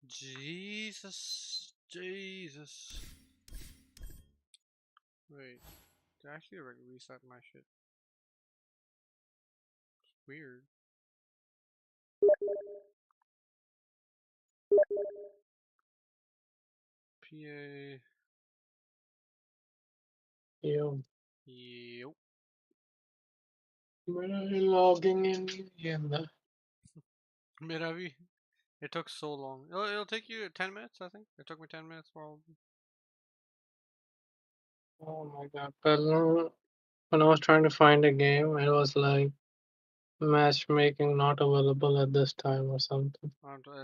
Jesus. Jesus. Wait. Did I actually reset my shit? Weird. PA. Yo, Yep. we're logging in the. Miravi. It took so long. It'll take you 10 minutes, I think. It took me 10 minutes probably. Oh my god. But when I was trying to find a game, it was like matchmaking not available at this time or something.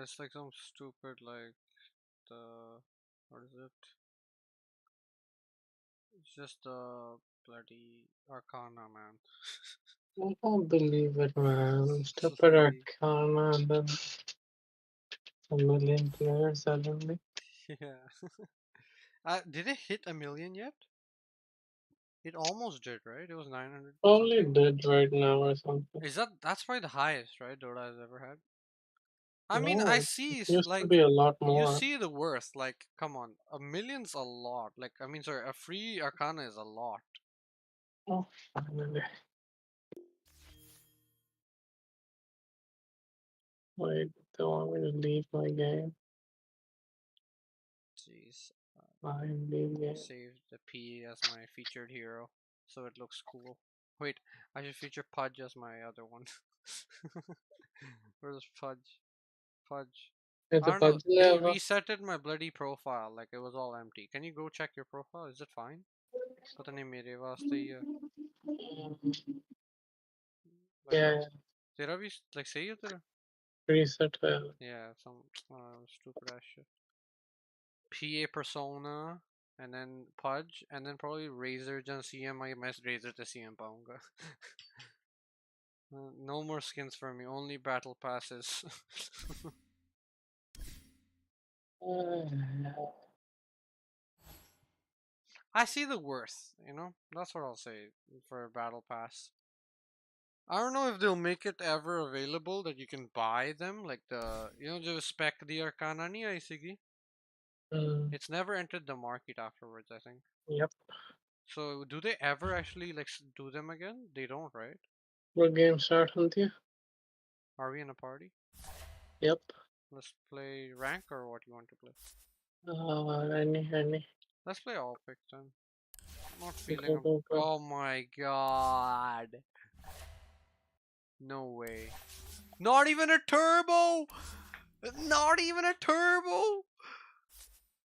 It's like some stupid, like, the. What is it? It's just the bloody Arcana, man. I can't believe it, man. It's Stupid bloody. Arcana and then a million players suddenly. Yeah. Did it hit a million yet? It almost did, right? It was 900 Probably something. dead right now or something. That's probably the highest, right? Dota has ever had. I mean, I No, it see, used to like, be a lot you more. see the worth. Like, come on, a million's a lot. Like, I mean, sorry, a free Arcana is a lot. Oh, finally. Wait, they want me to leave my game. Jeez. I leave game. Save the P as my featured hero, so it looks cool. Wait, I should feature Pudge as my other one. Where's Pudge? Pudge. It's I a don't know. puzzle They level. resetted my bloody profile. Like it was all empty. Can you go check your profile? Is it fine? पता नहीं मेरे वास्ते ही है. Like Yeah, तेरा भी like सही है तेरा? reset level. Yeah, some stupid ass shit. PA persona and then Pudge and then probably Razor Jan CM. I miss Razor to CM पाऊंगा. No more skins for me. Only battle passes. I see the worth. That's what I'll say for a battle pass. I don't know if they'll make it ever available that you can buy them, like the spec the Arcana ni aisigi. Mm, It's never entered the market afterwards, I think. yep. So do they ever actually like do them again? They don't, right? What game start with you? Are we in a party? Yep. Let's play rank or what you want to play? Any. Let's play all picks then. I'm not feeling. Go. Oh my god! No way! Not even a turbo! Not even a turbo!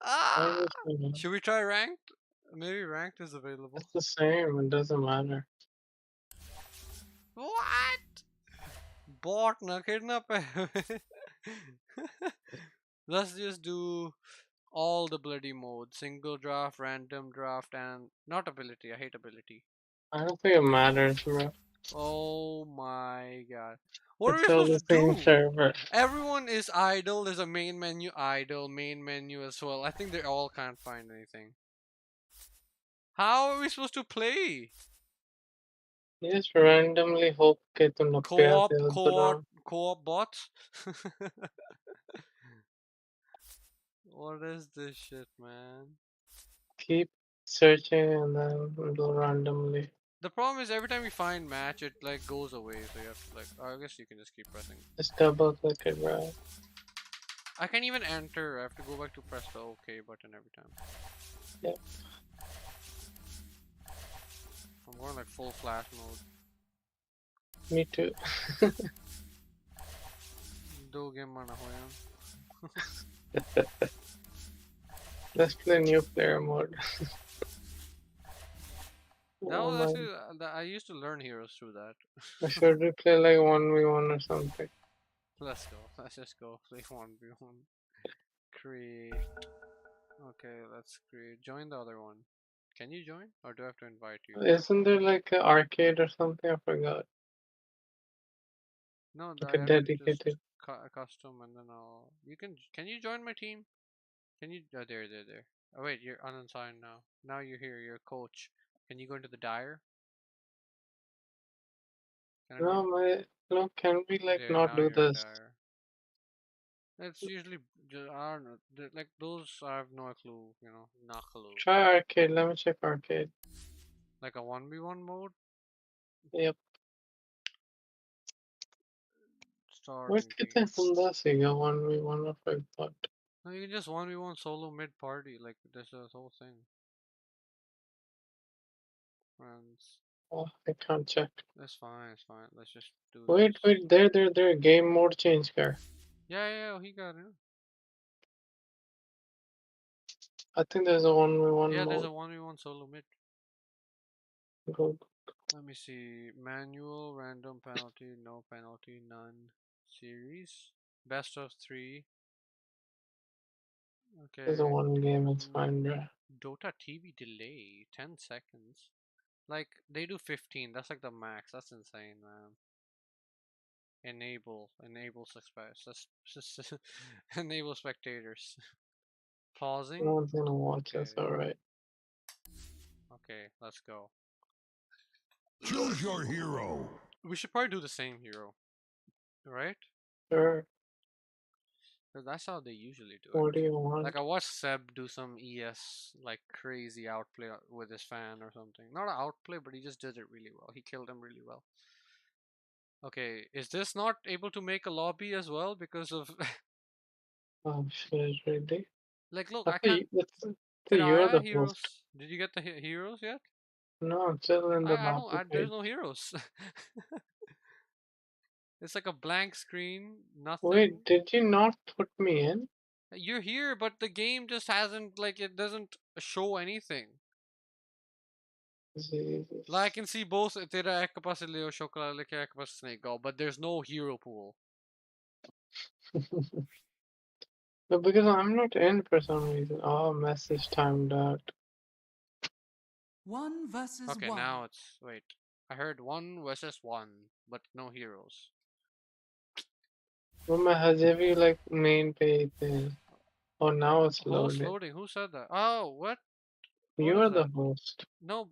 I Ah! just, Should we try ranked? Maybe ranked is it's available. the same. It doesn't matter. What? Bot na kidnap hai. Let's just do all the bloody modes. Single draft, random draft, and not ability. I hate ability. I don't think it matters, bro. Oh my god. What are It's we all supposed the to same do? server. Everyone is idle. There's a main menu idle, main menu as well. I think they all can't find anything. How are we supposed to play? Just randomly hope कि तुम नब्बे Co-op, आते हो co-op, तो co-op bots? What is this shit, man? keep searching and then it'll randomly. The problem is every time you find match, it like goes away. So you have to like. I guess you can just keep pressing. Just double click it, bro. I can't even enter. I have to go back to press the OK button every time. Yep. I'm going like full flash mode. Me too. दो game माना हो यार. Let's play new player mode. That Oh was my. actually I used to learn heroes through that. Should we play like 1v1 or something? Let's go. Let's just go play 1v1. Create. Okay, let's create. Join the other one. Can you join, or do I have to invite you? Isn't there like an arcade or something? I forgot. No, Like I a have to just dedicated. custom, and then I'll. You can. Can you join my team? Can you? Oh, there. Oh wait, you're unassigned now. Now you're here. You're a coach. Can you go into the dire? Can I go? No, can we like There. not Now do you're in this? dire. It's usually I don't know. Like those, I have no clue. You know, not clue. Try arcade. Let me check arcade. Like a 1v1 mode. Yep. Wait, Starting कितने game. सुंदर सीगा 1v1 of I thought. No, you can just 1v1 solo mid party. Like there's a whole thing. Friends. Oh, I can't check. That's fine. It's fine. Let's just do Wait, this. wait. There. Game mode change कर. Yeah. He got it. I think there's a 1v1 Yeah, there's a mode. 1v1 solo mid. Go. Let me see. Manual, random penalty, no penalty, none. Series. Best of 3. There's a Okay. one game. It's fine, bro. Dota TV delay. 10 seconds. Like, they do 15. That's like the max. That's insane, man. Enable success. Enable spectators. No Pausing. one's gonna watch us. Okay. All right. Okay, let's go. Choose your hero. We should probably do the same hero. Right? Sure. Because that's how they usually do it. What do you Like want? I watched Seb do some ES like crazy outplay with his fan or something. Not an outplay, but he just did it really well. He killed him really well. Okay, is this not able to make a lobby as well because of Oh shit! Really? like look, I I thought can't. Did I you're the add host. heroes? Did you get the heroes yet? No, I'm still in the I don't. lobby There's page. no heroes. It's like a blank screen, nothing. Wait, did you not put me in? You're here, but the game just hasn't like it doesn't show anything. Like I Jesus. can see both तेरा एक के पास Leo Chocolat लिखा है, एक के पास Snake Go, but there's no hero pool. No, because I'm not in for some reason. Oh, message timed out. 1 versus Okay, 1. now it's wait. I heard 1 versus 1, but no heroes. Well, my Hajavi like main page thing. Oh, now it's Host loaded. loading. Who said that? Oh, what? What is You're the that? host. No,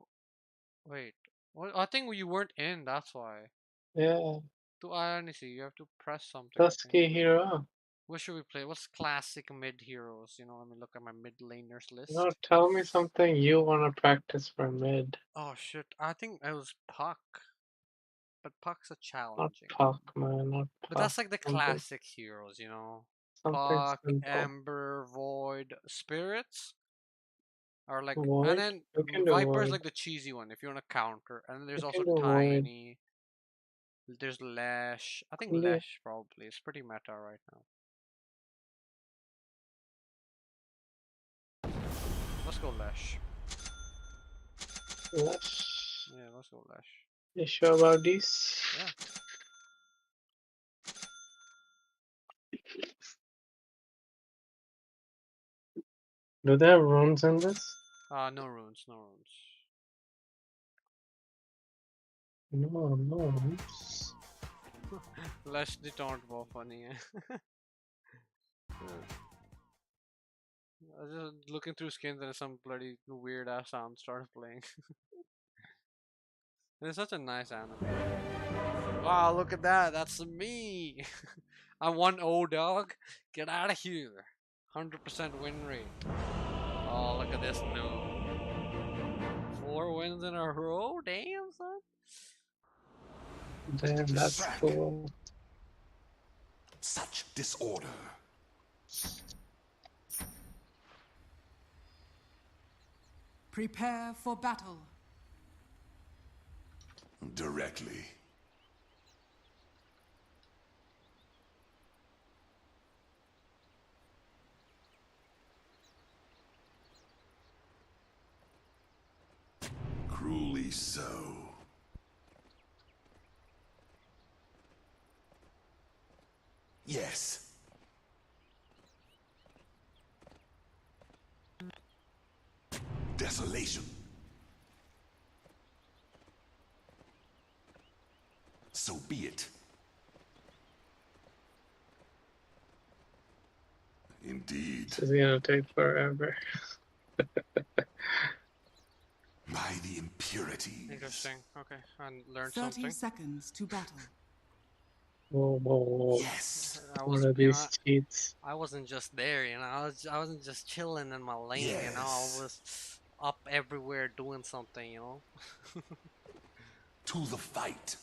wait. What? I think you weren't in. That's why. Yeah, To honestly, you have to press something. I think. Dusky hero. What should we play? What's classic mid heroes? You know, let me look at my mid laners No, list. tell me something you wanna practice for mid. Oh shit! I think it was Puck, but Puck's a Not challenging Puck, one. man, not But Puck. that's like the Something, classic heroes, you know. something Puck, simple. Ember, Void, Spirits are like, and Void? then You can do Viper's Void. like the cheesy one if you want to counter. And then You there's can also do Void. Tiny. There's Lash. I think Yeah, Lash probably is pretty meta right now. Let's go Lash. Lush. Yeah, let's go Lash. You sure about this? Yeah. Do they have runes in this? No runes, no runes. No, no runes. Lash the taunt बहुत funny है. I was just looking through skins and some bloody weird ass sound started playing. It's such a nice anime. Wow, look at that. That's me. I'm 1-0, dog. Get out of here. 100% win rate. Oh, look at this noob. 4 wins in a row? Damn, son. Damn, that's Sack. cool. Such disorder. Prepare for battle. Directly. Cruelly so. Yes. Desolation. So be it. Indeed. This is gonna take forever. By the impurities. Interesting. Okay, I learned 30 something. seconds to battle. Whoa, whoa, whoa. Yes. I What was, are you know, these cheats? I wasn't just there, you know. I wasn't just chilling in my lane, you know. I Yes. was up everywhere doing something, you know. To the fight.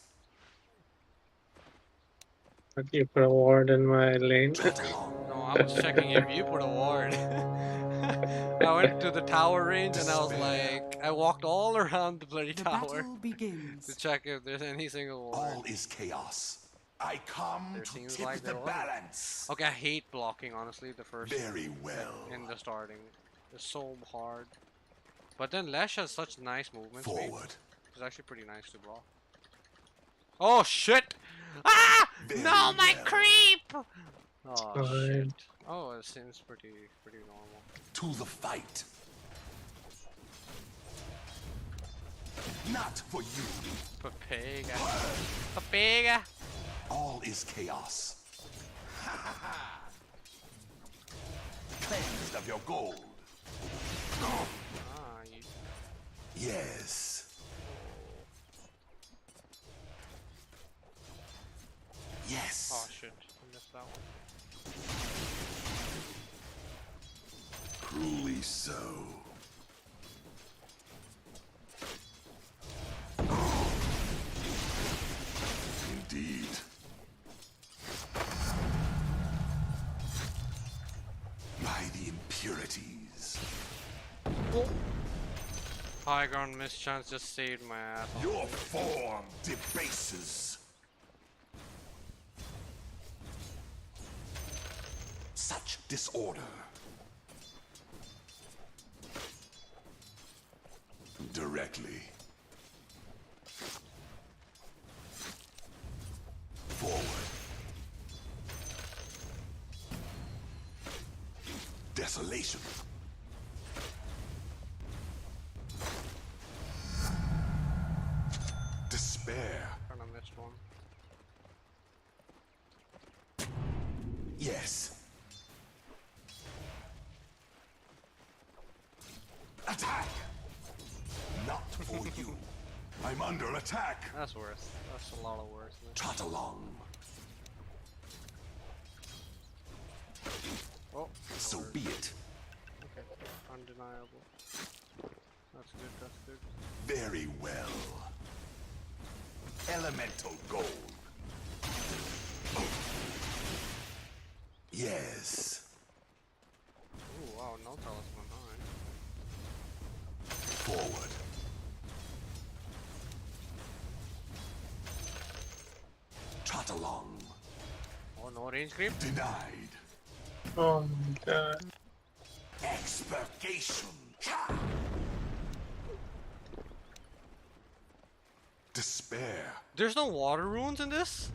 But you put a ward in my lane. Trot along. No, I'm just checking if you put a ward. I went to the tower range and I was Despair. like, I walked all around the bloody The tower battle to begins. check if there's any single ward. All is chaos. I come There to seems tip like the there wasn't. balance. Okay, I hate blocking, honestly, the first Very well. in the starting. It's so hard. But then Lesh has such nice movement speed. Forward. It's actually pretty nice to block. Oh shit! Ah! Very No, my well. creep! Oh Fine. shit. Oh, it seems pretty normal. To the fight. Not for you. Papega. Papega! All is chaos. Cleansed of your gold. Ah, you... Yes. Yes. Oh shit. I missed that one. Cruelly so. Indeed. By the impurities. High ground mischance just saved my ass. Your form debases. Such disorder. Directly. Forward. Desolation. Despair. Kinda missed one. Yes. Attack! Not for you. I'm under attack. That's worse. That's a lot of worse. Trot along. Oh, So be it. okay. Undeniable. That's good, that's good. Very well. Elemental gold. Yes. Ooh, wow, no talisman, alright. Forward. Trot along. Oh, no range creep? Denied. Oh my god. Expurgation. Ha! Despair. There's no water runes in this?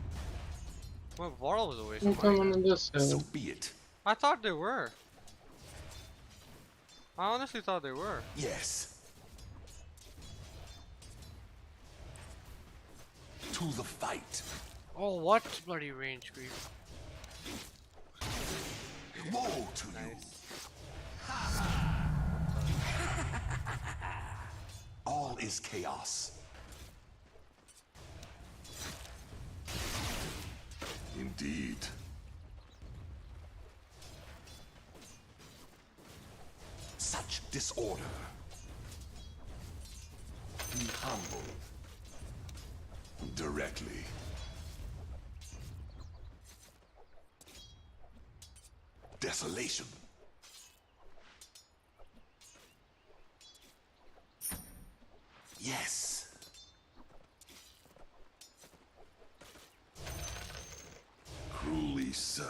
My Varl was a waste I'm of money. coming on this So side. be it. I thought they were. I honestly thought they were. Yes. To the fight. Oh, what bloody range creep? Woe to you. All is chaos. Indeed. Such disorder. Be humble. Directly. Desolation. Yes. Cruelly so.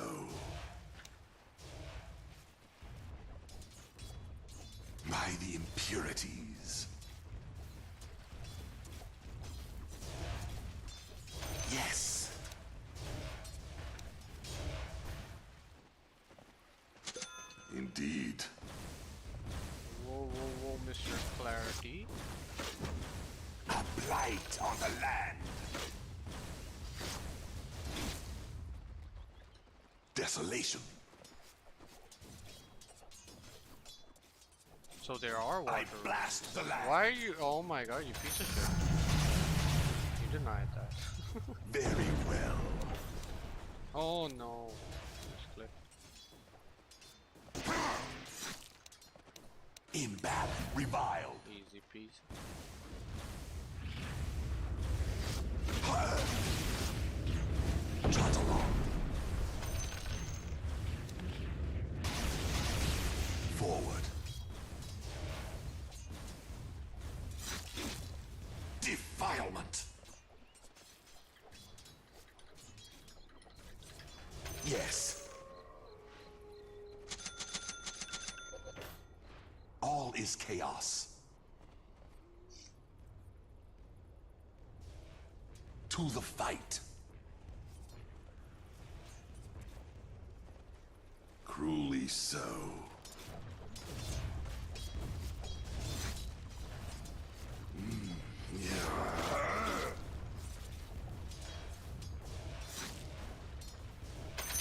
By the impurities. Yes. Indeed. Whoa, whoa, whoa, Mr. Clarity. A blight on the land. Desolation. So there are water I runes. blast the land. Why are you? Oh my god, you piece of shit. You denied that. Very well. Oh no. Just click. Imbalance. Reviled. Easy peasy. Trot along. Forward. Defilement. Yes. All is chaos. To the fight. Cruelly so.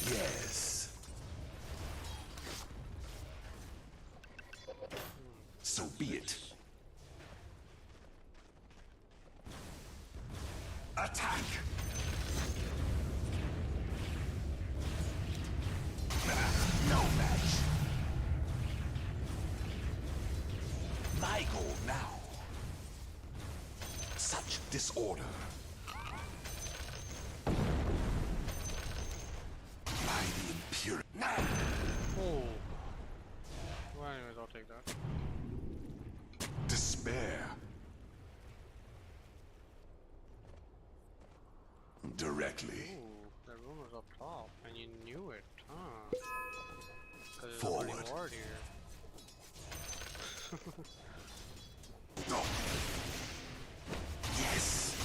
Yes. So be it. Attack! No match. My goal now. Such disorder. By the impure. Oh. Well, anyways, I'll take that. Despair. Directly. Ooh, the room was up top, and you knew it, huh? Because there's a Forward. bloody ward here. No. Yes.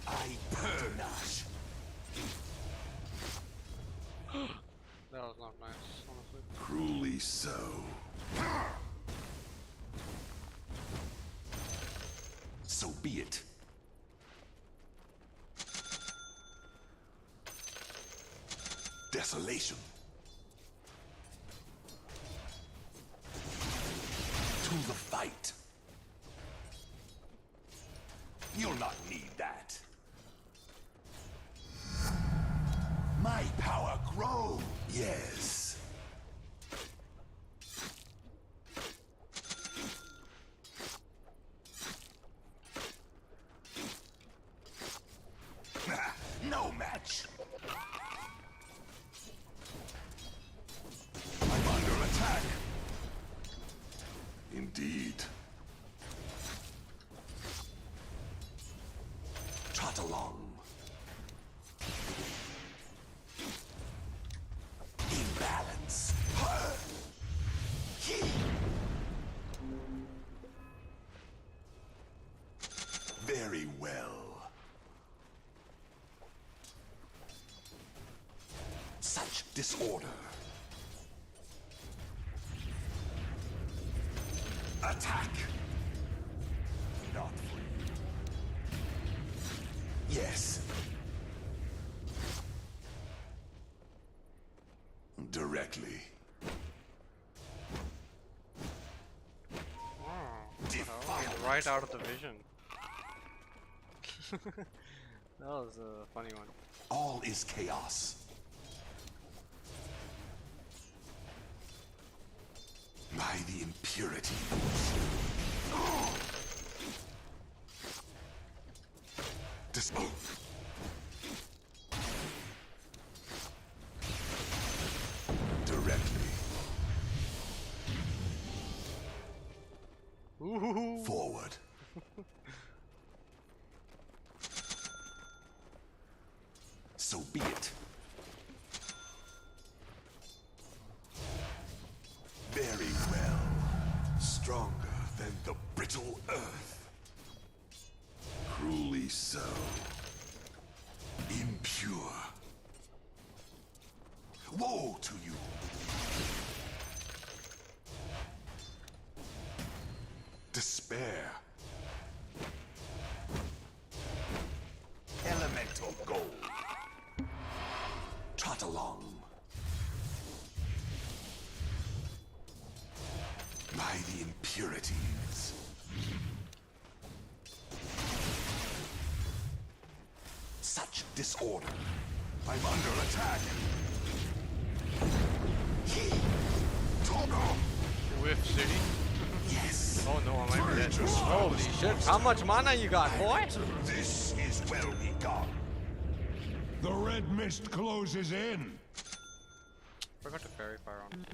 I purge. That was not nice, honestly. Cruelly so. So be it. Desolation. To the fight. You'll not need that. My power grows. Yes. No match. I'm under attack. Indeed. Trot along. Imbalance. Very well. Such disorder. Attack. Not for you. Yes. Directly. Wow. Defilement. Right out of the vision. That was a funny one. All is chaos. By the impurity. Directly. Ooh. Forward. So be it. Very well. Stronger than the brittle earth. Cruelly so. Impure. Woe to you. Despair. Elemental gold. Trot along. By the impurities. disorder. I'm under attack. Toggle. Whiff City. Yes. Oh no, I might be dead. Just Holy shit! How much mana you got, boy? This is well begun. The red mist closes in. Forgot to fairy fire on.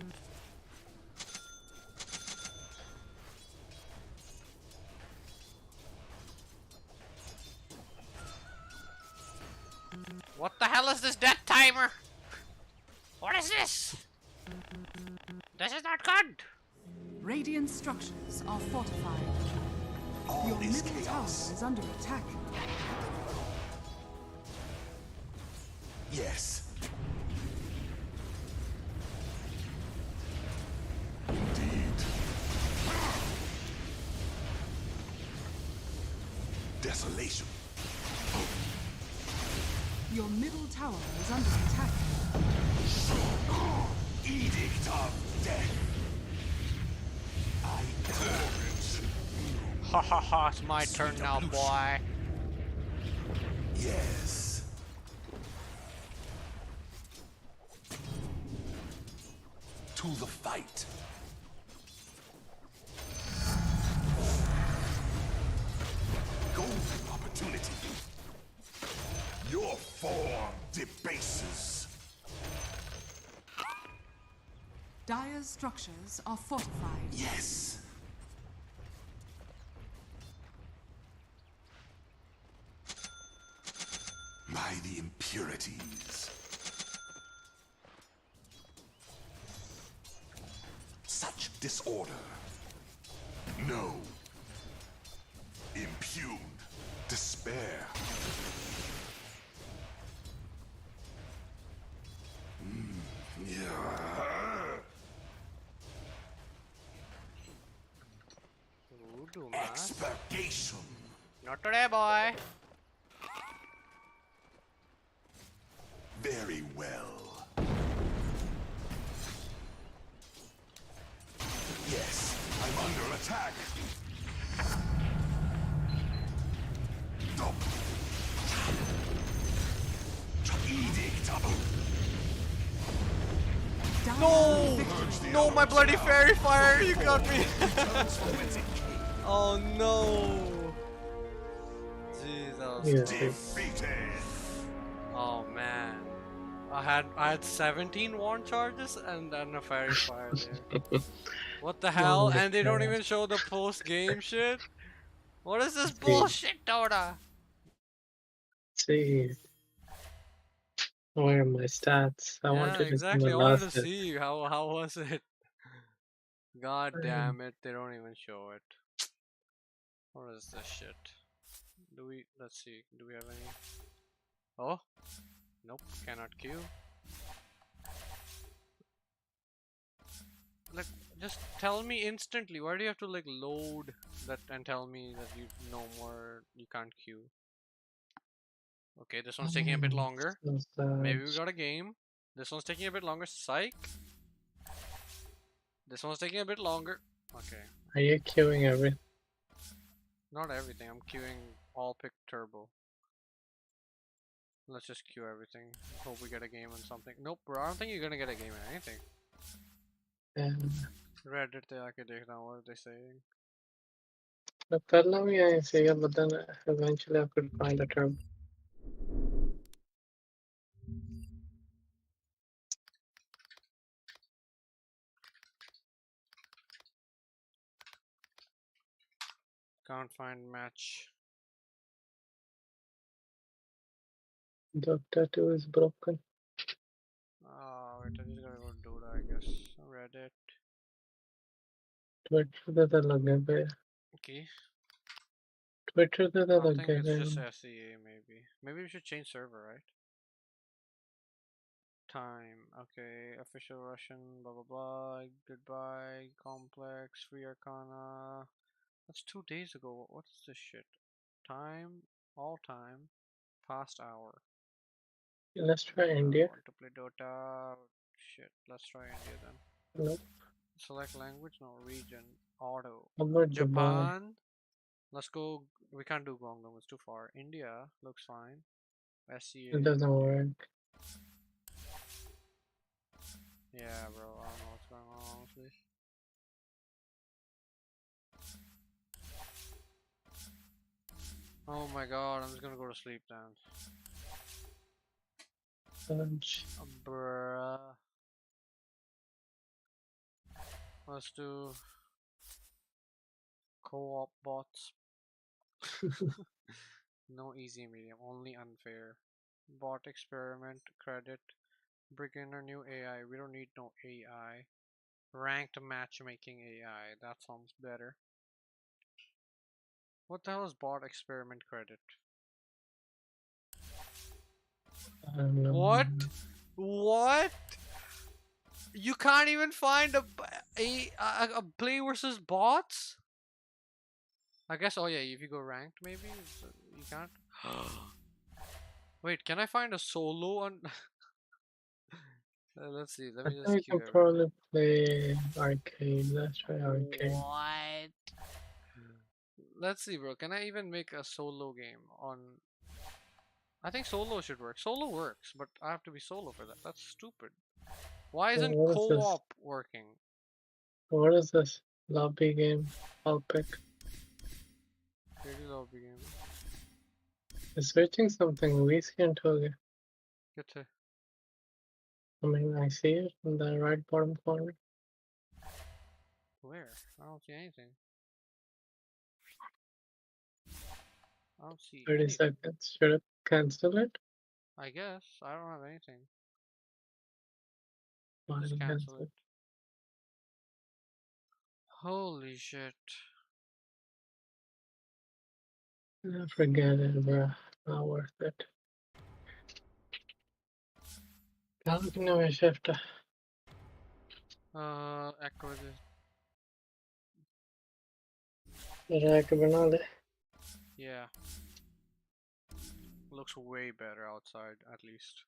What the hell is this death timer? What is this? This is not good. Radiant structures are fortified. All Your is middle tower chaos. is under attack. Yes. Indeed. Desolation. Your middle tower is under attack. Edict of death. I torment. Ha ha ha! It's my turn now, boy. Yes. To the fight. Golden opportunity. Your form debases. Dire's structures are fortified. Yes. By the impurities. Such disorder. No. Impugned. Despair. Yeah. Voodoo, man. Expurgation. Not today, boy. Very well. Yes, I'm under attack. Double. Edict double. Dire No! victory. No, my bloody fairy fire! You got me! Oh no! Jeez, that was Yeah. tough. Defeated. Oh man. I had 17 wand charges and then a fairy fire there. What the hell? And they don't even show the post game shit? What is this bullshit, Dota? See, where are my stats? I Yeah, wanted it in exactly. the I wanted last to see how was it. God Um, damn it, they don't even show it. What is this shit? Let's see, do we have any? Oh? Nope, cannot queue. Like, just tell me instantly. Why do you have to like load that and tell me that you no more, you can't queue? Okay, this one's taking a bit longer. Maybe we got a game. This one's taking a bit longer. Psych. This one's taking a bit longer. Okay. Are you queuing everything? Not everything. I'm queuing all pick turbo. Let's just queue everything. Hope we get a game on something. Nope, bro. I don't think you're gonna get a game on anything. Reddit पे आके देखना what are they saying. करना भी ऐसे ही है, but then eventually I could find a term. Can't find match. The tattoo is broken. Wait, I just gotta go do that, I guess. Reddit. Twitter पे तो लगे पे. Okay. Twitter पे तो I think लगे it's पे. just SEA maybe. Maybe we should change server, right? Time. Okay. Official Russian. Blah blah blah. Goodbye. Complex. Free Arcana. That's 2 days ago. What's this shit? Time. All time. Past hour. Let's try India. Want to play Dota? Shit. Let's try India then. Nope. Select language. No. Region. Auto. How about Dubai? Japan. Let's go. We can't do Guangdong. It's too far. India looks fine. It doesn't SEA. work. Yeah, bro. I don't know what's going on, honestly. Oh my god, I'm just gonna go to sleep then. Search. Bruh. Let's do co-op bots. No easy medium, only unfair. Bot experiment, credit, beginner new AI. We don't need no AI. Ranked matchmaking AI. That sounds better. What the hell is bot experiment credit? I don't know. What? What? You can't even find a play versus bots? I guess. Oh yeah, if you go ranked, maybe you can't. Wait, can I find a solo on? Let's see. Let I me just think you queue can everything. probably play arcade. Let's try arcade. What? Let's see, bro. Can I even make a solo game on? I think solo should work. Solo works, but I have to be solo for that. That's stupid. Why So isn't what is this? co-op working? What is this? Lobby game. I'll pick. Really lobby game. It's switching something recent. Okay. Get to. I mean, I see it in the right bottom corner. Where? I don't see anything. I don't see 30 anything. seconds. Should I cancel it? I guess. I don't have anything. I'll Just cancel cancel it. it. Holy shit. Forget it, bro. Not worth it. Calculator में shift. Echo this. Rack बना दे. Yeah. Looks way better outside, at least.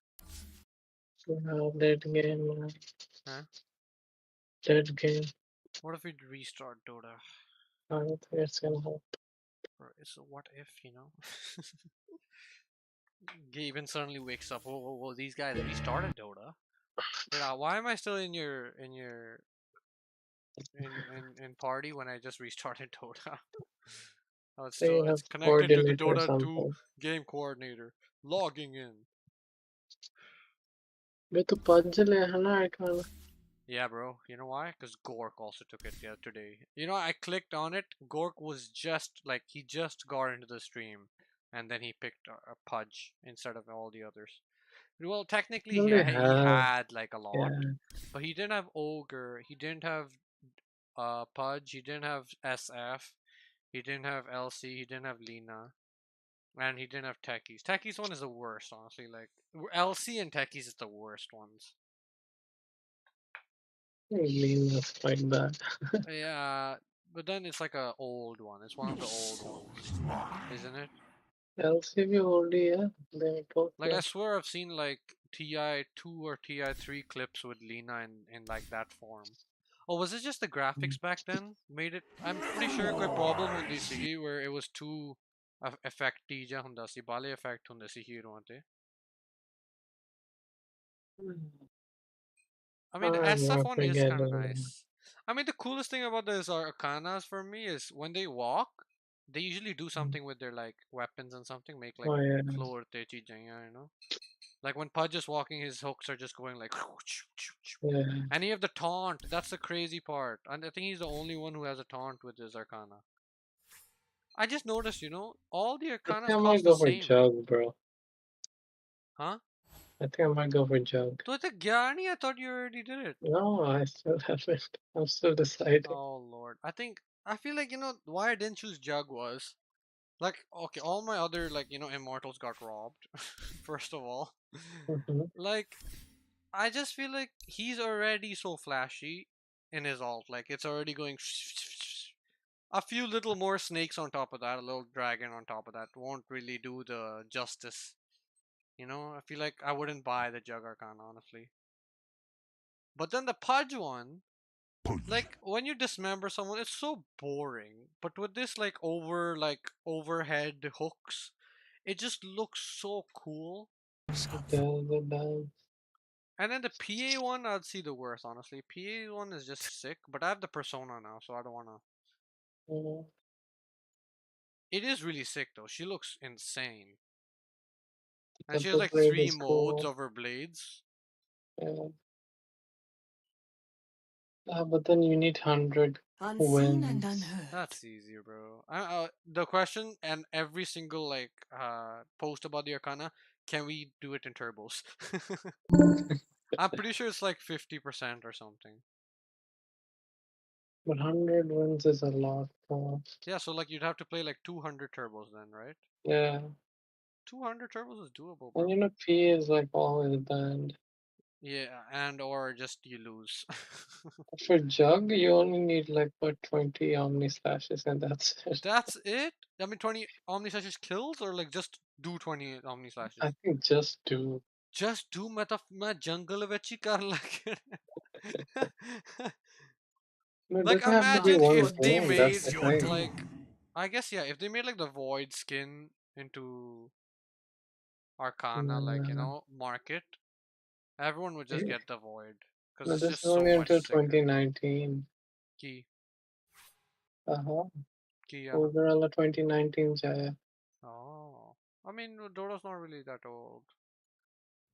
Dead game, man. Huh? Dead game. What if we restart Dota? I don't think it's gonna help. Or it's a what if, you know? Gaben suddenly wakes up. Whoa, whoa, whoa! These guys restarted Dota. Wait, why am I still in your in party when I just restarted Dota? Oh, it's They still have it's connected to the coordinator or Dota 2 something. game coordinator. Logging in. ये तो puzzle है ना icon. Yeah, bro. You know why? Because Gork also took it today. You know, I clicked on it. Gork was just like he just got into the stream, and then he picked a Pudge instead of all the others. Well, technically, Well, they he have, had like a lot, yeah. but he didn't have Ogre. He didn't have Pudge. He didn't have SF. He didn't have LC. He didn't have Lena. And he didn't have Techies. Techies one is the worst, honestly. Like LC and Techies is the worst ones. Lean was quite bad. Yeah, but then it's like a old one. It's one of the old ones, isn't it? LCB already, yeah. They both Like I good. swear I've seen like TI2 or TI3 clips with Lena in like that form. Oh, was it just the graphics back then made it? I'm pretty sure कोई problem ਹੁੰਦੀ ਸੀਗੀ where it was too effecty ਜਿਹਾ ਹੁੰਦਾ ਸੀ ਬਾਲੇ effect ਹੁੰਦੇ ਸੀ ਹੀਰੋਆਂ ਤੇ. I mean, the I'm SF not one is kind of forgetting. nice. I mean, the coolest thing about those Arcanas for me is when they walk, they usually do something with their like weapons and something, make like Oh, yeah. floor te cheejain, you know? Like when Pudge is walking, his hooks are just going like. Yeah. And you have the taunt. That's the crazy part. And I think he's the only one who has a taunt with his Arcana. I just noticed, you know, all the I think Arcanas I cost might the go for same. Jug, bro. Huh? I think I might go for Jug. So it's a Gyani? I thought you already did it. No, I still haven't. I'm still deciding. Oh lord. I feel like, you know, why I didn't choose Jug was like, okay, all my other like, you know, immortals got robbed. First of all. Like I just feel like he's already so flashy in his alt. Like it's already going a few little more snakes on top of that, a little dragon on top of that won't really do the justice. You know, I feel like I wouldn't buy the Jug Arcana, honestly. But then the Pudge one, like when you dismember someone, it's so boring. But with this like overhead hooks, It just looks so cool. It does. And then the PA one, I'd see the worst, honestly. PA one is just sick, but I have the Persona now, so I don't wanna. Yeah. It is really sick though. She looks insane, and The she has like blade three is modes cool. of her blades. Yeah. But then you need 100 Unseen and wins. unheard. That's easier, bro. The question and every single like post about the Arcana, can we do it in turbos? I'm pretty sure it's like 50% or something. But 100 wins is a lot. Yeah, so like you'd have to play like 200 turbos then, right? Yeah. 200 turbos is doable, And bro. you know, P is like always banned. Yeah, and or just you lose. For Jug, you only need like what 20 Omni Slashes, and that's it. That's it? I mean, 20 Omni Slashes kills, or like just do 20 Omni Slashes? I think just do. Just do मैं jungle ਵਿੱਚ ਹੀ ਕਰ ਲੱਗੇ No, it like doesn't have to be imagine Marked one for if they game. That's made the Face your thing. like doom. I guess yeah, if they made like the void skin into Arcana, like No, market, everyone would just get the void because no, it's this is just so only much until sicker. 2019. Key, Uh-huh. key, yeah. Na? Overall, 2019 jaya. Oh, I mean, Dodo's not really that old,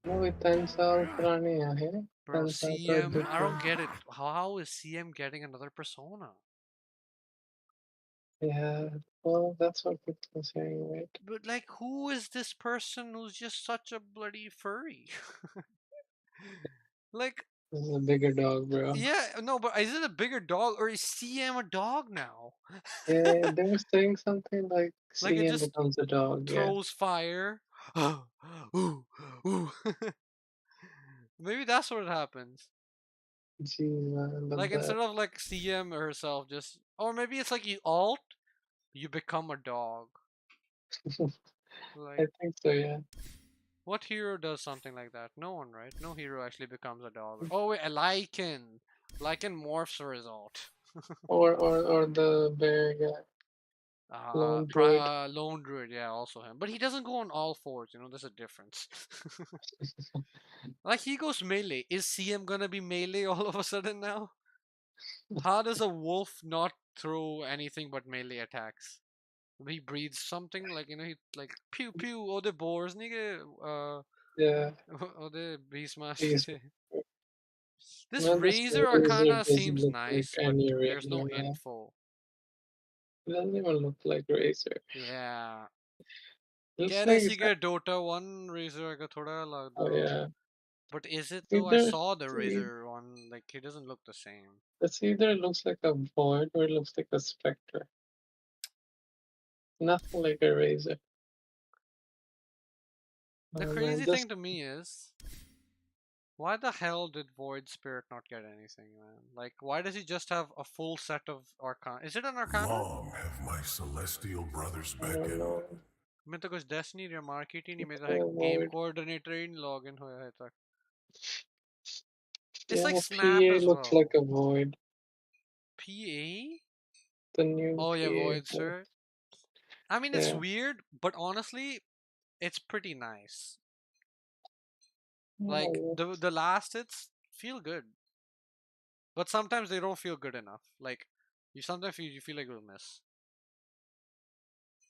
No, it 10 saal purani hai. bro. 10 saal to CM, I different. don't get it. How is CM getting another persona? Yeah, well, that's what people are saying, right? But like, who is this person who's just such a bloody furry? like, This is a bigger dog, bro. yeah, no, but is it a bigger dog or is CM a dog now? Yeah, they were saying something like like it CM just becomes a dog, yeah. throws fire. ooh, ooh. Maybe that's what happens. Jeez, man, Like but instead of like CM herself, just or maybe it's like you alt, you become a dog. that, Like I think so, yeah. what hero does something like that? No one, right? No hero actually becomes a dog. Oh wait, a Lycan. Lycan morphs a result. Or the bear guy, lone druid. Lone Druid, yeah, also him. But he doesn't go on all fours, there's a difference. like he goes melee. Is CM gonna be melee all of a sudden now? How does a wolf not throw anything but melee attacks? He breathes something like he like pew pew or the boars nigga Yeah, or the beast mash he's nigga. This well, this Razor razor Arcana doesn't seems look like nice, but any there's no razor, man. info. It doesn't even look like razor. Yeah. Looks कह like रहे it's सीखे Dota 1 Razor का थोड़ा oh लगता yeah. but is it though? I Either saw the see, Razor one, like it doesn't look the same. it's either it looks like a void or it looks like a specter. Nothing like a razor. The Man, crazy thing just to me is, why the hell did Void Spirit not get anything, man? Like, why does he just have a full set of Arcana? Is it an Arcana? Long have my celestial brothers I don't beckoned. know. मैं तो कुछ Destiny या market ही नहीं It's मेरा a है game void. coordinator ही नहीं login होया है तक. It's like Yeah, Snap PA as looks like well. a void. PA? The new Oh yeah, PA. Void Sir. I mean, it's Yeah. weird, but honestly, it's pretty nice. Like Yeah, the last hits feel good, but sometimes they don't feel good enough. Like you feel like you'll miss.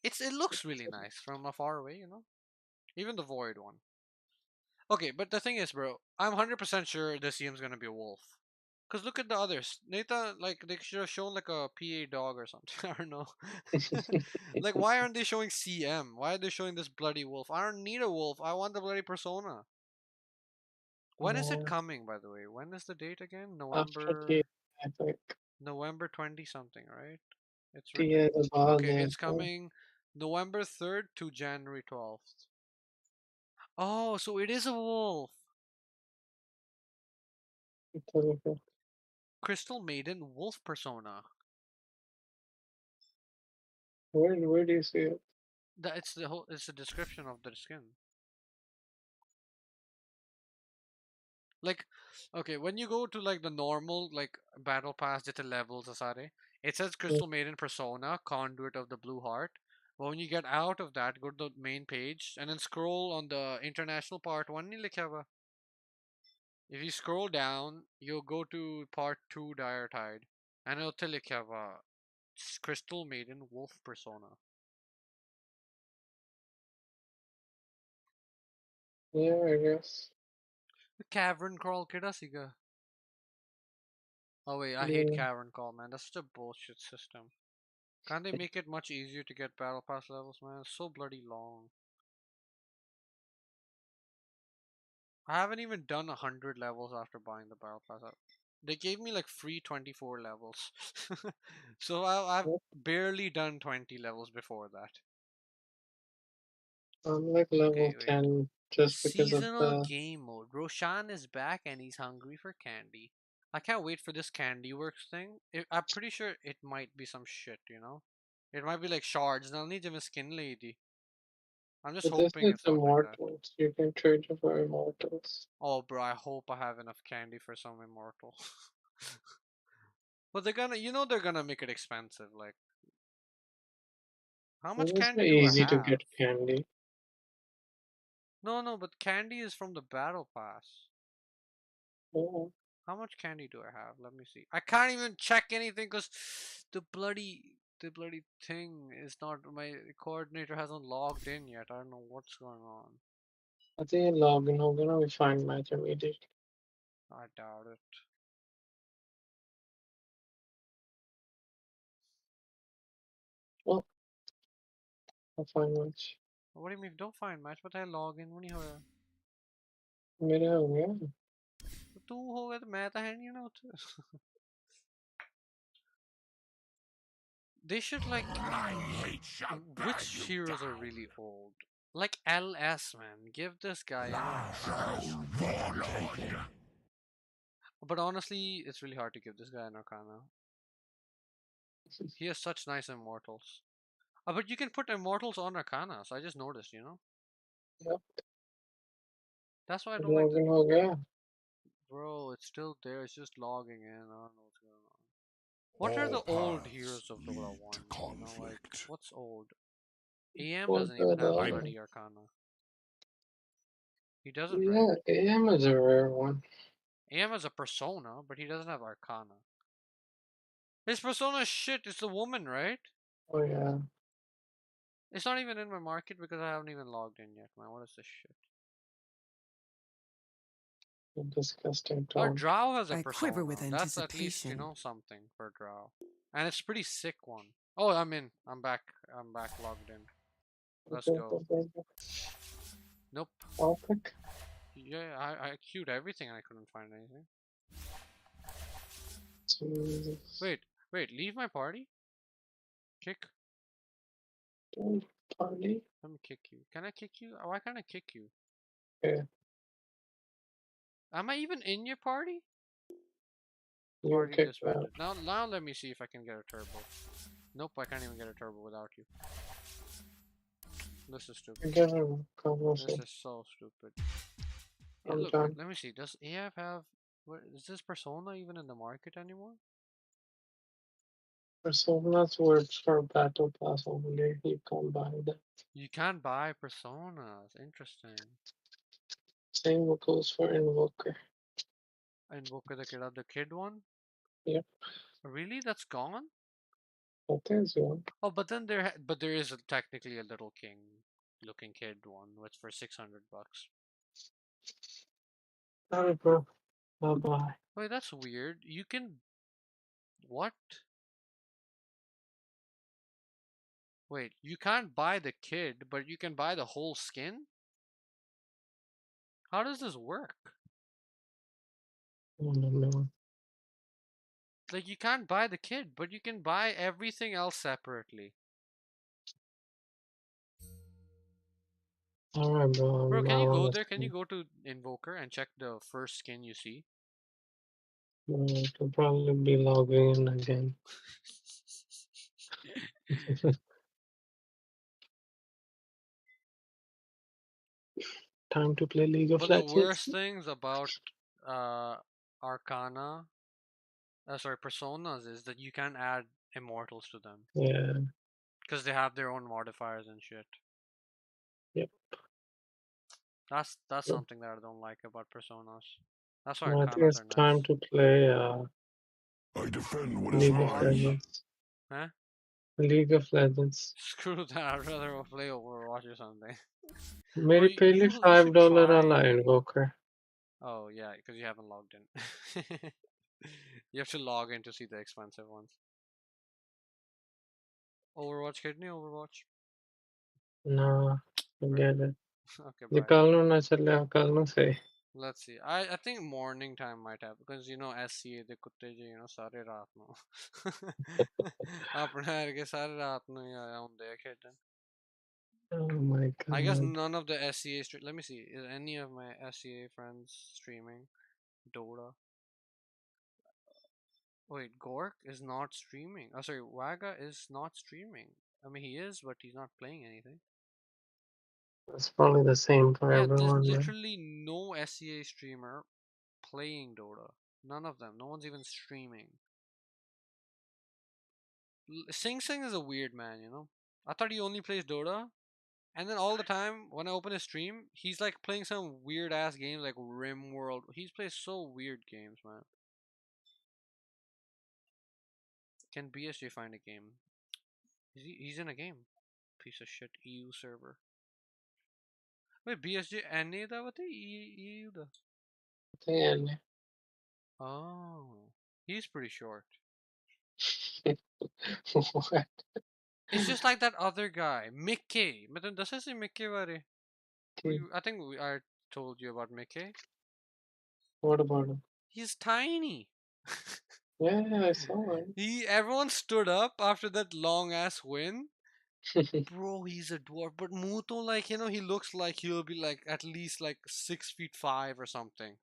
It looks really nice from afar away. Even the void one. Okay, but the thing is, bro, I'm 100% sure the CM's gonna be a wolf. Cause look at the others. Nathan, like they should have shown like a PA dog or something. I don't know. like why aren't they showing CM? Why are they showing this bloody wolf? I don't need a wolf. I want the bloody persona. When is it yeah. coming, by the way? When is the date again? After TA, I think November 20 something, right? It's TA written. is about Okay, that. it's coming November 3rd to January 12th. Oh, so it is a wolf. Crystal Maiden wolf persona. Where do you see it? It's the description of the skin. Like, okay, when you go to like the normal like battle pass dita levels asare, it says Mm, Crystal Maiden persona, conduit of the blue heart. But when you get out of that, go to the main page and then scroll on the international part one. नहीं लिखा हुआ. If you scroll down, you'll go to part 2 Dire Tide. And it'll tell you Crystal Maiden Wolf Persona. Yeah, I guess. The Cavern Crawl kida siga. Oh wait, I hate Yeah. Cavern Crawl, man. That's such a bullshit system. Can't they make it much easier to get Battle Pass levels, man? It's so bloody long. I haven't even done 100 levels after buying the Battle Pass. They gave me like free 24 levels. So I've Yep. barely done 20 levels before that. I'm like level Okay, wait. 10 just because of Seasonal the. game mode. Roshan is back and he's hungry for candy. I can't wait for this Candy Works thing. I'm pretty sure it might be some shit, you know? It might be like shards. I'll need him a skin lady. I'm just But this hoping is it's not like that. immortals. You can trade it for immortals. Oh, bro, I hope I have enough candy for some immortal. But they're gonna make it expensive. Like, how It much was candy do I easy to have? get candy. No, but candy is from the battle pass. Oh, How much candy do I have? Let me see. I can't even check anything because the bloody thing is not, my coordinator hasn't logged in yet. I don't know what's going on. I think login होगा ना we find match immediately. I doubt it. Oh, I find match. What do you mean don't find match? But I log in नहीं होया. मेरे हो गया. तो तू होगा तो मैं तो है नहीं ना उत्थे. They should like, I hate shall which you heroes are down. really old? Like LS, man. Give this guy, Marshal Warlord. But honestly, it's really hard to give this guy an Arcana. He has such nice immortals. But you can put immortals on Arcana, so I just noticed. Yep. That's why I don't like the. Login हो गया. Bro, it's still there. It's just logging in. I don't know what's going on. What are All the old paths heroes of Dota lead 1? to Like, conflict. what's old? AM What doesn't even have the? bloody Arcana. He doesn't, right? Yeah, AM is a rare one. AM has a persona, but he doesn't have Arcana. His persona is shit. It's a woman, right? Oh yeah. It's not even in my market because I haven't even logged in yet, man. What is this shit? A disgusting Our tone. Drow has a I quiver with persona. That's at least, anticipation. something for Drow. And it's a pretty sick one. Oh, I'm in. I'm back. I'm back logged in. Let's go. Nope. I'll pick. Yeah, I queued everything and I couldn't find anything. Jesus. Wait, leave my party? Kick? Don't party. Let me kick you. Can I kick you? Why can't I kick you? Okay. Am I even in your party? You Party kicked out. disbanded. Now let me see if I can get a turbo. Nope, I can't even get a turbo without you. This is stupid. Get him. This Conversation. is so stupid. Yeah, I'm look, done. let me see. Does AF have? Is this persona even in the market anymore? Personas words for battle pass only. You can't buy them. You can't buy personas. Interesting. Same goes for Invoker. Invoker the kid one? Yep. Really? That's gone? That is one. Oh, but then there is technically a little king looking kid one, which for $600. Alright, bro. Bye bye. Wait, that's weird. You can what? Wait, you can't buy the kid, but you can buy the whole skin? How does this work? Oh no. Like, you can't buy the kid, but you can buy everything else separately. Alright, bro. Bro, I'm can you out on go this there? Can you one. go to Invoker and check the first skin you see? I'll probably be logging in again. Time to play League of But the Legends. worst things about uh Arcana, sorry, Personas is that you can add immortals to them. Yeah. Because they have their own modifiers and shit. Yep. That's Yep. something that I don't like about personas. That's why I think arcanas it's are time nice. to play I defend what is League of Overwatch? mine. Legends. Huh? League of Legends. Screw that. I'd rather play Overwatch or something. मेरी Or पहली you should $5 try. वाला Invoker. Oh yeah, because you haven't logged in. You have to log in to see the expensive ones. Overwatch खेलनी है Overwatch? Nah, Right. forget it. Okay, ये bye. कल नू ना चले कल नू से. Let's see. I think morning time might have because SCA the कुत्ते जी सारे रात ਨੂੰ अपने के सारे रात ਨੂੰ ही आया ਹੁੰਦੇ ਆ खेलने. Oh my I guess god. none of the SCA. Let me see. Is any of my SCA friends streaming Dota? Wait, Gork is not streaming. Oh, sorry, Waga is not streaming. I mean, he is, but he's not playing anything. It's probably the same for Yeah, there's everyone, right? literally no SCA streamer playing Dota. None of them. No one's even streaming. Sing Sing is a weird man. I thought he only plays Dota. And then all the time, when I open his stream, he's like playing some weird ass games like Rim World. He plays so weird games, man. Can BSJ find a game? He's in a game. Piece of shit EU server. Wait, BSJ NA da what EU da? And Oh. He's pretty short. what? It's just like that other guy, Mickey. But does it say Mickey बारे? I think I told you about Mickey. What about him? He's tiny. Yeah, I saw Everyone stood up after that long ass win. it. Bro, he's a dwarf. But Muto, like, he looks like he'll be like at least like 6'5" or something.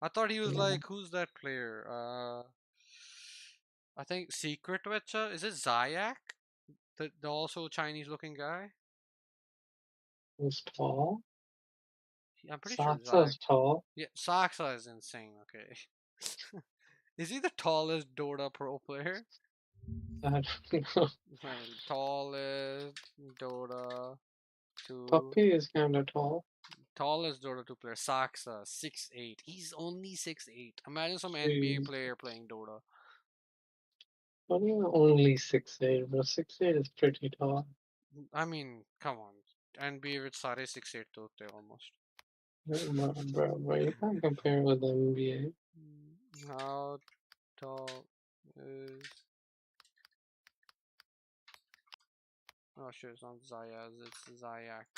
I thought he was Yeah, like, who's that player? I think Secret Witcher. Is it Zayak? The also Chinese looking guy? he's tall. I'm pretty sure Zayak. Saksa's tall. Yeah, Saksa is insane. Okay. Is he the tallest Dota pro player? I don't know. Tallest Dota 2. Puppy is kind of tall. Tallest Dota 2 player, Saksa, 6'8". He's only 6'8". Imagine some NBA Jeez. player playing Dota. What do you mean only 6'8"? But 6'8" is pretty tall. I mean, come on. NBA with sare 6'8" to hote almost. Bro, you can't compare with the NBA. How tall is... Oh shit, it's not Zayaz, it's Zayak.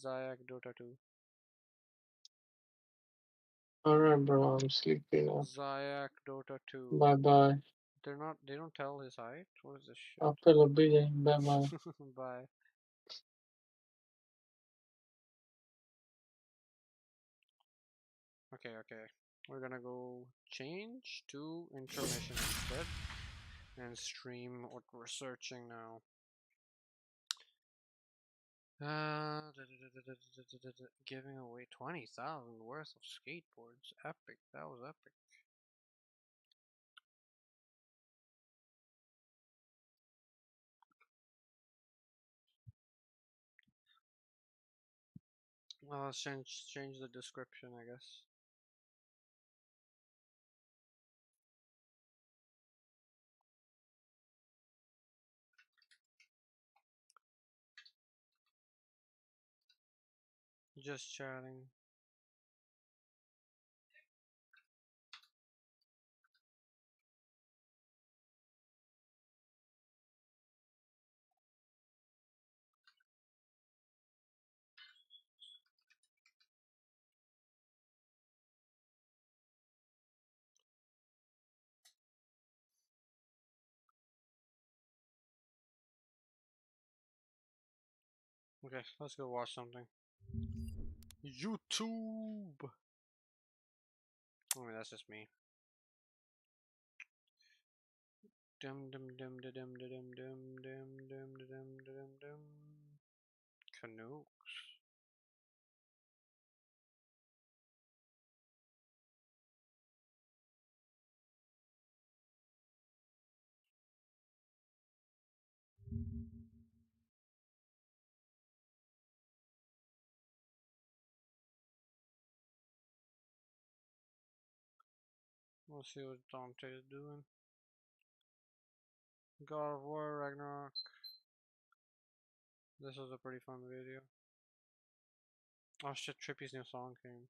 Zayak Dota 2. Alright, bro, I'm sleepy now. Zayak Dota 2. Bye bye. They don't tell his height? What is this After the beginning, bye bye. shit? Bye. Okay. We're gonna go change to intermission instead and stream what we're searching now. Giving away 20,000 worth of skateboards. Epic. That was epic. Well, let's change the description, I guess. Just chatting. Okay, let's go watch something. YouTube. I mean, that's just me. Dum dum dum dum dum dum dum dum dum dum dum dum. Canucks. We'll see what Dante is doing. God of War Ragnarok. This was a pretty fun video. Oh shit, Trippy's new song came.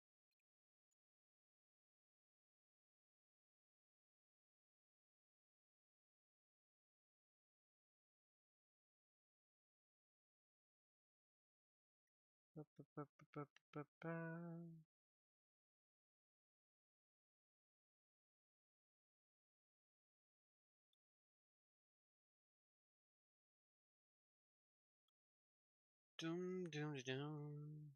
Doom doom doom.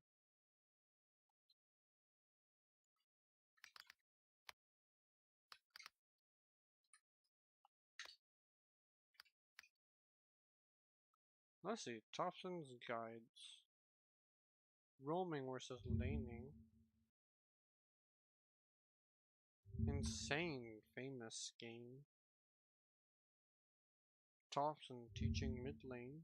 Let's see, Thompson's guides. Roaming versus laning. Insane famous game. Thompson teaching mid lane.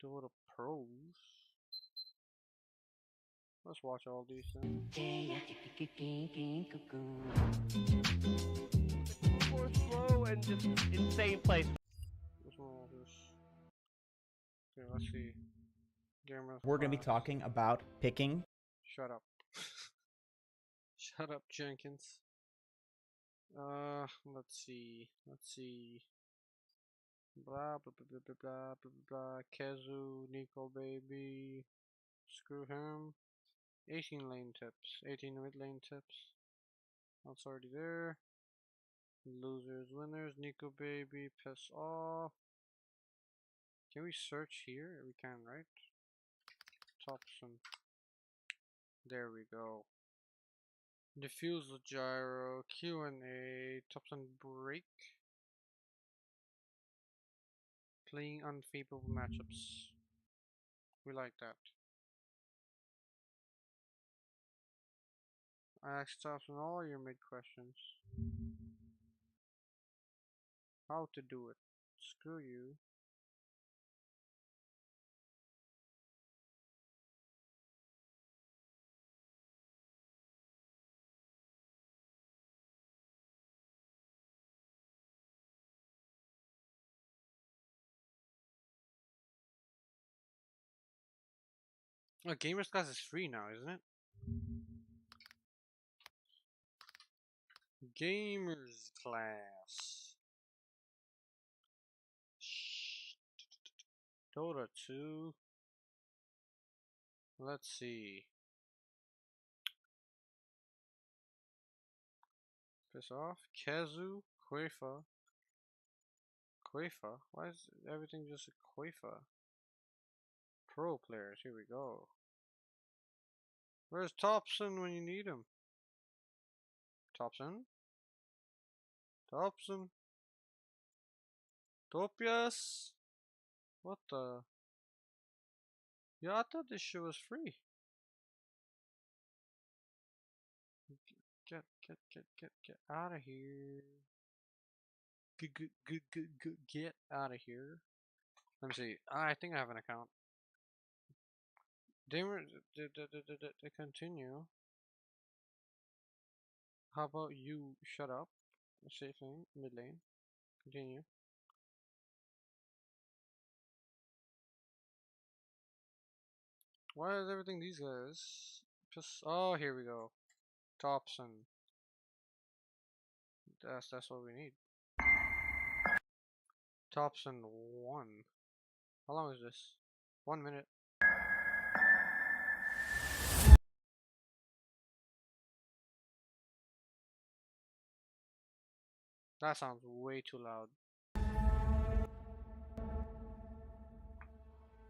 Dota pros. Let's watch all these things. More slow and just insane place. What's wrong with this? Okay, let's see. Gamer We're going to be class. talking about picking. Shut up. Shut up, Jenkins. Let's see. Blah blah blah blah blah blah blah. Kezu, Nico baby. Screw him. 18 lane tips. 18 mid lane tips. That's already there. Losers, winners. Nico baby. Piss off. Can we search here? We can, right? Thompson. There we go. Diffuse the gyro. Q&A. Thompson break. Playing unfavorable matchups. We like that. I asked Thompson all your mid questions. How to do it. Screw you. Oh, Gamers Class is free now, isn't it? Gamers Class. Dota 2. Let's see. Piss off. Kazu. Quafa. Quafa? Why is everything just a Quafa? Pro players, here we go. Where's Thompson when you need him? Thompson? Thompson? Topias? What the? Yeah, I thought this shit was free. Get out of here. Get out of here. Let me see. I think I have an account. To continue. How about you shut up? Safe lane, mid lane. Continue. Why is everything these guys? Just oh, here we go. Thompson. That's what we need. Thompson 1. How long is this? 1 minute. That sounds way too loud.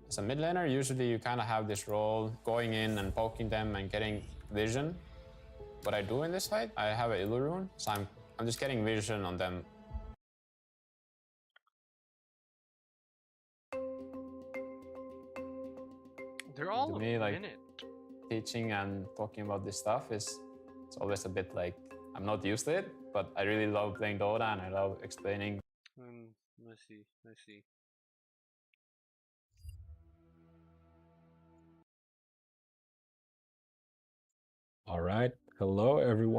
As a mid laner, usually you kind of have this role going in and poking them and getting vision. What I do in this fight, I have an Illu rune, so I'm just getting vision on them. They're all To me, a like, minute. teaching and talking about this stuff it's always a bit like I'm not used to it, but I really love playing Dota and I love explaining. Let's see. All right. Hello, everyone.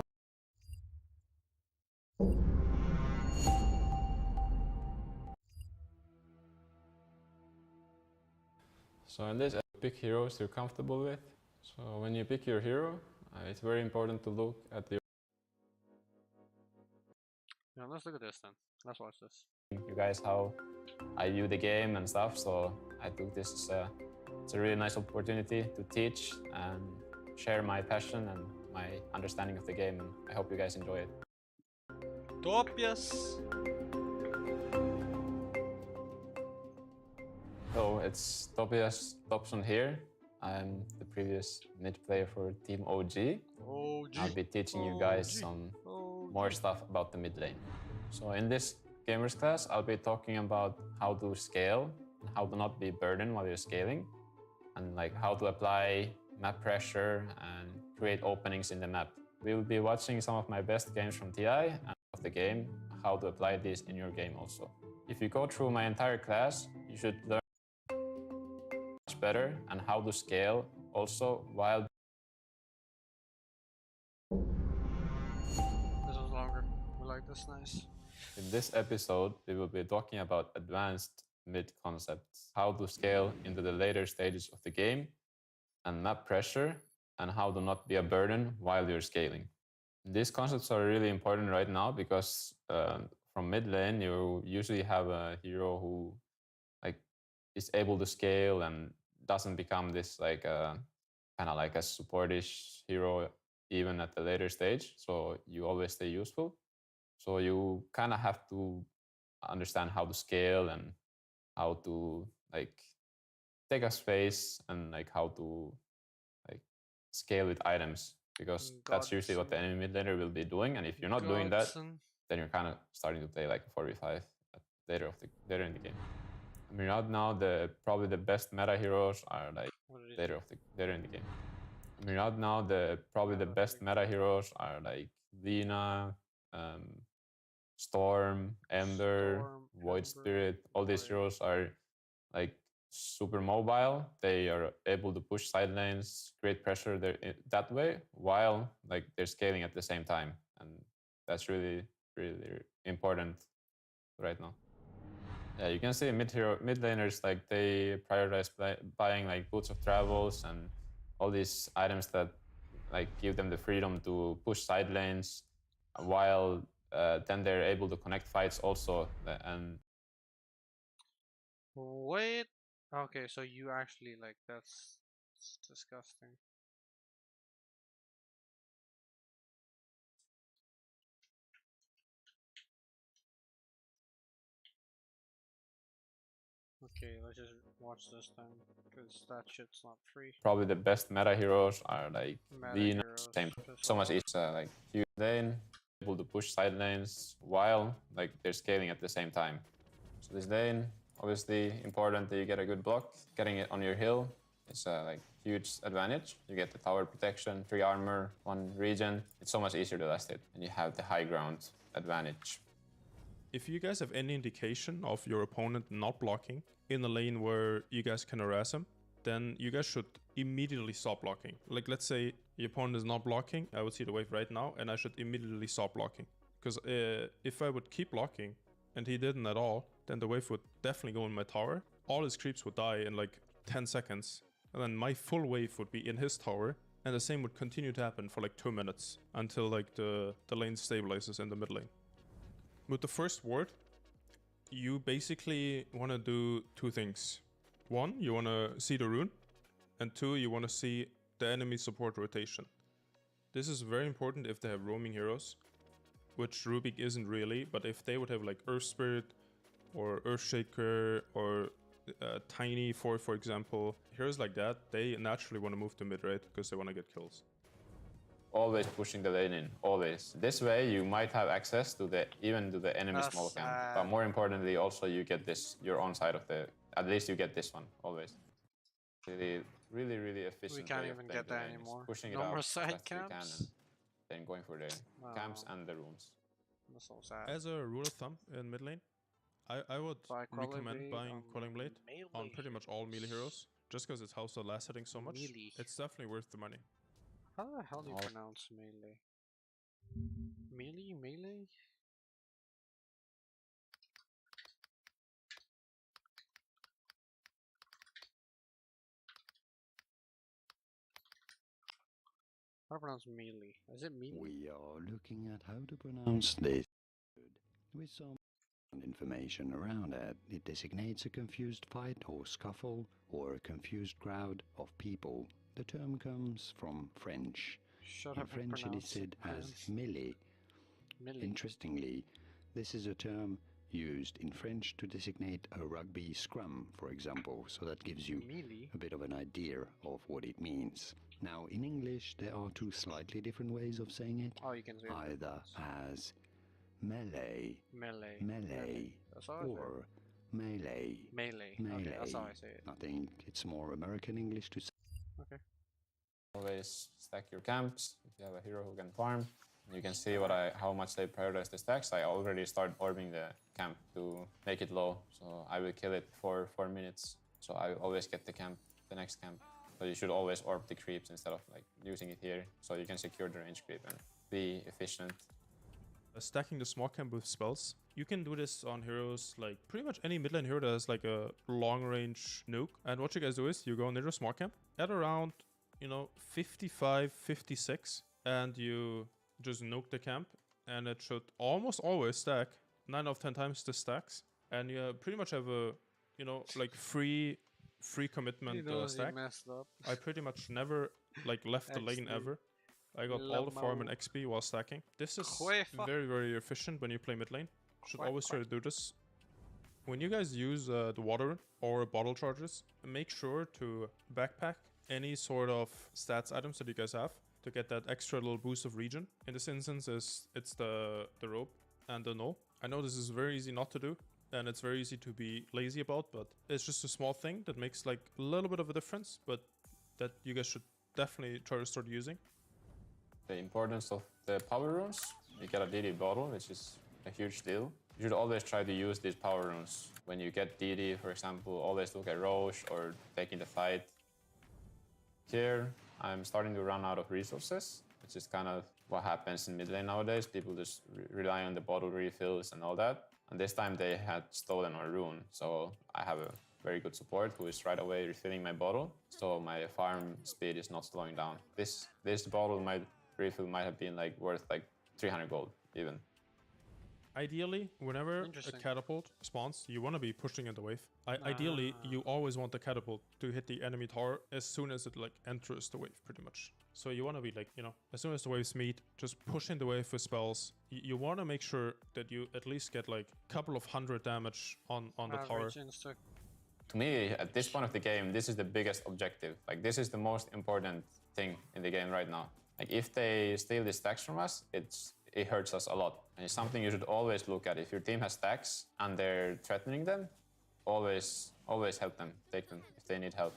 So in this, pick heroes you're comfortable with. So when you pick your hero, it's very important to look at the Yeah, let's look at this then. Let's watch this. you guys how I view the game and stuff. So I took this as it's a really nice opportunity to teach and share my passion and my understanding of the game. And I hope you guys enjoy it. Topias. So it's Tobias Dobson here. I'm the previous mid player for Team OG. I'll be teaching you guys some more stuff about the mid lane. So in this gamers class, I'll be talking about how to scale, how to not be burdened while you're scaling, and like how to apply map pressure and create openings in the map. We will be watching some of my best games from TI and of the game, how to apply these in your game also. If you go through my entire class, you should learn much better and how to scale also while This was longer. We like this, nice. in this episode, we will be talking about advanced mid concepts, how to scale into the later stages of the game, and map pressure, and how to not be a burden while you're scaling. These concepts are really important right now because from mid lane, you usually have a hero who like is able to scale and doesn't become this like kind of like a supportish hero even at the later stage. So you always stay useful. So you kind of have to understand how to scale and how to like take a space and like how to like scale with items because that's usually what the enemy mid laner will be doing. And if you're not doing that, then you're kind of starting to play like a 4v5 later in the game. I mean, right now probably the best meta heroes are like later in the game. I mean, right now probably the best meta heroes are like Lina, Storm, Ember, Void Spirit. All these heroes are like super mobile. They are able to push side lanes, create pressure that way, while like they're scaling at the same time, and that's really important right now. Yeah, you can see mid laners like they prioritize buying like boots of travels and all these items that like give them the freedom to push side lanes, while then they're able to connect fights also. And wait. Okay, so you actually like that's disgusting. Okay, let's just watch this then, because that shit's not free. Probably the best meta heroes are like Lina, same so much each like huge lane, able to push side lanes while like they're scaling at the same time. So this lane, obviously important that you get a good block. Getting it on your hill is like huge advantage. You get the tower protection, 3 armor, 1 regen. It's so much easier to last it, and you have the high ground advantage. If you guys have any indication of your opponent not blocking in a lane where you guys can harass him, then you guys should immediately stop blocking. Like, let's say the opponent is not blocking, I would see the wave right now, and I should immediately stop blocking. Because if I would keep blocking and he didn't at all, then the wave would definitely go in my tower. All his creeps would die in like 10 seconds, and then my full wave would be in his tower, and the same would continue to happen for like 2 minutes until like the lane stabilizes in the mid lane. With the first ward, you basically want to do 2 things. 1, you want to see the rune, and 2, you want to see the enemy support rotation. This is very important if they have roaming heroes, which Rubik isn't really, but if they would have like Earth Spirit or Earthshaker or Tiny for example, heroes like that, they naturally want to move to mid, right? Because they want to get kills. Always pushing the lane in, always. This way you might have access to the enemy small camp. But more importantly, also you get this, your own side of at least you get this one, always. Really efficient. We can't even get that anymore. Pushing no it out more side camps. And then going for the camps and the runes. That's so sad. As a rule of thumb in mid lane, I would recommend buying Quelling Blade on pretty much all melee heroes, just because it helps the last hitting so much. It's definitely worth the money. How the hell do you Oh. pronounce melee? Melee? How to pronounce melee? Is it melee? We are looking at how to pronounce this word with some information around it. It designates a confused fight or scuffle or a confused crowd of people. The term comes from French. Shut In up and French it is pronounce said as Prince. mêlée. Melee. Interestingly, this is a term used in French to designate a rugby scrum, for example, so that gives you Melee? a bit of an idea of what it means. Now, in English, there are two slightly different ways of saying it, Oh, you can say it. either as melee, Melee. melee, That's how I say it. or melee, Melee. melee. Okay, that's how I say it. I think it's more American English to say. Okay. Always stack your camps if you have a hero who can farm. You can see how much they prioritize the stacks. I already started orbing the camp to make it low, so I will kill it for 4 minutes. So I always get the next camp. So you should always orb the creeps instead of like using it here, so you can secure the range creep and be efficient. Stacking the small camp with spells. You can do this on heroes, like pretty much any mid lane hero that has like a long range nuke. And what you guys do is you go into your small camp at around, 55, 56, and you just nuke the camp, and it should almost always stack. 9 out of 10 times this stacks, and you pretty much have a, like free commitment He knows stack. he messed up. I pretty much never like left the lane XP. ever. I got all the farm and XP while stacking. This is Cuefa. very, very efficient when you play mid lane. Should Quack, always try to do this. When you guys use the water or bottle charges, make sure to backpack any sort of stats items that you guys have to get that extra little boost of regen. In this instance, it's the rope and the null. I know this is very easy not to do, and it's very easy to be lazy about, but it's just a small thing that makes like a little bit of a difference, but that you guys should definitely try to start using. The importance of the power runes. You get a DD bottle, which is a huge deal. You should always try to use these power runes. When you get DD, for example, always look at Roche or taking the fight. Here, I'm starting to run out of resources, which is kind of what happens in mid lane nowadays. People just rely on the bottle refills and all that. And this time they had stolen my rune, so I have a very good support who is right away refilling my bottle, so my farm speed is not slowing down. This bottle refill might have been like worth like 300 gold even. Ideally, whenever a Interesting. catapult spawns, you want to be pushing in the wave. Ideally, you always want the catapult to hit the enemy tower as soon as it like enters the wave, pretty much. So you want to be like, as soon as the waves meet, just pushing the wave with spells. You want to make sure that you at least get like a couple of 100 damage on the tower. Average insta. To me, at this point of the game, this is the biggest objective. Like, this is the most important thing in the game right now. Like, if they steal the stacks from us, it hurts us a lot. And it's something you should always look at. If your team has stacks and they're threatening them, always help them, take them if they need help.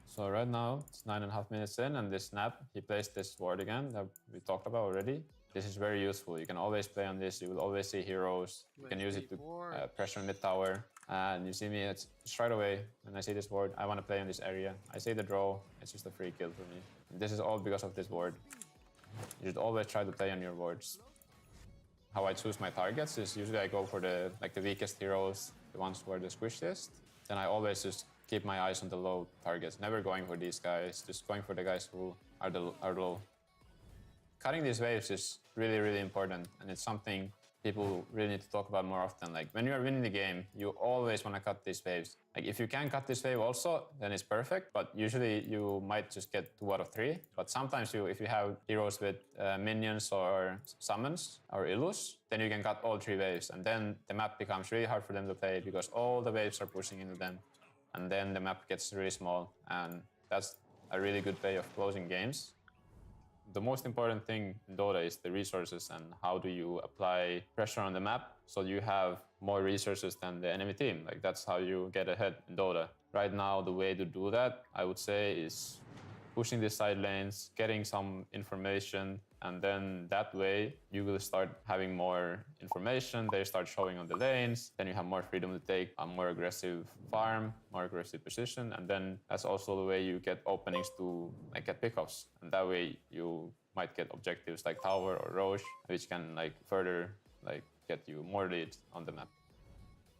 So right now, it's 9.5 minutes in, and this snap, he plays this ward again that we talked about already. This is very useful. You can always play on this. You will always see heroes. You can use it to pressure mid tower. And you see me, it's right away. When I see this ward, I want to play in this area. I see the draw. It's just a free kill for me. And this is all because of this ward. You should always try to play on your wards. How I choose my targets is usually I go for the weakest heroes, the ones who are the squishiest. Then I always just keep my eyes on the low targets, never going for these guys, just going for the guys who are low. Cutting these waves is really, really important, and it's something people really need to talk about more often. Like, when you are winning the game, you always want to cut these waves. Like, if you can cut this wave also, then it's perfect, but usually you might just get 2 out of 3. But sometimes if you have heroes with minions or summons or illus, then you can cut all 3 waves, and then the map becomes really hard for them to play because all the waves are pushing into them, and then the map gets really small, and that's a really good way of closing games. The most important thing in Dota is the resources and how do you apply pressure on the map so you have more resources than the enemy team. Like, that's how you get ahead in Dota. Right now, the way to do that, I would say, is pushing the side lanes, getting some information, And then that way you will start having more information. They start showing on the lanes. Then you have more freedom to take a more aggressive farm, more aggressive position. And then that's also the way you get openings to like get pickoffs. And that way you might get objectives like tower or roche, which can like further like get you more leads on the map.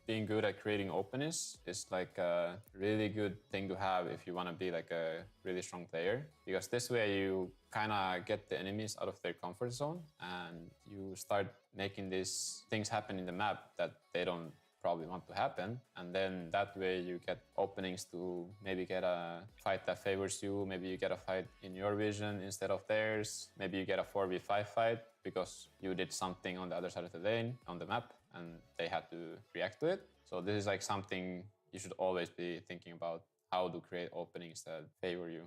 Being good at creating openings is like a really good thing to have if you want to be like a really strong player, because this way you kind of get the enemies out of their comfort zone and you start making these things happen in the map that they don't probably want to happen, and then that way you get openings to maybe get a fight that favors you. Maybe you get a fight in your vision instead of theirs. Maybe you get a 4v5 fight because you did something on the other side of the lane on the map and they had to react to it. So this is like something you should always be thinking about, how to create openings that favor you.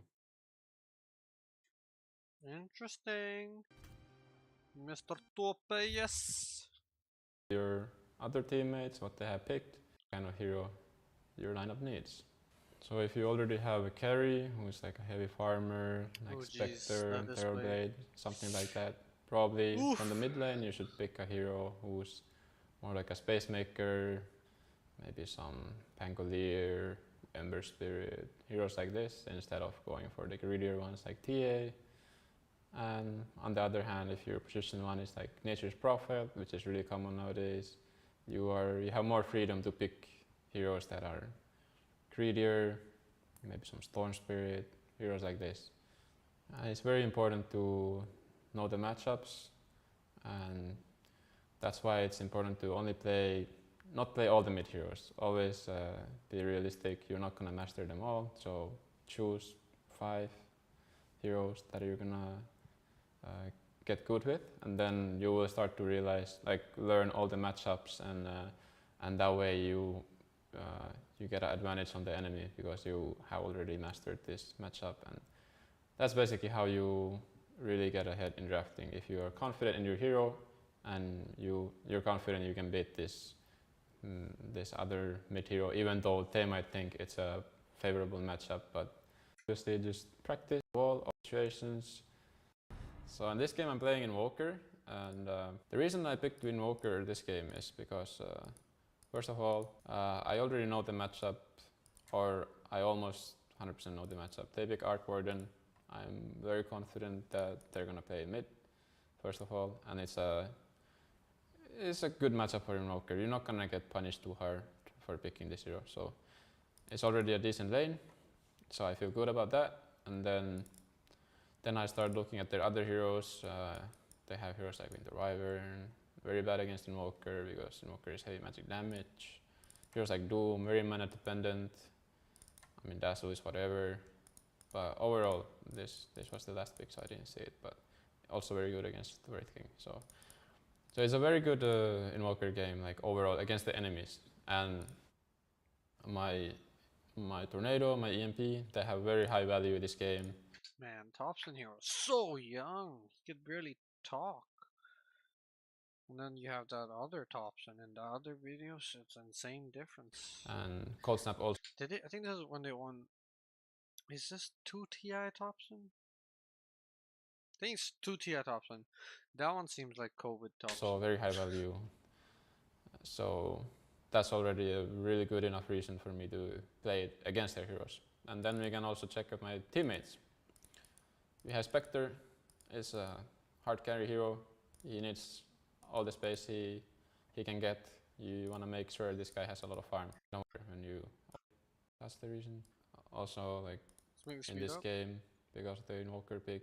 Interesting. Mr. Tope, yes. Your other teammates, what they have picked, kind of hero your lineup needs. So if you already have a carry who's like a heavy farmer, like Oh, jeez, Spectre, not this way. Terrorblade, something like that, probably Oof. from the mid lane you should pick a hero who's more like a space maker, maybe some Pangolier, Ember Spirit, heroes like this, instead of going for the greedier ones like TA. And on the other hand, if your position one is like Nature's Prophet, which is really common nowadays, you have more freedom to pick heroes that are greedier, maybe some Storm Spirit, heroes like this. It's very important to know the matchups, and that's why it's important to not play all the mid heroes. Always be realistic, you're not gonna master them all, so choose 5 heroes that you're gonna get good with, and then you will start to realize, like, learn all the matchups, and that way you get an advantage on the enemy because you have already mastered this matchup, and that's basically how you really get ahead in drafting. If you are confident in your hero and you're confident you can beat this other mid hero, even though they might think it's a favorable matchup, but obviously just practice all situations. So in this game I'm playing Invoker, and the reason I picked Invoker this game is because first of all, I already know the matchup, or I almost 100% know the matchup. They pick Arc Warden. I'm very confident that they're gonna play mid, first of all, and it's a good matchup for Invoker. You're not gonna get punished too hard for picking this hero, so it's already a decent lane, so I feel good about that. And then I start looking at their other heroes. They have heroes like Winter Wyvern, very bad against Invoker because Invoker is heavy magic damage. Heroes like Doom, very mana dependent. I mean, Dazzle is whatever. But overall, this was the last pick, so I didn't see it. But also very good against the Wraith King. So it's a very good Invoker game, like overall against the enemies. And my Tornado, my EMP, they have very high value in this game. Man, Thompson here was so young. He could barely talk. And then you have that other Thompson in the other videos. It's insane difference. And Cold Snap also. Did it? I think this is when they won. Is this 2 TI Thompson? I think it's 2 TI Thompson. That one seems like COVID Thompson. So very high value. So that's already a really good enough reason for me to play it against their heroes. And then we can also check out my teammates. We have Spectre, is a hard carry hero. He needs all the space he can get. You want to make sure this guy has a lot of farm. That's the reason. Also, like in this game, because of the Invoker pick,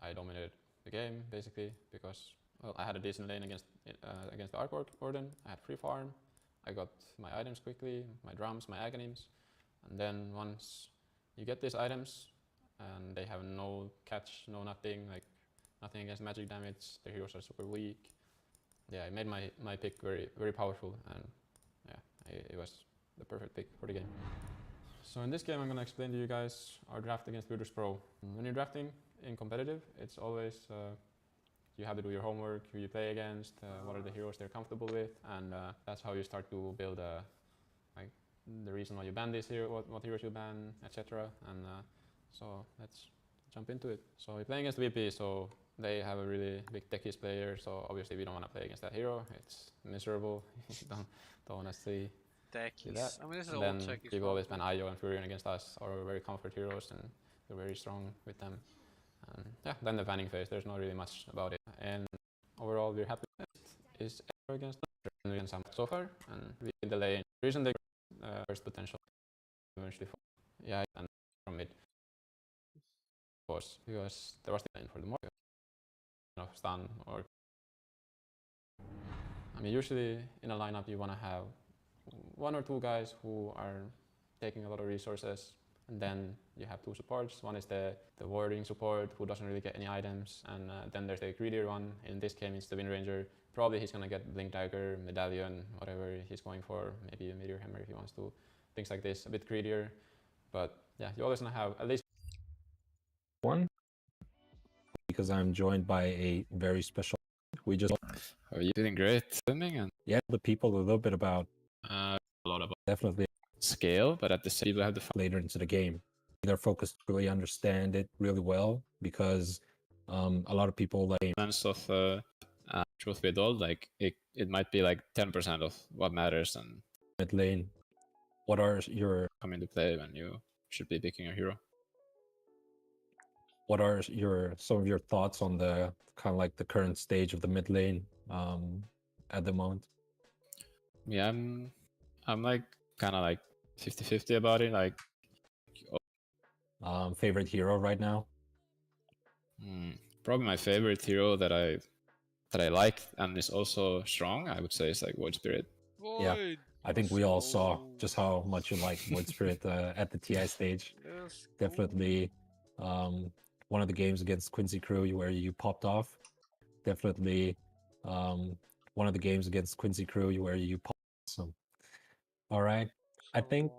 I dominated the game basically because, well, I had a decent lane against the Arc Warden. I had free farm. I got my items quickly, my drums, my agonims, and then once you get these items and they have no catch, no nothing, like nothing against magic damage, the heroes are super weak. Yeah, I made my pick very, very powerful, and yeah, it was the perfect pick for the game. So in this game I'm going to explain to you guys our draft against Virtus Pro. When you're drafting in competitive, it's always you have to do your homework, who you play against, what are the heroes they're comfortable with, and that's how you start to build the reason why you ban this hero, what heroes you ban, etc. And so let's jump into it. So we're playing against VP, so they have a really big techies player, so obviously we don't want to play against that hero. It's miserable. don't want to see that. Techies. I mean, this is And old then techies. people always ban IO and Furion against us, or very comfort heroes, and we're very strong with them. And yeah, then the banning phase, there's not really much about it. And overall, we're happy with it. Is against some so far, and we in the lane. The reason they first potential eventually fall. Yeah, and from mid was because there was the lane for the more stun or I mean usually in a lineup you wanna have 1 or 2 guys who are taking a lot of resources, and then you have 2 supports. One is the warding support who doesn't really get any items, and then there's the greedier one. In this case it's the Wind Ranger. Probably he's gonna get Blink Dagger, Medallion, whatever he's going for, maybe a Meteor Hammer if he wants to. Things like this, a bit greedier. But yeah, you always gonna have at least one, because I'm joined by a very special. We just Are you doing great swimming? And yeah, the people a little bit about a lot about definitely scale, but at the same people have the later into the game. They're focused to really understand it really well, because a lot of people like sense of truth be told, like it might be like 10% of what matters and mid lane. What are your come into play when you should be picking a hero. What are some of your thoughts on the kind of like the current stage of the mid lane at the moment? Yeah, I'm like kind of like 50-50 about it. Like Favorite hero right now? Probably my favorite hero that I like and is also strong, I would say, is like Void Spirit. Void. Yeah, I think we all saw just how much you like Void Spirit at the TI stage. Definitely one of the games against Quincy Crew where you popped off. Definitely one of the games against Quincy Crew where you popped off. So, all right, I think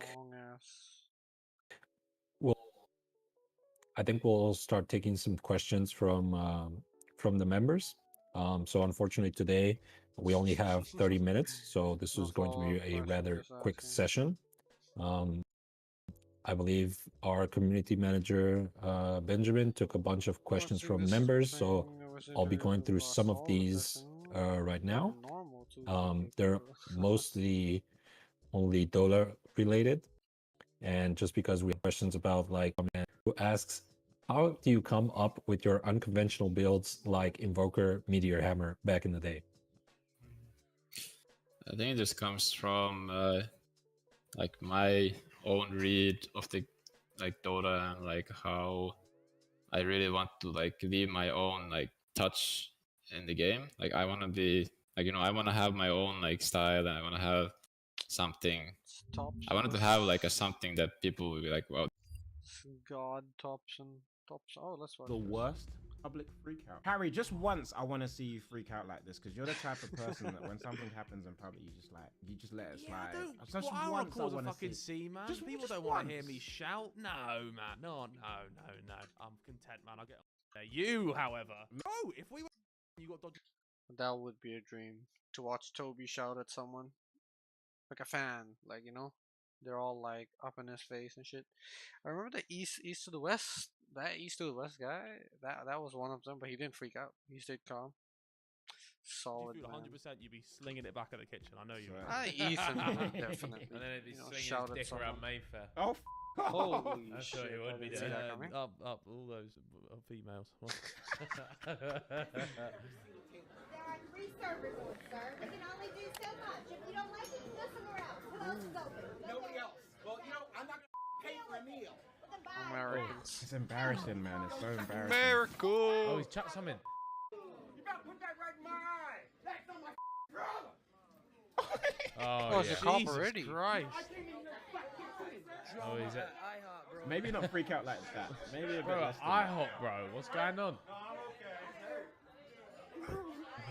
we'll start taking some questions from the members. So unfortunately today we only have 30 minutes, so this is going to be a rather quick session. I believe our community manager Benjamin took a bunch of questions from members, so I'll be going through some of these right now. They're mostly only Dola related, and just because we have questions about like who asks, how do you come up with your unconventional builds like Invoker, Meteor Hammer back in the day? I think it just comes from like my own read of the like Dota and like how I really want to like leave my own like touch in the game. Like I want to be like, you know, I want to have my own like style, and I want to have something. I wanted to have like a something that people will be like, wow. God, Topson. Oh, let's watch the worst public freak out. Harry, just once I want to see you freak out like this, because you're the type of person that when something happens in public, you just let it slide. I want to cause a fucking scene, man. People don't want to hear me shout. No, man. No. I'm content, man. I'll get on there. You, however. No, if we were you got dodgy. That would be a dream, to watch Toby shout at someone. Like a fan, like, you know? They're all like up in his face and shit. I remember the east to the west. That east to the west guy. That was one of them, but he didn't freak out. He stayed calm. Solid. You 100% you'd be slinging it back at the kitchen. I know you would. Ethan definitely. And then it'd be slinging shout his dick at someone. around Mayfair. Oh, holy That's shit! what it would be doing. Up all those females. There are 3 servers, sir. You can only do so much. If you don't like it, you go somewhere else. Who else is open? nobody else. Well, you know, I'm not gonna pay for a meal. Americans. It's embarrassing, man. It's so embarrassing. America. Oh, he's chucked some in. You better put that right in my eye. That's not my brother. Oh, it's a cop already. Christ. Oh, is it? Maybe not freak out like that. Maybe a bit Bro, less than that. IHOP, bro. What's going on?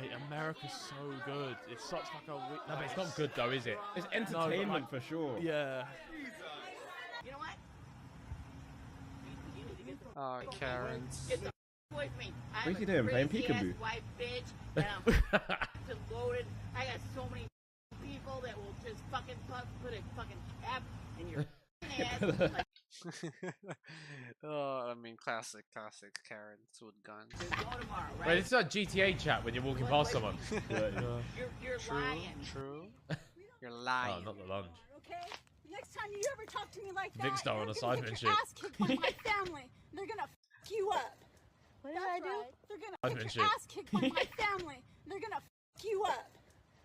Mate, America's so good. It's such like a... No, but it's not good though, is it? It's entertainment for sure. Yeah. You know what? Karens. Get the away from me. What are you doing? Playing peekaboo? White bitch, and I'm loaded. I got so many people that will just fucking put a fucking cap in your ass. Oh, I mean, classic Karens with guns. Wait, this is like GTA chat when you're walking past someone. You're True, lying. true. You're lying. Oh, not the lunge. Okay? Next time you ever talk to me like that, Vic Star you're on a gonna Sidemen get shit. your ass kicked by my family. They're gonna f you up. What did I do? They're gonna Sidemen get shit. your ass kicked by my family. They're gonna f you up.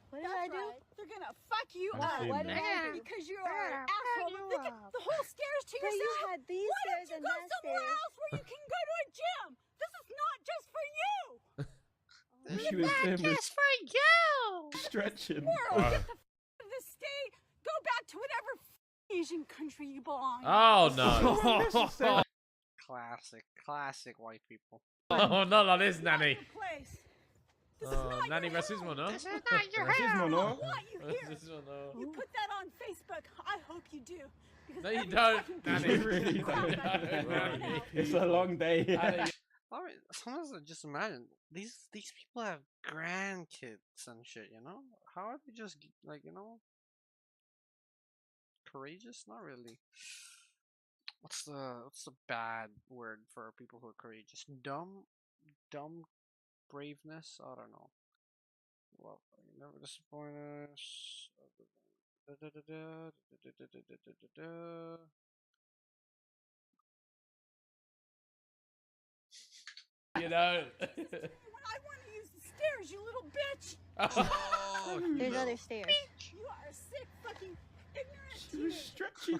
What did I do? They're gonna fuck you up. What did I do? Because you're an asshole. Look at the whole stairs to yourself. you had these Why stairs don't you and go that somewhere stairs. else where you can go to a gym? This is not just for you. She was doing this for you. stretching. World, get the f of this state. Go back to whatever Asian country you belong. Oh no. Classic white people. Oh, not like this, Nanny. Place. This Oh, is not Nanny your racismo, home. no? This is not your Racismo, home. no? I want you here. Racismo, no. You put that on Facebook. I hope you do. Because No, you every don't, fucking Nanny. person You really crap don't. that you Nanny. It's a long day. I mean, sometimes I just imagine these people have grandkids and shit. You know, how are they just like courageous? Not really. What's the bad word for people who are courageous? Dumb braveness. I don't know. Well, you never disappoint us. You know. when I want to use the stairs, you little bitch. Oh, There's other stairs. You are a sick fucking ignorant She was stretching.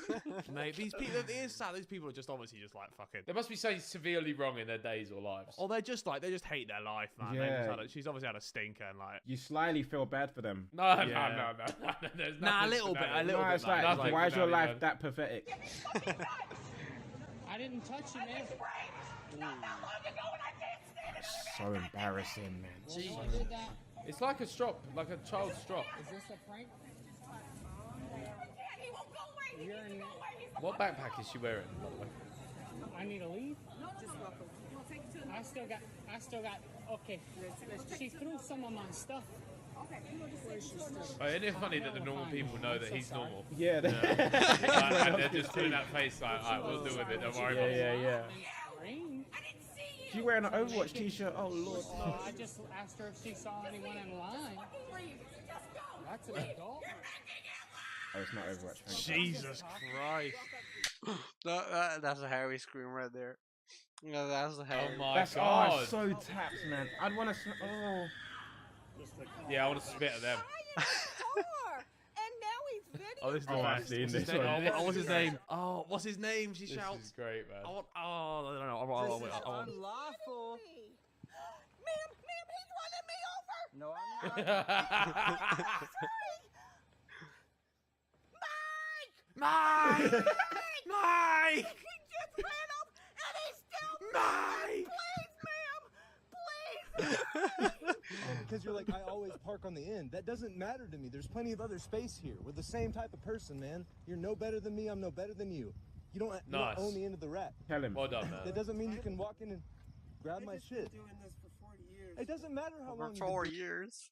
Mate, these people, it is sad. These people are just obviously just like fucking. There must be something severely wrong in their days or lives. Or they're just like, they just hate their life, man. They Yeah. just had she's obviously had a stinker and like. You slightly feel bad for them. No. There's Nah, a nothing little bit, a banana. little No, bit. it's like, nothing why is your banana, life man. that pathetic? I didn't touch you, man. So embarrassing, man. Well, you did that. It's like a strop, like a child's strop. Is this a prank? You're in. What backpack is she wearing, by the way? I need to leave. I still got. Okay. She threw some of my stuff. Oh, isn't it funny that the normal people know that he's normal? Yeah. And they're just putting that face like, alright, we'll deal with it, don't worry about it. Yeah. Rain? She wearing an Overwatch t-shirt. Oh lord. No, I just asked her if she saw anyone in line. That's an adult. Oh, it's not Overwatch. thank God. Jesus Christ. That's a Harry scream right there. Yeah, that's the Harry. Oh my That's god. so tapped, man. I'd want to. Oh. Yeah, I want to spit at them. And now he's video. Oh, this is the Oh, I've best. seen What's his this name? one. Oh, what's his name? Oh, what's his name? She This shouts. is great, man. I want. Oh, I don't know. I want. Unlawful. Ma'am, he's running me over. No, I'm not. Mike! He just ran up and he's still Mike! Please, ma'am. Please. Because you're like, I always park on the end. That doesn't matter to me. There's plenty of other space here. We're the same type of person, man. You're no better than me. I'm no better than you. You don't Nice. own the end of the rack. Tell him. Well done, man. That doesn't mean you can walk in and grab my shit. Doing this for 40 years. It doesn't matter how For long. 4 years.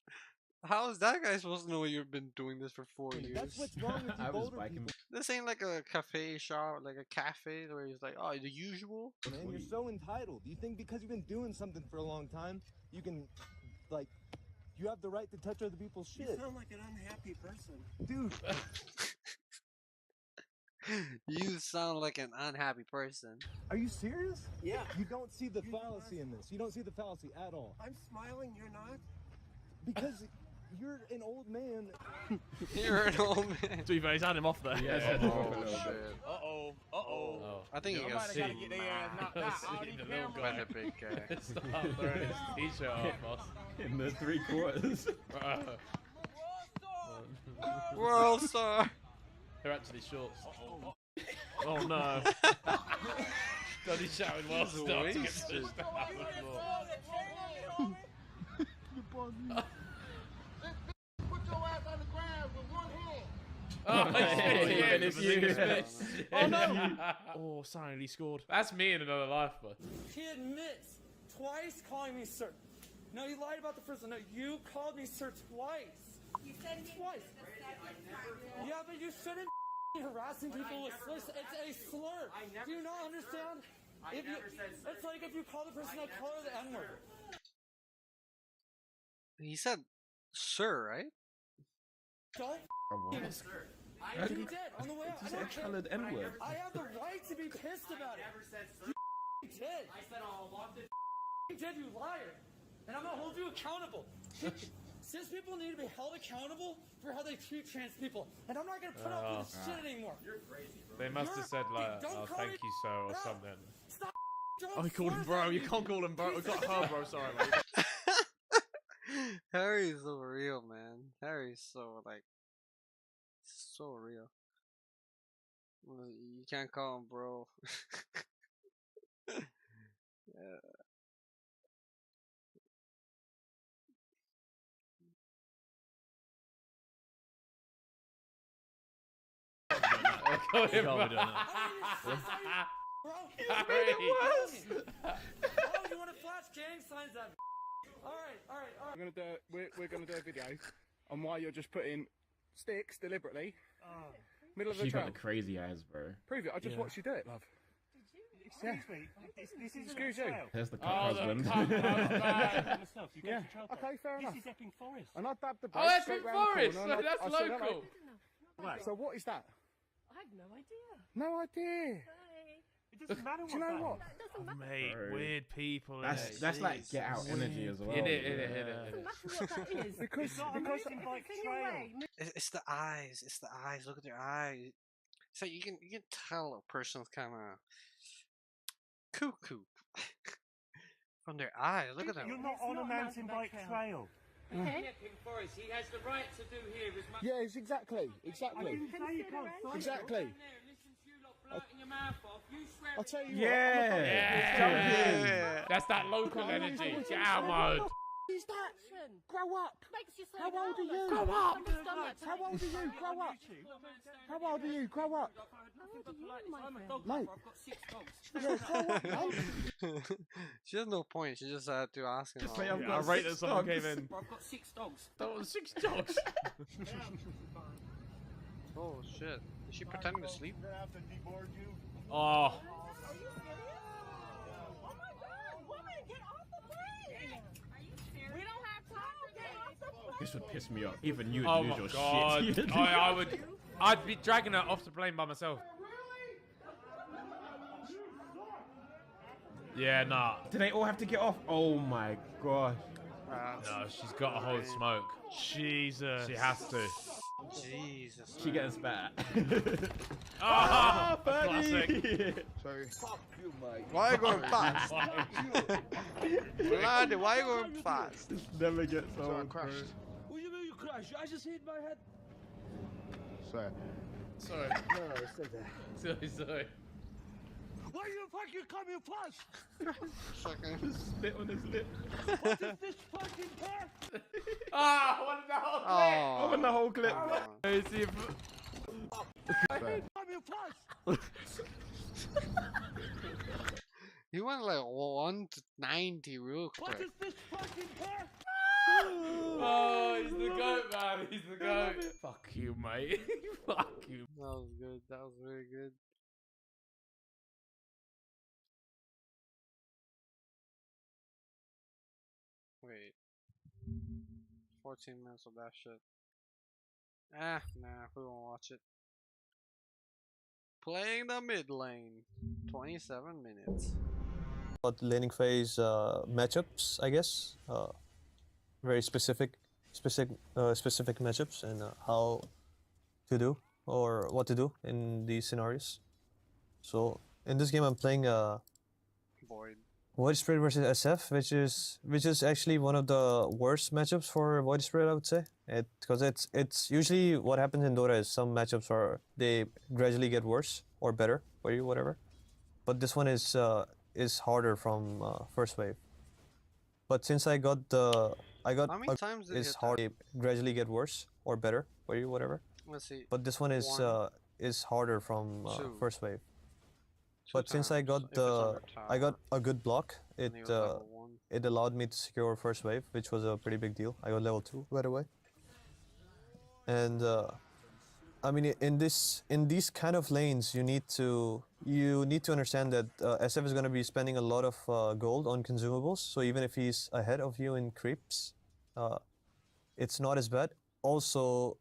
How is that guy supposed to know you've been doing this for 4 years? That's what's wrong with you I was older biking. people. This ain't like a cafe shop, like a cafe where he's like, oh, the usual. Man, you're so entitled. You think because you've been doing something for a long time, you can, like, you have the right to touch other people's shit. You sound like an unhappy person. Dude. You sound like an unhappy person. Are you serious? Yeah. You don't see the fallacy in this. You don't see the fallacy at all. I'm smiling, you're not? Because you're an old man. You're an old man. To be fair, he's had him off there. Yeah. Oh, shit. Uh-oh. Oh. I think you can Somebody see. gotta get their ass knocked out. All these The little cameras. Quite a big guy. Stop throwing his t-shirt off, boss. In the 3/4. World star. They're actually shorts. Oh no. Donnie shouting while He's starting to get wasted. pushed out of the floor. Put your ass on the ground with one hand. Oh, And it's you. Oh no! Oh, silently scored. That's me in another life, bud. He admits twice calling me sir. No, you lied about the first one. No, you called me sir twice. You said Twice. Yeah, but you shouldn't harassing people with slurs. It's a slur. Do you not understand? It's like if you call the person of color the N-word. He said, "Sir," right? Don't Sir. You did on the way out. I don't care. N-word. I have the right to be pissed about it. You did. I said, "Oh, lock the You did, you liar. And I'm gonna hold you accountable. Cis people need to be held accountable for how they treat trans people. And I'm not gonna put up with this shit anymore. You're crazy, bro. They must have said like, "Oh, thank you, sir," or something. Stop. Oh, he called him bro. You can't call him bro. We got her, bro. Sorry, mate. Harry's so real, man. Harry's so like so real. You can't call him bro. Yeah. Call him Bro. Bro, Harry. Oh, you want to flash gang signs at me? Alright. We're gonna do a video on why you're just putting sticks deliberately. Middle of the She trail. got the crazy eyes, bro. Prove it. I just watched you do it, love. Excuse me. This is Excuse you. There's the Oh, the husband. Yeah. Okay, fair enough. This is Epping Forest. And I dabbed the Oh, bike that's straight in round the Forest. corner, and That's I said, local. "Hello." So what is that? I have no idea. No idea. It doesn't matter Do you know what? Mate, Bro. weird people. That's like get out energy as well. In it. Because bike trail. It's the eyes. It's the eyes. Look at their eyes. So you can tell a person's kind of cuckoo from their eyes. Look at them. You're not on a mountain bike trail. Epping Forest. He has the right to do here as much. Yes, exactly. Exactly. I'll tell you Yeah. That's that local energy. Get out mode. Is that? Grow up. Makes you How old are you? Grow up. How old are you? Grow up. How old are you? Grow up. Mate. I've got 6 dogs. Yeah, grow up, mate. She has no point. She just had to ask him. Just say I've I got rate 6 that someone dogs. came in. I've got 6 dogs. That was 6 dogs. Oh shit! Is she pretending to sleep? We're gonna have to deboard you. Oh. Are you serious? Oh my god, woman, get off the plane! Are you serious? We don't have time. Get off the plane. This would piss me off. Even you would Oh lose my your god. shit. I would. I'd be dragging her off the plane by myself. Yeah, nah. Do they all have to get off? Oh my gosh. No, she's got to hold smoke. Jesus. She has to. Jesus. She getting spat. Ah, classic. Sorry. Fuck you, mate. Why are you going fast? Bloody, why are you going fast? Never gets old. So I crashed. What do you mean you crashed? I just hit my head. Sorry. Sorry. No, stay there. Sorry. Why the fuck you coming fast? Spit on his lip. What is this fucking path? Ah, what is that whole clip? Oh, Open the whole clip. Let's see if... Coming fast. he went like 1 to 90 real What quick. is this fucking path? Oh, he's the goat, man. He's the goat. Fuck you, mate. Fuck you. That was good. That was very good. Wait. 14 minutes of that shit. Nah, we won't watch it. Playing the mid lane. 27 minutes. About laning phase matchups, I guess. Very specific matchups and how to do or what to do in these scenarios. So in this game, I'm playing Void. Void Spirit versus SF, which is actually one of the worst matchups for Void Spirit, I would say. Because it's usually what happens in Dota is some matchups they gradually get worse or better for you, whatever. But this one is harder from first wave. But since I got How many times did it it's hit hard. They gradually get worse or better for you, whatever. Let's see. But this one is harder from Two. first wave. Two But since I times, got if it's under I got tower, a good block, and he was level 1. it allowed me to secure first wave, which was a pretty big deal. I got level 2 right away. And I mean, in these kind of lanes, you need to understand that SF is going to be spending a lot of gold on consumables. So even if he's ahead of you in creeps, it's not as bad. Also,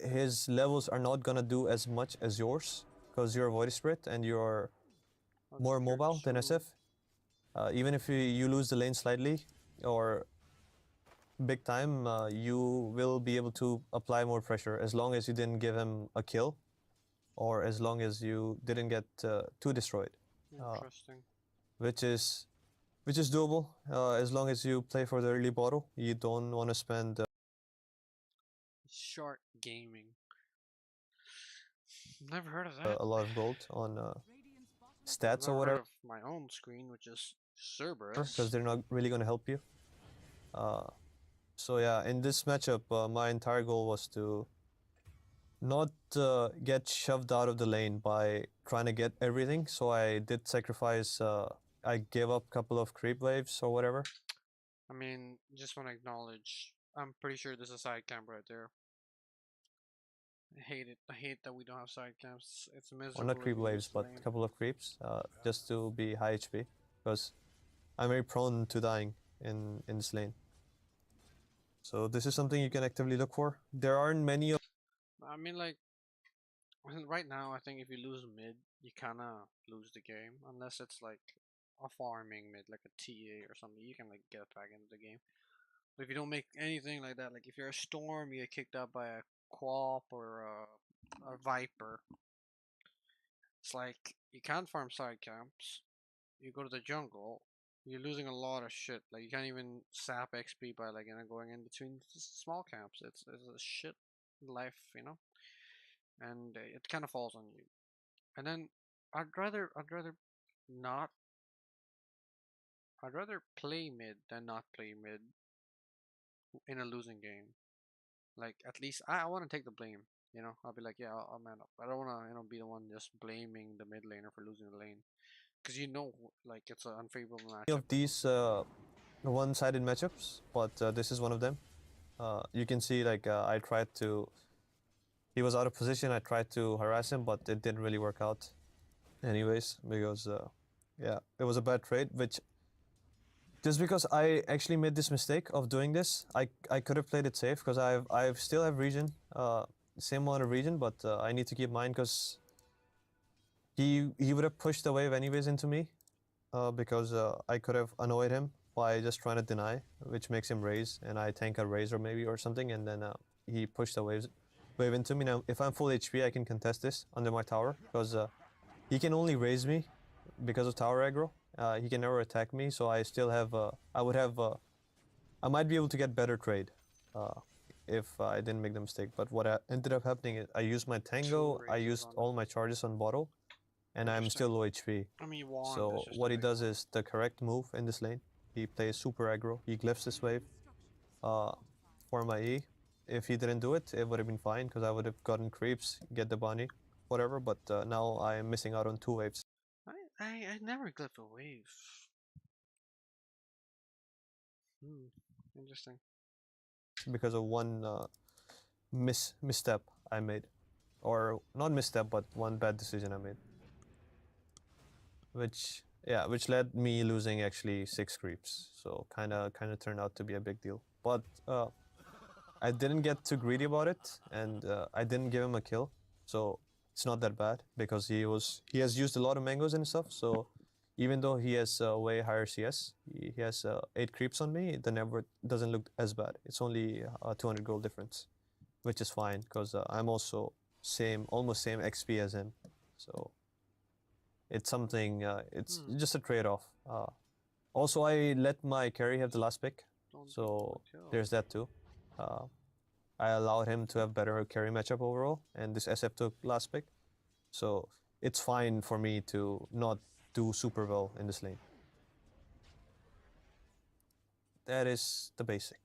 his levels are not gonna do as much as yours because you're a Void Spirit and you're more mobile than SF. Even if you lose the lane slightly or big time, you will be able to apply more pressure as long as you didn't give him a kill or as long as you didn't get too destroyed. Interesting. Which is doable as long as you play for the early bottle. You don't want to spend Shark gaming. Never heard of that. a lot of gold on stats or whatever. Heard of my own screen, which is Cerberus. Because they're not really going to help you. So yeah, in this matchup, my entire goal was to not get shoved out of the lane by trying to get everything. So I did sacrifice. I gave up a couple of creep waves or whatever. I mean, just want to acknowledge. I'm pretty sure there's a side camp right there. I hate it. I hate that we don't have side camps. It's miserable. Well, not creep waves, but a couple of creeps, just to be high HP, because I'm very prone to dying in this lane. So this is something you can actively look for. There aren't many of. I mean, like, right now, I think if you lose mid, you kind of lose the game. Unless it's like a farming mid, like a TA or something, you can like get back into the game. But if you don't make anything like that, like if you're a Storm, you get kicked out by a Quap or a Viper. It's like you can't farm side camps. You go to the jungle, you're losing a lot of shit. Like you can't even sap XP by like going in between small camps. It's a shit life, you know. And it kind of falls on you. And then I'd rather not. I'd rather play mid than not play mid in a losing game. Like at least I want to take the blame. You know, I'll be like, yeah, I'll man up. I don't want to, be the one just blaming the mid laner for losing the lane, because like it's an unfavorable matchup. Of these one-sided matchups, but this is one of them. You can see like I tried to. He was out of position. I tried to harass him, but it didn't really work out. Anyways, because yeah, it was a bad trade, which. Just because I actually made this mistake of doing this, I could have played it safe because I still have regen, same amount of regen, but I need to keep mine because he would have pushed the wave anyways into me, because I could have annoyed him by just trying to deny, which makes him raise, and I tank a razor maybe or something, and then he pushed the wave into me. Now if I'm full HP, I can contest this under my tower because he can only raise me because of tower aggro. He can never attack me, so I still have. I might be able to get better trade if I didn't make the mistake. But what ended up happening is I used my tango. I used all my charges on bottle, and I'm still low HP. I mean, so what he does is the correct move in this lane. He plays super aggro. He glyphs this wave for my E. If he didn't do it, it would have been fine because I would have gotten creeps, get the bunny, whatever. But now I am missing out on 2 waves. I never glyph a wave. Interesting. Because of one misstep I made, or not misstep, but one bad decision I made, which led me losing actually 6 creeps. So kind of turned out to be a big deal. But I didn't get too greedy about it, and I didn't give him a kill. So it's not that bad because he has used a lot of mangoes and stuff. So even though he has way higher CS, he has 8 creeps on me. The network doesn't look as bad. It's only 200 gold difference, which is fine because I'm also almost same XP as him. So it's something. It's just a trade-off. Also, I let my carry have the last pick, so there's that too. I allowed him to have better carry matchup overall, and this SF took last pick. So it's fine for me to not do super well in this lane. That is the basic.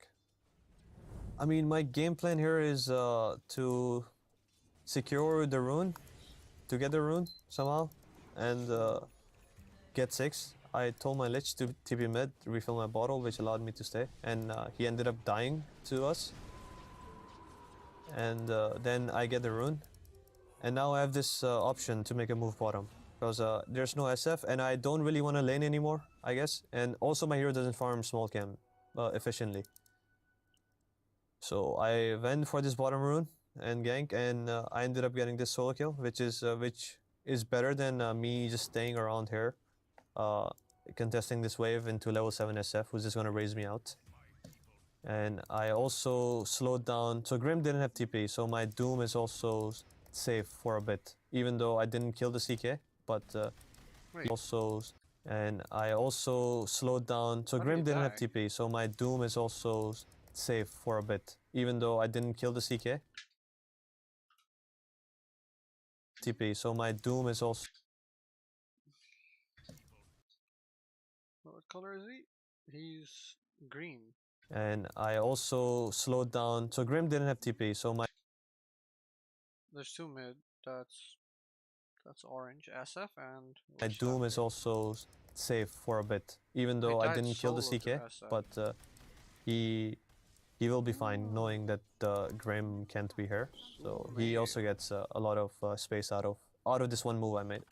I mean, my game plan here is to secure the rune, to get the rune somehow, and get 6. I told my lich to TP mid, refill my bottle, which allowed me to stay, and he ended up dying to us. And then I get the rune, And now I have this option to make a move bottom. Because there's no SF, and I don't really want to lane anymore, I guess. And also my hero doesn't farm small cam efficiently. So I went for this bottom rune and gank, and I ended up getting this solo kill, which is better than me just staying around here, contesting this wave into level 7 SF, who's just gonna raise me out. And I also slowed down, so Grim didn't have TP, so my Doom is also safe for a bit, even though I didn't kill the CK, but also, and I also slowed down, so Grim didn't have TP, so my Doom is also safe for a bit, even though I didn't kill the CK. TP, so my Doom is also... What color is he? He's green. And I also slowed down, so Grim didn't have TP, so my... There's two mid, that's orange, SF, and... My Doom is also safe for a bit, even though I didn't kill the CK, but he will be fine knowing that Grim can't be here. So he also gets a lot of space out of this one move I made.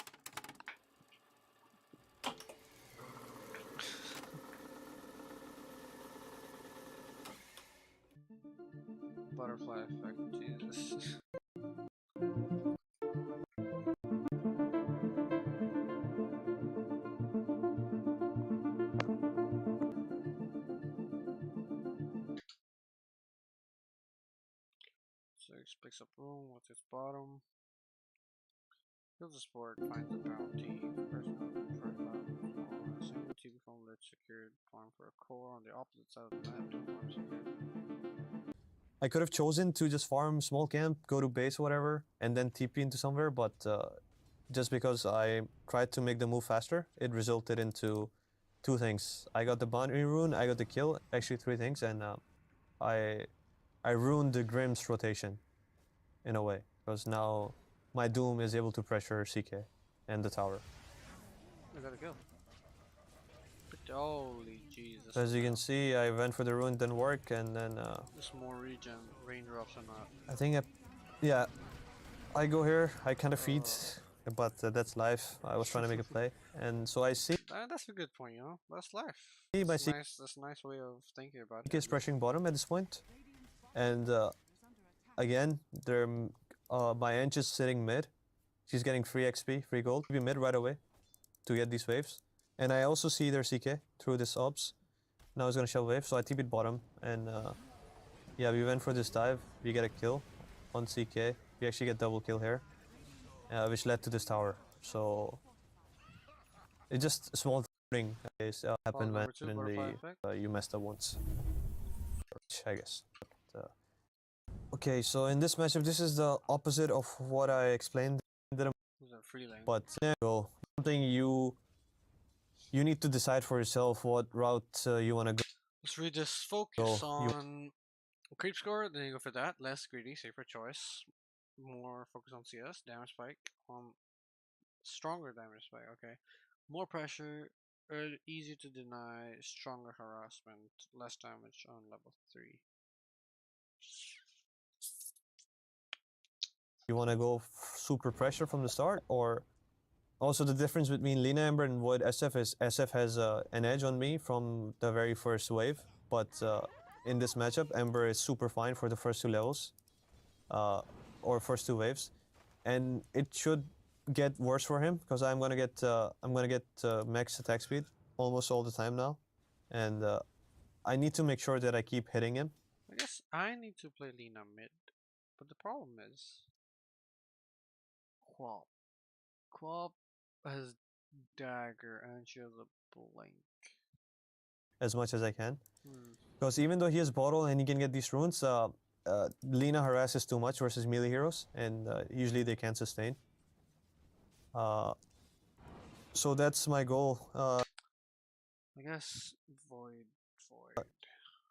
Butterfly effect, Jesus. Six picks up room with its bottom. Kills the sport, finds the bounty. First move for a single T become lit secured. Farm for a core on the opposite side of the map to farm secured. I could have chosen to just farm small camp, go to base or whatever, and then TP into somewhere, but just because I tried to make the move faster, it resulted into two things. I got the boundary rune, I got the kill, actually three things, and I ruined the Grim's rotation in a way, because now my Doom is able to pressure CK and the tower. I got a kill. Holy Jesus. As you can see, I went for the rune, didn't work, and then Just more regen, raindrops or not. I think yeah, I go here, I kind of feed, but that's life. I was trying to make a play, and so I see. That's a good point, you know? That's life. That's a nice way of thinking about it. CK is pressuring bottom at this point, and again, my Ench is sitting mid. She's getting free XP, free gold. Be mid right away to get these waves. And I also see their CK through this ops. Now he's gonna shell wave, so I TP'd bottom, and yeah, we went for this dive. We get a kill on CK. We actually get double kill here, which led to this tower. So it's just a small thing happened when you messed up once, I guess. But, okay, so in this matchup, this is the opposite of what I explained. But something you need to decide for yourself what route you want to go. So we just focus on creep score, then you go for that. Less greedy, safer choice. More focus on CS, damage spike. Stronger damage spike, okay. More pressure, easier to deny, stronger harassment, less damage on level 3. You want to go super pressure from the start, or also the difference between Lina Ember and Void SF is SF has an edge on me from the very first wave, but in this matchup, Ember is super fine for the first two levels, or first two waves, and it should get worse for him because I'm gonna get max attack speed almost all the time now, and I need to make sure that I keep hitting him. I guess I need to play Lina mid, but the problem is Quap. Quap has dagger and she has a blink. As much as I can, because even though he has bottle and he can get these runes, Lina harasses too much versus melee heroes, and usually they can't sustain. So that's my goal. I guess Void.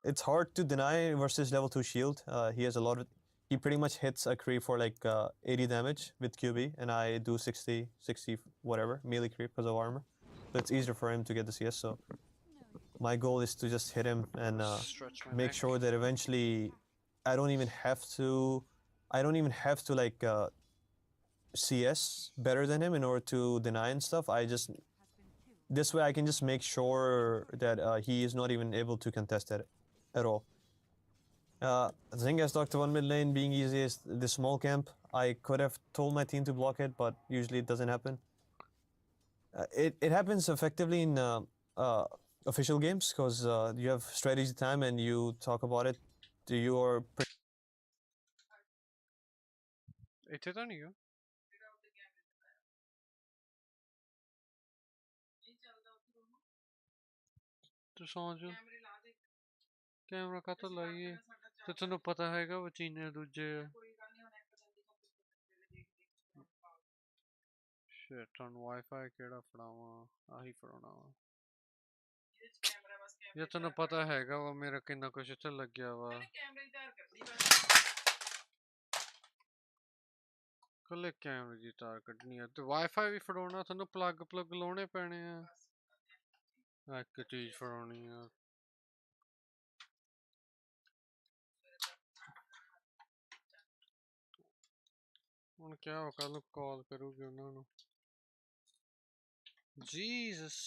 It's hard to deny versus level 2 shield. He has a lot of... He pretty much hits a creep for like 80 damage with QB, and I do 60 whatever, melee creep because of armor. So it's easier for him to get the CS, so... My goal is to just hit him and make sure that eventually I don't even have to like CS better than him in order to deny and stuff. This way I can just make sure that he is not even able to contest it at all. The thing as Dr. 1 mid lane being easy is the small camp. I could have told my team to block it, but usually it doesn't happen. It happens effectively in official games because you have strategy time and you talk about it. You are ਇੱਥੇ ਤਾਂ ਨਹੀਂ ਗਾ ਤੂੰ ਸੌਂ ਜਾ camera ਕਾਹਤੋਂ ਲਾਈਏ ਤੇ ਤੈਨੂੰ ਪਤਾ ਹੈਗਾ ਉਹ ਚੀਨੇ ਦੂਜੇ ਸ਼ਿਟ ਹੁਣ ਵਾਈਫਾਈ ਕਿਹੜਾ ਫੜਾਵਾਂ ਆਹੀ ਫੜਾਉਣਾ ਵਾ ਜੇ ਤੈਨੂੰ ਪਤਾ ਹੈਗਾ ਵਾ ਮੇਰਾ ਕਿੰਨਾ ਕੁਛ ਇੱਥੇ ਲੱਗਿਆ ਵਾ ਕੱਲੇ ਕੈਮਰੇ ਦੀ ਤਾਰ ਕੱਢਣੀ ਆ ਤੇ ਵਾਈਫਾਈ ਵੀ ਫੜਾਉਣਾ ਤੁਹਾਨੂੰ ਪਲੱਗ ਲਾਉਣੇ ਪੈਣੇ ਆ ਇੱਕ ਚੀਜ਼ ਫੜਾਉਣੀ ਆ ਹੁਣ ਕਿਆ ਹੋ ਕੱਲ ਨੂੰ ਕਾਲ ਕਰੂਗੀ ਉਹਨਾਂ ਨੂੰ ਜੀਸਸ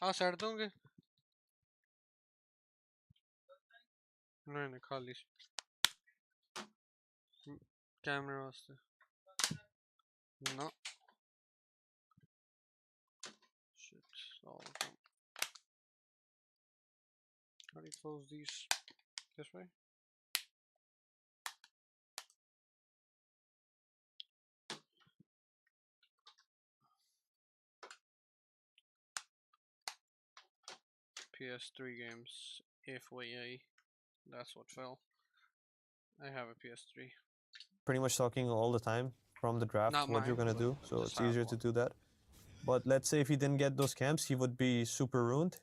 ਆ ਛੱਡ ਦੋਗੇ ਨਹੀਂ ਖਾਲੀ ਕੈਮਰੇ ਵਾਸਤੇ ਨਾ shit all of them how do you close these this way PS3 games FYI that's what fell I have a PS3 pretty much talking all the time from the draft Not what mine, you're gonna but do, so just it's easier have to do that. But let's say if he didn't get those camps, he would be super ruined.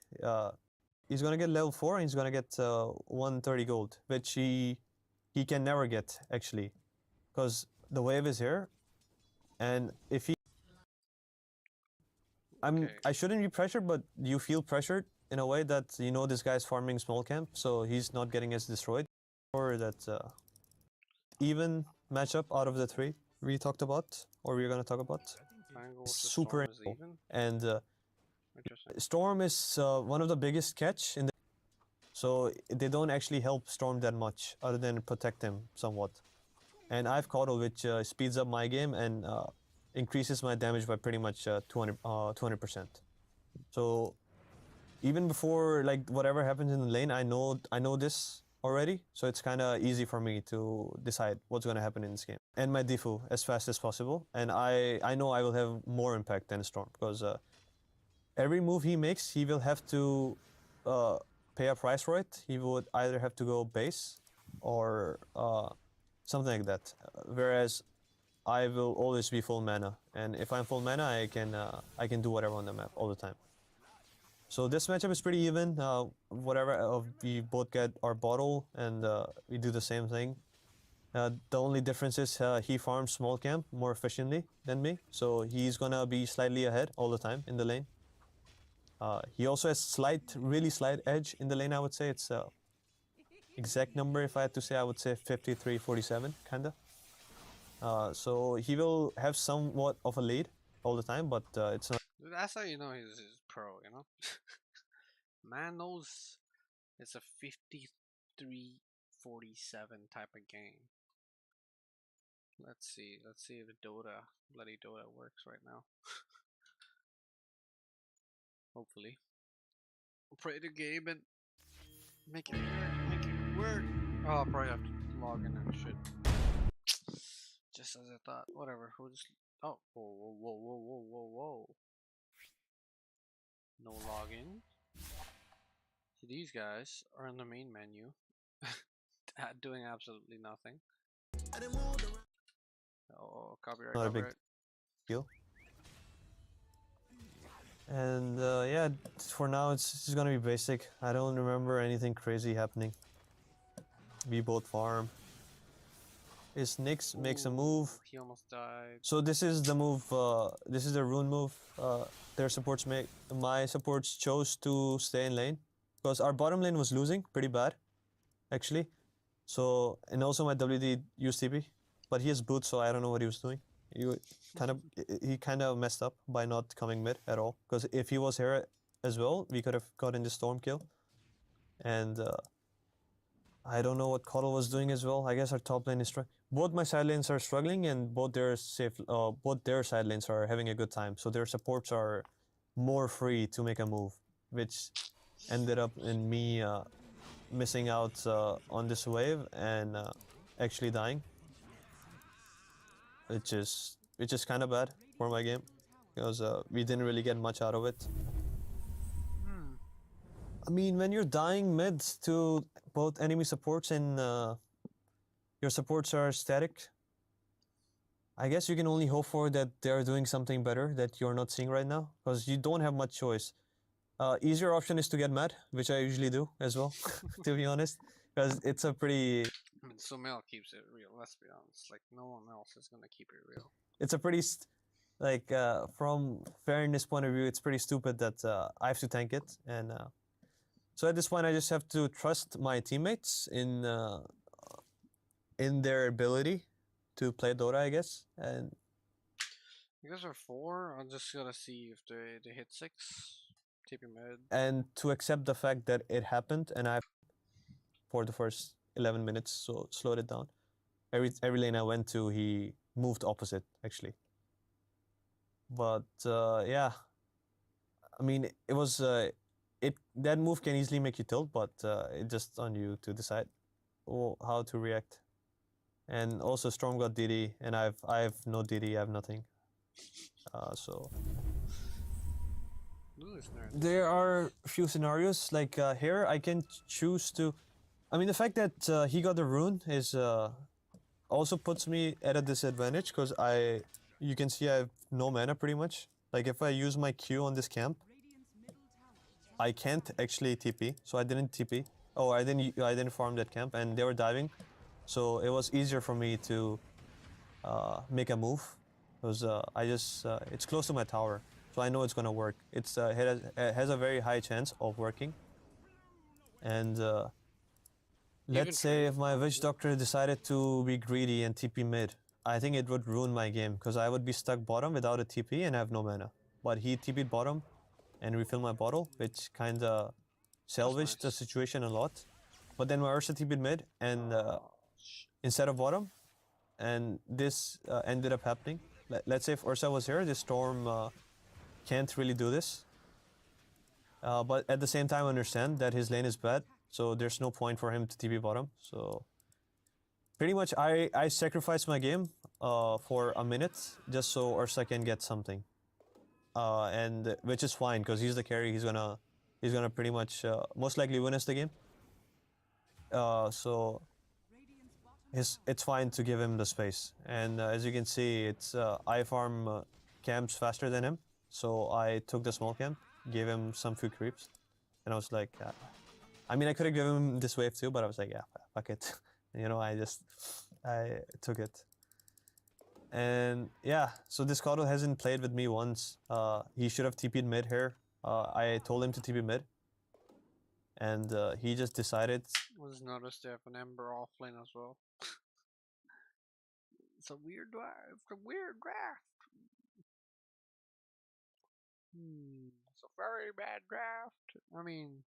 He's gonna get level 4 and he's gonna get 130 gold, which he can never get actually, because the wave is here, and if he I shouldn't be pressured, but you feel pressured in a way that you know this guy's farming small camp, so he's not getting as destroyed. Or that even matchup out of the 3 we talked about, or we're gonna talk about, super even? and Storm is one of the biggest catch in the, so they don't actually help Storm that much other than protect him somewhat. And I have Caudle, which speeds up my game and increases my damage by pretty much 200%. So even before like whatever happens in the lane, I know this already, so it's kind of easy for me to decide what's going to happen in this game and my defu as fast as possible. And I know I will have more impact than Storm because every move he makes, he will have to pay a price for it. He would either have to go base or something like that. Whereas I will always be full mana, and if I'm full mana, I can do whatever on the map all the time. So this matchup is pretty even. Whatever we both get our bottle, and we do the same thing. The only difference is he farms small camp more efficiently than me, so he's gonna be slightly ahead all the time in the lane. He also has really slight edge in the lane. I would say it's exact number. If I had to say, I would say 53-47, kinda. So he will have somewhat of a lead all the time, but it's not. That's how you know he's pro, you know? Man knows it's a 53-47 type of game. Let's see if bloody Dota works right now. Hopefully. Pray to Gabe and make it work. Oh, I'll probably have to log in and shit. Just as I thought. Whatever. We'll just. Oh, whoa. No login. So these guys are in the main menu, doing absolutely nothing. Oh, copyright. Not a big deal. And yeah, for now it's just gonna be basic. I don't remember anything crazy happening. We both farm. Is Nyx makes a move. He almost died. So this is the move. This is the rune move. Their supports my supports chose to stay in lane because our bottom lane was losing pretty bad, actually. So and also my WD used TP. but he has boots, so I don't know what he was doing. He kind of messed up by not coming mid at all. Because if he was here as well, we could have gotten the storm kill. And I don't know what Coddle was doing as well. I guess our top lane is struggling. Both my side lanes are struggling, and both their side lanes are having a good time. So their supports are more free to make a move, which ended up in me missing out on this wave and actually dying, which is kind of bad for my game because we didn't really get much out of it. I mean, when you're dying mid to both enemy supports and your supports are static, I guess you can only hope for that they're doing something better that you're not seeing right now, because you don't have much choice. Easier option is to get mad, which I usually do as well, to be honest, because it's a pretty... I mean, Sumail keeps it real, let's be honest. Like, no one else is gonna keep it real. It's a pretty... from fairness point of view, it's pretty stupid that I have to tank it, and... So at this point, I just have to trust my teammates in their ability to play Dota, I guess. And you guys are 4. I'm just gonna see if they hit 6. TP mid. And to accept the fact that it happened, and I for the first 11 minutes, so slowed it down. Every lane I went to, he moved opposite actually. But yeah, I mean, it was. That move can easily make you tilt, but it's just on you to decide how to react. And also Storm got DD, and I have no DD, I have nothing. So there are a few scenarios like here I can choose to. I mean, the fact that he got the rune is also puts me at a disadvantage because you can see I have no mana pretty much. Like if I use my Q on this camp, I can't actually TP, so I didn't TP. Oh, I didn't farm that camp, and they were diving, so it was easier for me to make a move because it's close to my tower, so I know it's gonna work. It has a very high chance of working. And let's say if my witch doctor decided to be greedy and TP mid, I think it would ruin my game because I would be stuck bottom without a TP and have no mana. But he TP'd bottom and refilled my bottle, which kinda salvaged the situation a lot. But then my Ursa TP'd mid and instead of bottom, and this ended up happening. Let's say if Ursa was here, this Storm can't really do this. But at the same time, understand that his lane is bad, so there's no point for him to TP bottom. So pretty much I sacrificed my game for a minute just so Ursa can get something. And which is fine because he's the carry. He's gonna pretty much most likely win us the game. So it's fine to give him the space. And as you can see, it's I farm camps faster than him, so I took the small camp, gave him some few creeps, and I was like, I mean, I could have given him this wave too, but I was like, yeah, fuck it. You know, I took it. And yeah, so this Coddle hasn't played with me once. He should have TP'd mid here. I told him to TP mid. And he just decided... I just noticed they have an Ember offlane as well. It's a weird draft. It's a weird draft. It's a very bad draft. I mean,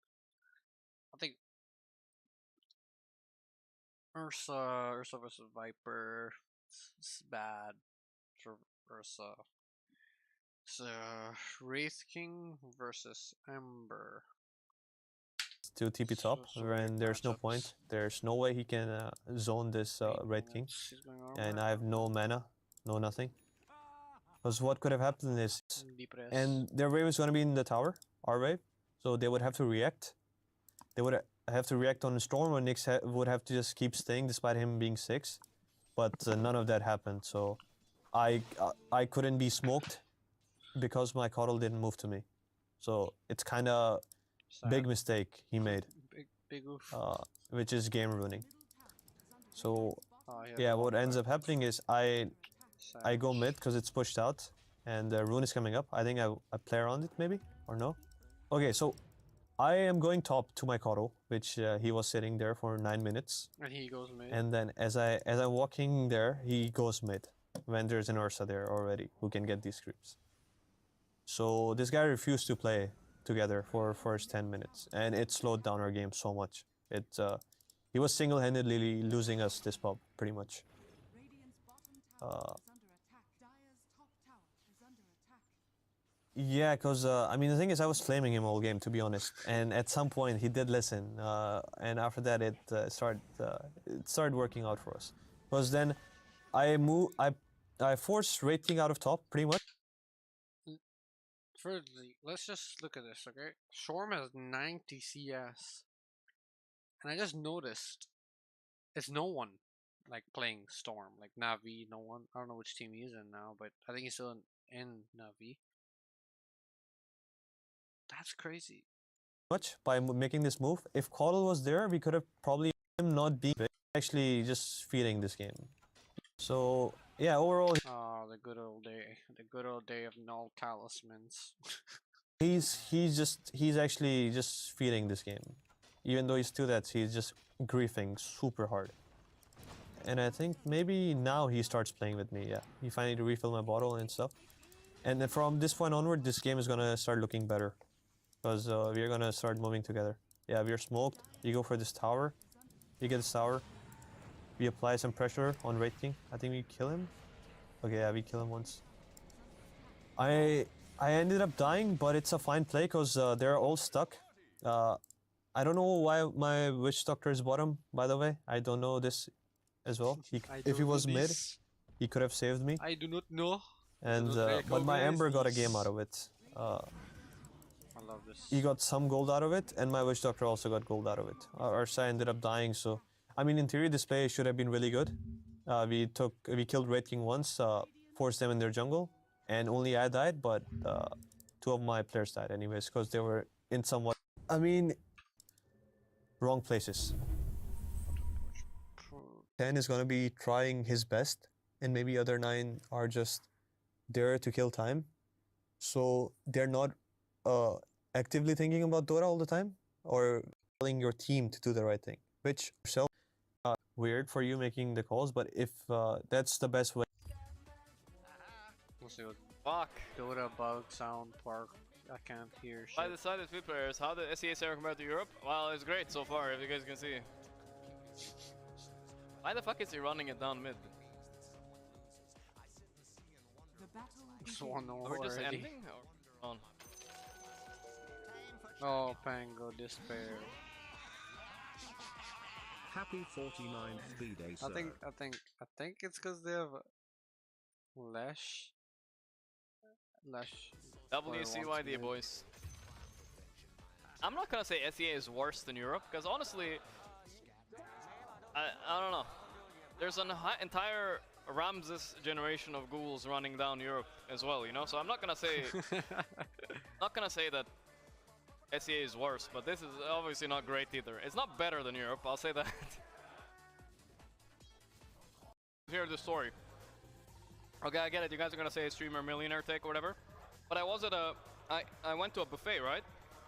I think Ursa versus Viper, it's bad for Ursa. It's Wraith King versus Ember. To TP top, and there's no point. There's no way he can zone this Red King. And I have no mana, no nothing. Because what could have happened is... And their wave is going to be in the tower, our wave. So they would have to react. They would have to react on the storm, or Nyx would have to just keep staying despite him being 6. But none of that happened, so I couldn't be smoked because my Coddle didn't move to me. So it's kind of big mistake he made, big oof. Which is game ruining. So yeah, what ends up happening is I go mid because it's pushed out and the rune is coming up. I think I play around it maybe, or no? Okay, so I am going top to my Koro, which he was sitting there for 9 minutes. And he goes mid. And then as I'm walking there, he goes mid. When there's an Ursa there already who can get these creeps. So this guy refused to play together for first 10 minutes, and it slowed down our game so much. He was single-handedly losing us this pub, pretty much. Yeah, because I mean the thing is I was flaming him all game, to be honest, and at some point he did listen, and after that it started working out for us. Because then I forced Raid King out of top pretty much. Thirdly, let's just look at this, okay? Shorm has 90 CS, and I just noticed it's no one like playing Storm, like Navi. No one. I don't know which team he's in now, but I think he's still in Navi. That's crazy. Much by making this move. If Coddle was there, we could have probably him not being actually just feeling this game. So yeah, overall. Oh, the good old day of null talismans. he's actually just feeling this game, even though he's 2-deaths. He's just griefing super hard. And I think maybe now he starts playing with me. Yeah, he finally refill my bottle and stuff. And then from this point onward, this game is gonna start looking better. Because we're gonna start moving together. Yeah, we're smoked. You go for this tower. You get this tower. We apply some pressure on Raid King. I think we kill him. Okay, yeah, we kill him once. I ended up dying, but it's a fine play because they're all stuck. I don't know why my Witch Doctor is bottom, by the way. I don't know this as well. If he was mid, he could have saved me. I do not know. And but my Ember got a game out of it. I love this. He got some gold out of it, and my Witch Doctor also got gold out of it. Ursa ended up dying, so I mean, in theory, this play should have been really good. We killed Raid King once, forced them in their jungle, and only I died, but 2 of my players died anyways, because they were in somewhat, I mean, wrong places. 10 is gonna be trying his best, and maybe other 9 are just there to kill time. So they're not actively thinking about Dora all the time, or telling your team to do the right thing, which yourself weird for you making the calls, but if that's the best way. We'll see what. Fuck. Dota bug sound park. I can't hear shit. By the side of 2 players, how the SEA server compared to Europe? Well, it's great so far, if you guys can see. Why the fuck is he running it down mid? Are we just ending? Or on? Oh, Pango, despair. Happy 49th B-Day, sir. I think it's because they have Lesh. WCYD, boys. I'm not gonna say SEA is worse than Europe, because honestly, I don't know. There's an entire Ramses generation of ghouls running down Europe as well, you know. So I'm not gonna say, that SEA is worse, but this is obviously not great either. It's not better than Europe, I'll say that. Hear the story. Okay, I get it. You guys are gonna say streamer millionaire take or whatever, but I was at I went to a buffet, right?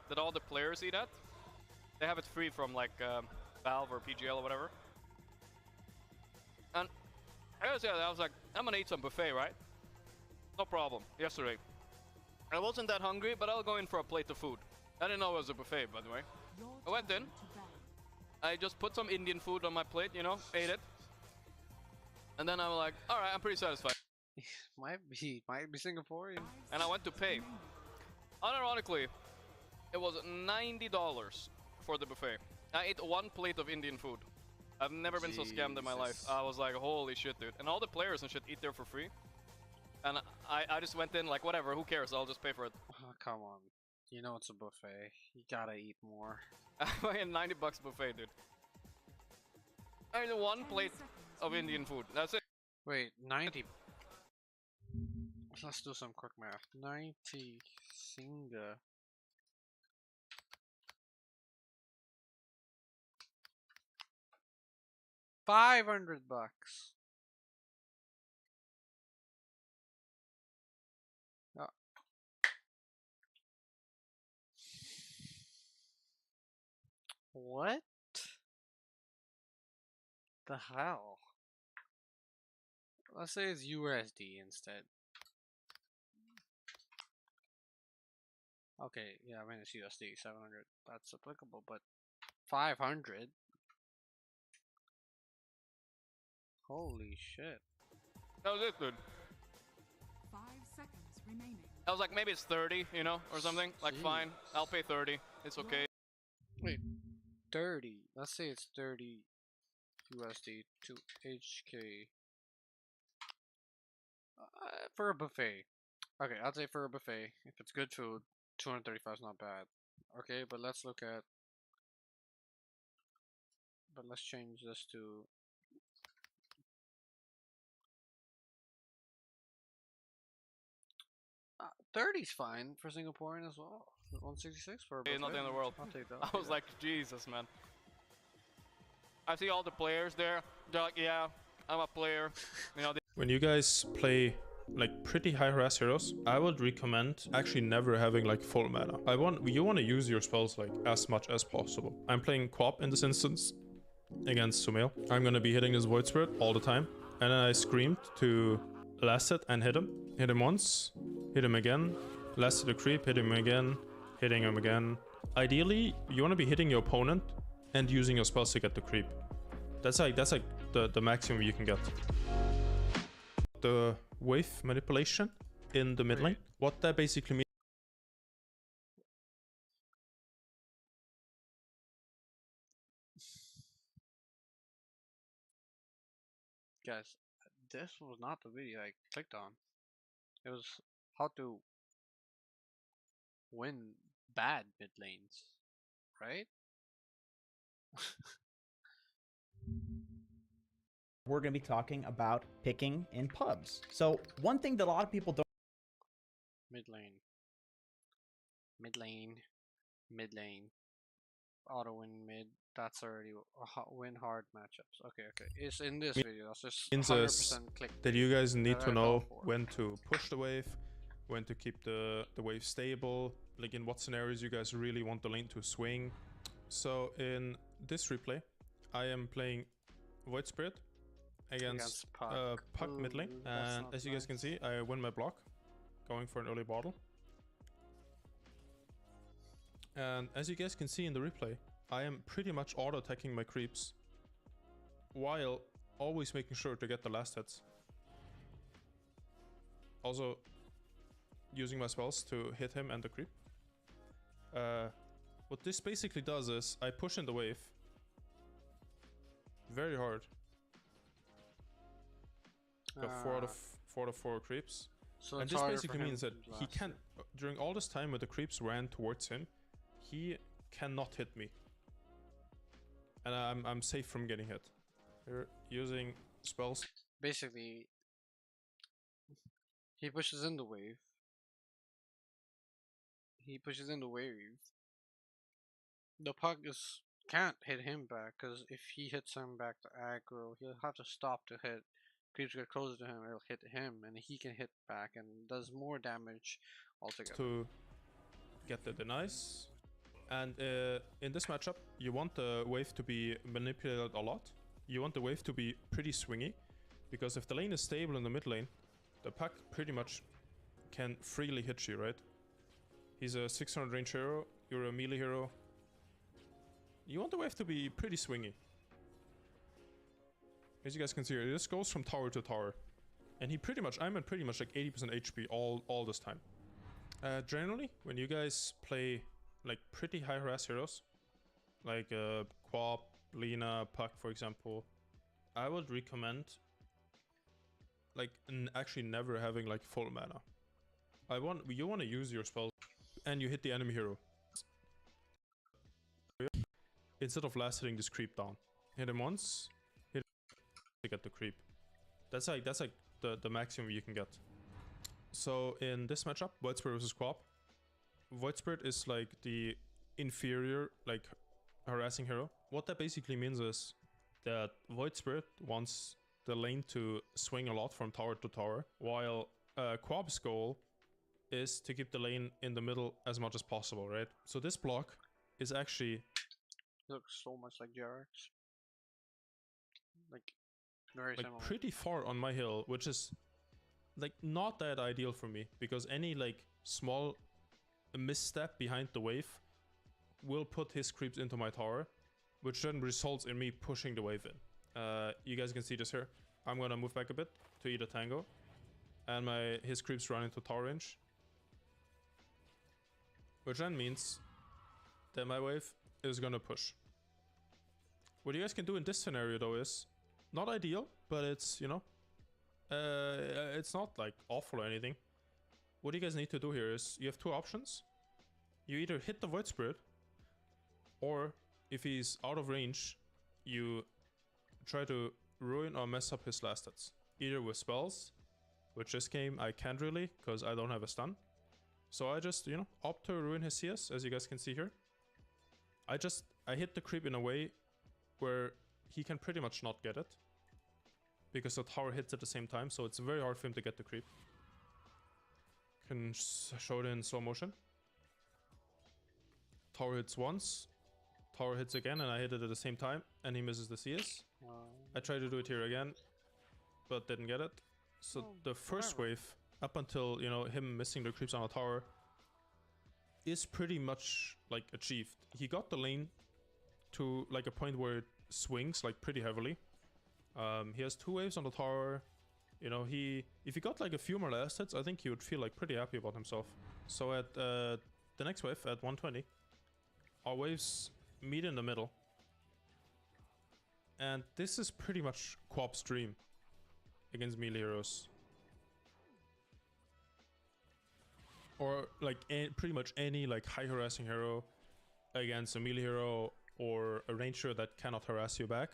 That all the players eat at. They have it free from like Valve or PGL or whatever. And I was like, I'm gonna eat some buffet, right? No problem. Yesterday, I wasn't that hungry, but I'll go in for a plate of food. I didn't know it was a buffet, by the way. I went in. I just put some Indian food on my plate, you know, ate it. And then I'm like, alright, I'm pretty satisfied. might be Singaporean. And I went to pay. Unironically, it was $90 for the buffet. I ate 1 plate of Indian food. I've never been so scammed in my life. I was like, holy shit, dude. And all the players and shit eat there for free. And I just went in like, whatever, who cares? I'll just pay for it. Oh, come on. You know it's a buffet. You gotta eat more. I had $90 buffet, dude. I mean, 1 plate of Indian food. That's it. Wait, 90. Let's do some quick math. 90 Singa. $500. What the hell? Let's say it's USD instead. Okay, yeah, I mean it's USD 700. That's applicable, but 500. Holy shit. That was it, dude. 5 seconds remaining. I was like, maybe it's 30, you know, or something. Like, fine, I'll pay 30. It's okay. Wait, 30. Let's say it's 30 USD to HK for a buffet. Okay, I'll say for a buffet. If it's good food, 235 is not bad. Okay, but let's look at. But let's change this to. 30's fine for Singaporean as well. 166 for a buffet. Nothing in the world. I'll take that. I was like, Jesus, man. I see all the players there. They're like, yeah, I'm a player. You know. When you guys play like pretty high harass heroes, I would recommend actually never having like full mana. You want to use your spells like as much as possible. I'm playing Quap in this instance against Sumail. I'm gonna be hitting this Void Spirit all the time, and then I screamed to last it and hit him. Hit him once, hit him again, last hit a creep, hit him again, hitting him again. Ideally, you want to be hitting your opponent and using your spells to get the creep. That's like the maximum you can get. The wave manipulation in the mid lane. What that basically means. Guys, this was not the video I clicked on. It was how to win bad mid lanes, right? We're going to be talking about picking in pubs. So one thing that a lot of people don't. Mid lane. Mid lane. Mid lane. Auto win mid. That's already win hard matchups. Okay, okay. It's in this video. That's just 100% click. That you guys need to know when to push the wave, when to keep the wave stable, like in what scenarios you guys really want the lane to swing. So in this replay, I am playing Void Spirit against Puck mid lane, and as you guys can see, I win my block, going for an early bottle. And as you guys can see in the replay, I am pretty much auto-attacking my creeps, while always making sure to get the last hits. Also, using my spells to hit him and the creep. What this basically does is, I push in the wave very hard. Got 4 out of 4 creeps. So and this basically means that he can't, during all this time when the creeps ran towards him, he cannot hit me. And I'm safe from getting hit. We're using spells. Basically, he pushes in the wave. The Pug can't hit him back, because if he hits him back to aggro, he'll have to stop to hit. Creeps get closer to him, it'll hit him, and he can hit back and does more damage altogether. To get the denies. And in this matchup, you want the wave to be manipulated a lot. You want the wave to be pretty swingy, because if the lane is stable in the mid lane, the Puck pretty much can freely hit you, right? He's a 600 range hero, you're a melee hero. You want the wave to be pretty swingy. As you guys can see here, this goes from tower to tower. And I'm at pretty much like 80% HP all this time. Generally, when you guys play like pretty high harass heroes, like Quap, Lina, Puck for example, I would recommend like actually never having like full mana. You want to use your spells and you hit the enemy hero. Instead of last hitting this creep down. Hit him once, hit him to get the creep. That's like the maximum you can get. So in this matchup, Void Spirit versus Quap, Void Spirit is like the inferior, like harassing hero. What that basically means is that Void Spirit wants the lane to swing a lot from tower to tower, while Quap's goal is to keep the lane in the middle as much as possible, right? So this block is actually He looks so much like JRX. Like, very like similar. pretty far on my hill, which is like not that ideal for me because any like small misstep behind the wave will put his creeps into my tower, which then results in me pushing the wave in. You guys can see this here. I'm gonna move back a bit to eat a tango, and his creeps run into tower range, which then means that my wave is gonna push. What you guys can do in this scenario though is not ideal, but it's, you know, it's not like awful or anything. What you guys need to do here is you have two options. You either hit the Void Spirit, or if he's out of range, you try to ruin or mess up his last hits. Either with spells, which this game I can't really because I don't have a stun. So I just, you know, opt to ruin his CS, as you guys can see here. I hit the creep in a way where he can pretty much not get it, because the tower hits at the same time, so it's very hard for him to get the creep. Can show it in slow motion. Tower hits once, tower hits again, and I hit it at the same time, and he misses the CS. I tried to do it here again, but didn't get it. So the first wave, up until, you know, him missing the creeps on the tower, is pretty much like achieved. He got the lane to like a point where it swings like pretty heavily. He has 2 waves on the tower. You know, if he got like a few more last hits, I think he would feel like pretty happy about himself. So at the next wave at 120, our waves meet in the middle, and this is pretty much Quap's dream against melee heroes, or like pretty much any like high harassing hero against a melee hero or a ranger that cannot harass you back.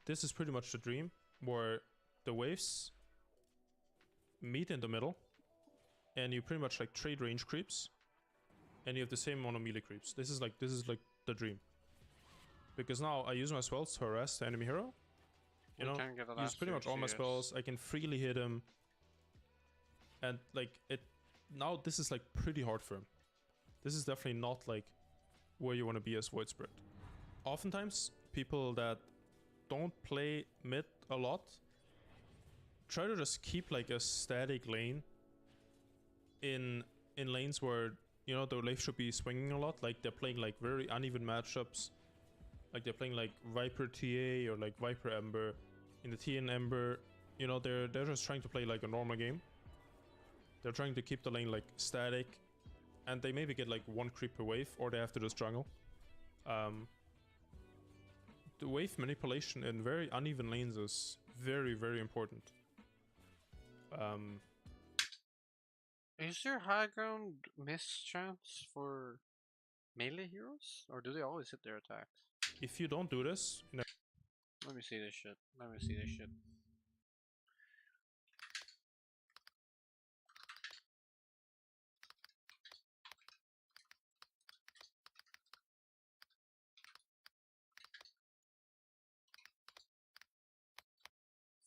This is pretty much the dream, where the waves meet in the middle, and you pretty much like trade range creeps, and you have the same amount of melee creeps. This is like the dream, because now I use my spells to harass the enemy hero. You know, use pretty much all my spells. I can freely hit him, and like it. Now this is like pretty hard for him. This is definitely not like where you want to be as Void Spirit. Oftentimes, people that don't play mid a lot try to just keep like a static lane in lanes where, you know, the wave should be swinging a lot. Like they're playing like very uneven matchups, like they're playing like Viper TA or like Viper Ember. In the TN Ember, you know, they're just trying to play like a normal game. They're trying to keep the lane like static, and they maybe get like 1 creep per wave, or they have to just jungle. The wave manipulation in very uneven lanes is very, very important. Is there high ground miss chance for melee heroes, or do they always hit their attacks? If you don't do this, you know. Let me see this shit. Let me see this shit.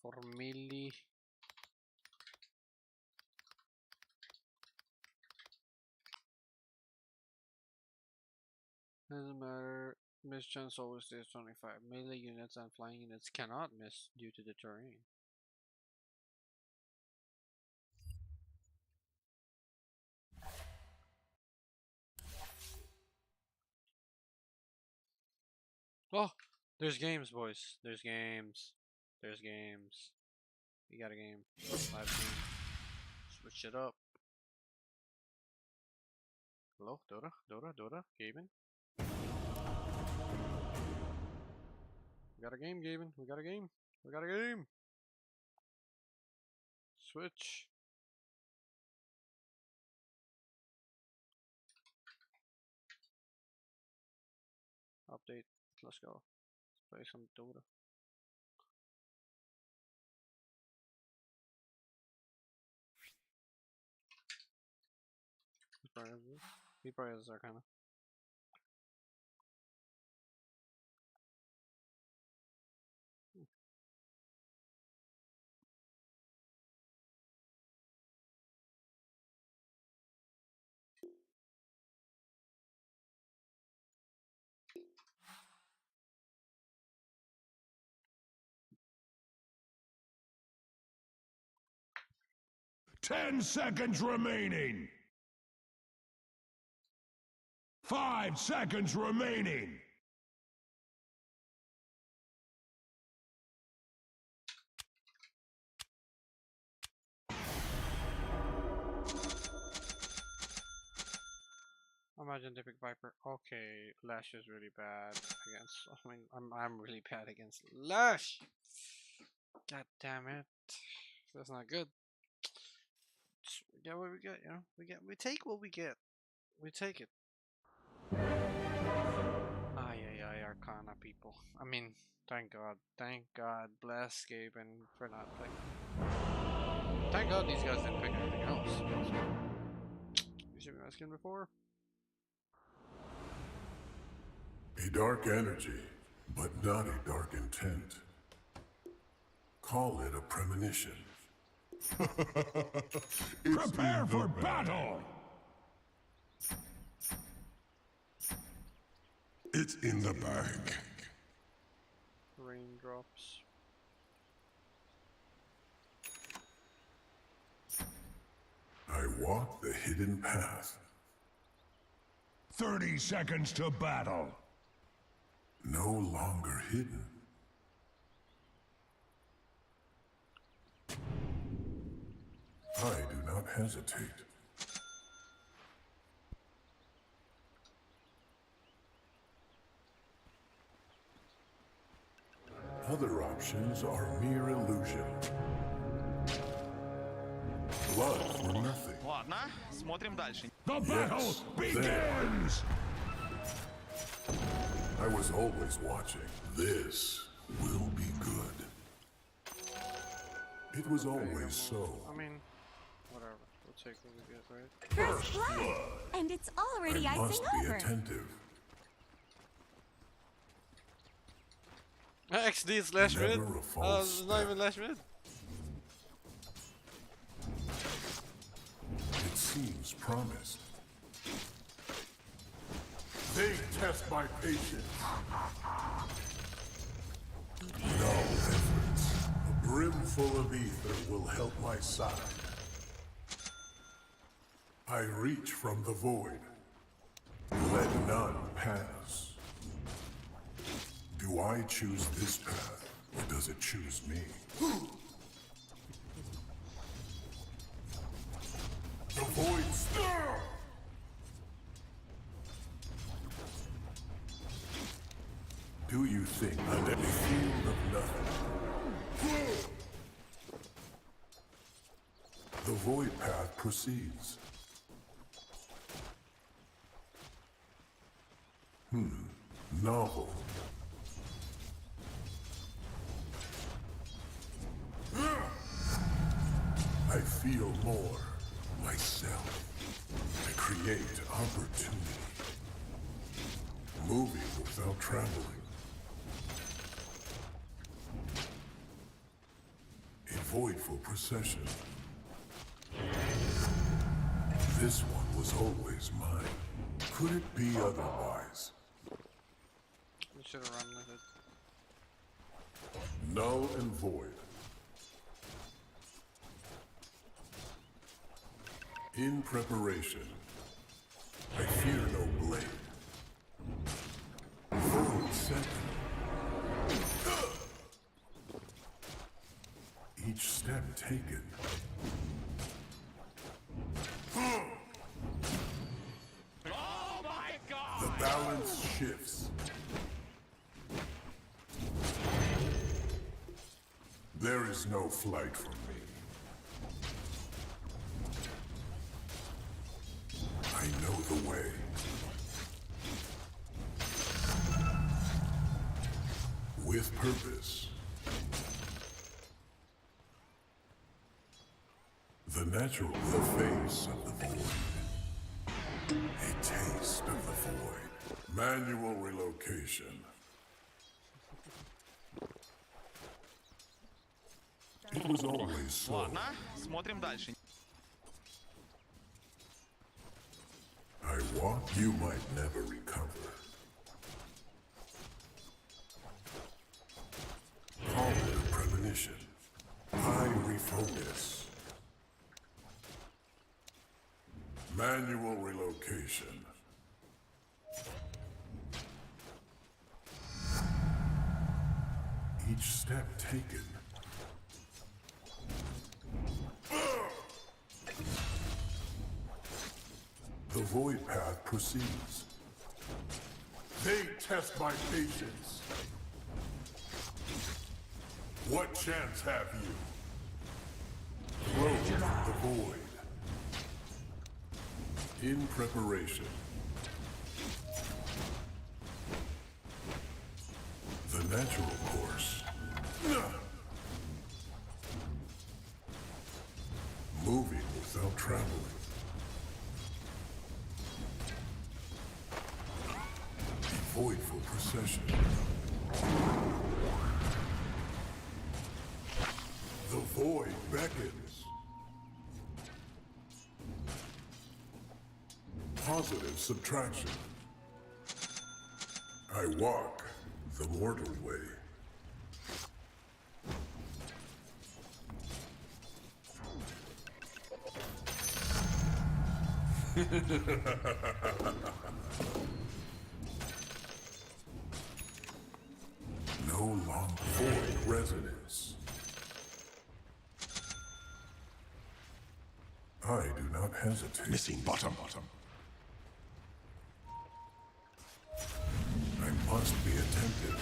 For melee. Doesn't matter. Miss chance always stays 25. Melee units and flying units cannot miss due to the terrain. Oh, there's games, boys. There's games. There's games. We got a game. Live game. Switch it up. Hello, Dora, Gaben. We got a game, Gaben. We got a game. We got a game. Switch. Update. Let's go. Let's play some Dota. He probably has Arcana. 10 seconds remaining. 5 seconds remaining. Imagine the big Viper. Okay, Lash is really bad against. I mean, I'm really bad against Lash. God damn it, that's not good. We get what we get, you know. We take what we get. We take it. Ay, Arcana people. I mean, thank God, bless Gaben for not playing. Thank God these guys didn't pick anything else. You should be my skin before. A dark energy, but not a dark intent. Call it a premonition. Prepare for battle! It's in the bag. Raindrops. I walk the hidden path. 30 seconds to battle. No longer hidden. I do not hesitate. Other options are mere illusion. Blood for nothing. Ладно, смотрим дальше. The battle begins! I was always watching. This will be good. It was always so. I mean, whatever. We'll take what we get, right? First blood. And it's already I icing must be over. attentive. XD is Lash mid. Never a false It's not even Lash mid. It seems promised. They test my patience. No efforts. A brim full of ether will help my side. I reach from the void. Let none pass. Do I choose this path, or does it choose me? The void stir! Do you think I'm a field of nothing? The void path proceeds. Novel. I feel more myself. I create opportunity. Moving without traveling. A voidful procession. This one was always mine. Could it be otherwise? We should have run with it. Null and void. In preparation. I fear no blade. Void set. Each step taken. Oh my god! The balance shifts. There is no flight from me. I know the way. With purpose. The natural, the face of the void. A taste of the void. Manual relocation. It was always so. Ладно, смотрим дальше. I walk, you might never recover. Call it a premonition. I refocus. Manual relocation. Each step taken. The void path proceeds. They test my patience. What chance have you? Road to the void. In preparation. The natural course. Moving without traveling. Void for procession. The void beckons. Positive subtraction. I walk the mortal way. No long void resonance. I do not hesitate. Missing bottom. I must be attentive.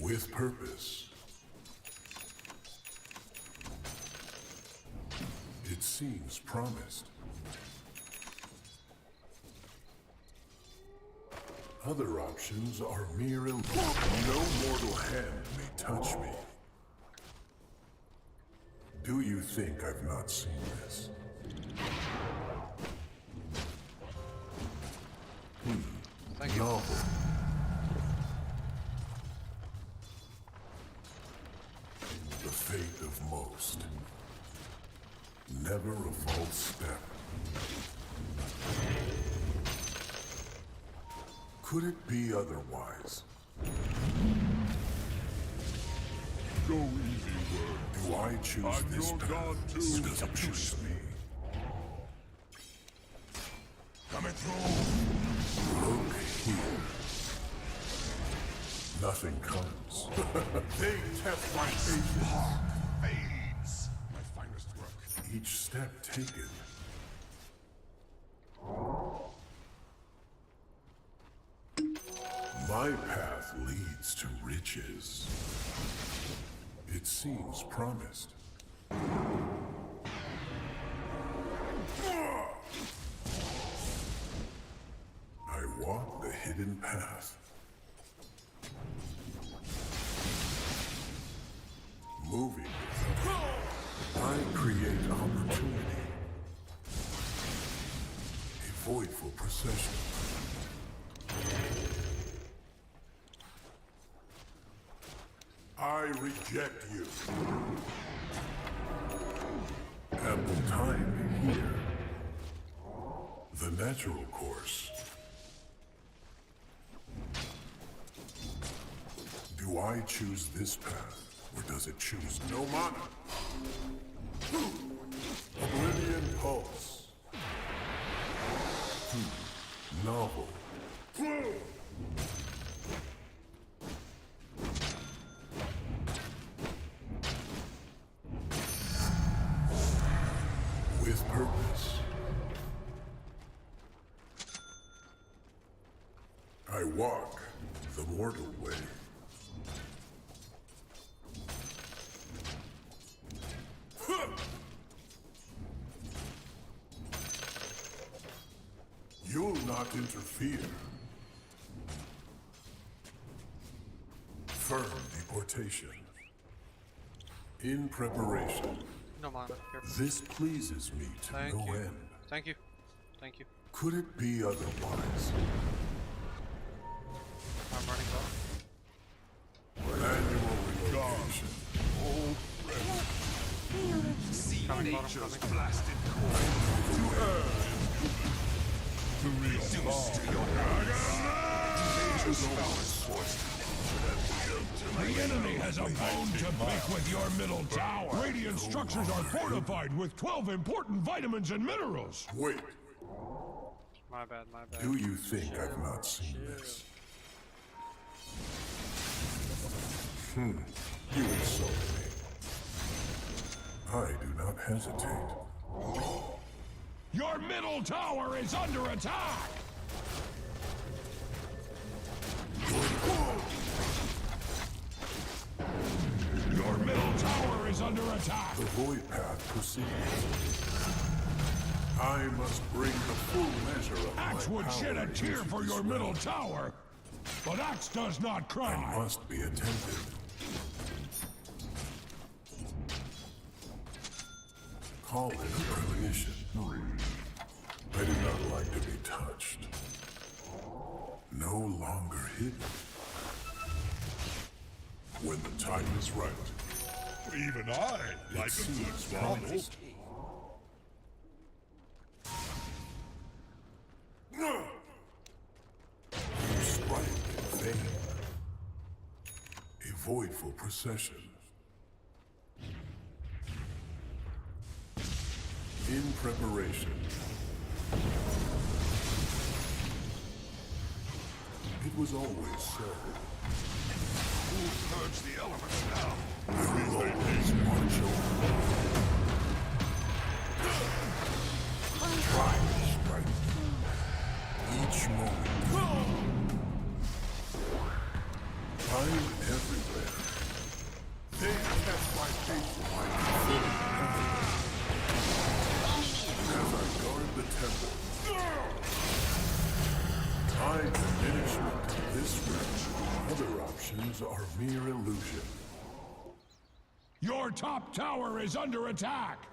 With purpose. It seems promised. Other options are mere illusion. No mortal hand may touch me. Do you think I've not seen this? Thank you. Novel. The fate of most. Never a false step. Could it be otherwise? Go easy, word. Do I choose this path? Or does it choose me? Coming through. Look here. Nothing comes. They test my patience. Fades. My finest work. Each step taken. My path leads to riches. It seems promised. I walk the hidden path. Moving. I create opportunity. A voidful procession. I reject you. Ample time here. The natural course. Do I choose this path, or does it choose no mana? Oblivion pulse. Novel. With purpose. I walk the mortal way. You'll not interfere. Firm deportation. In preparation. No mana. Here. This pleases me to Thank no you. end. Thank you. Thank you. Could it be otherwise? I'm running low. Manual relocation. All ready. Coming bottom, coming. Blasted core. To earth. To reduce to your nature's powers forced. The enemy has a bone to pick with your middle tower. Radiant structures are fortified with 12 important vitamins and minerals. Wait. My bad, my bad. Do you think I've not seen this? You insult me. I do not hesitate. Your middle tower is under attack! Your middle tower is under attack! The void path proceeds. I must bring the full measure of Axe would shed a tear for your middle tower, but Axe does not cry. I must be attentive. Call it a premonition. I do not like to be touched. No longer hidden. When the time is right. Even I like a good swallow. You strike in vain. A voidful procession. In preparation. It was always so. Who'll purge the elements now? I will always watch over. Try to strike. Each moment. I'm everywhere. They test my patience by fulfilling as I guard the temple. I diminishment of this realm. Other options are mere illusion. Your top tower is under attack!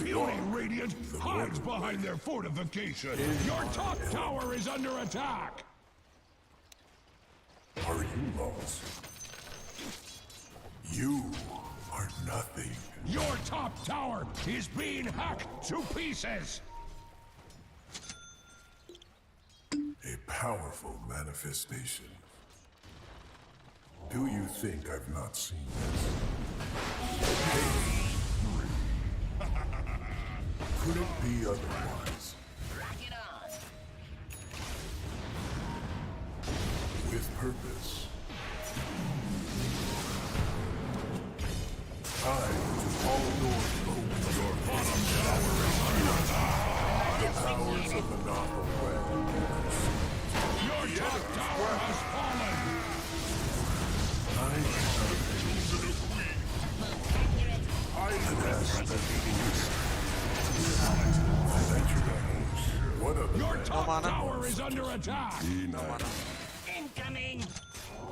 Beauty Radiant hides behind their fortification! Your top tower is under attack! Are you lost? You are nothing. Your top tower is being hacked to pieces! A powerful manifestation. Do you think I've not seen this? Could it be otherwise? With purpose. I to all doors open. Your bottom tower is under attack. The powers of the novel way. Your top tower has fallen. I Your top tower is under attack. Incoming.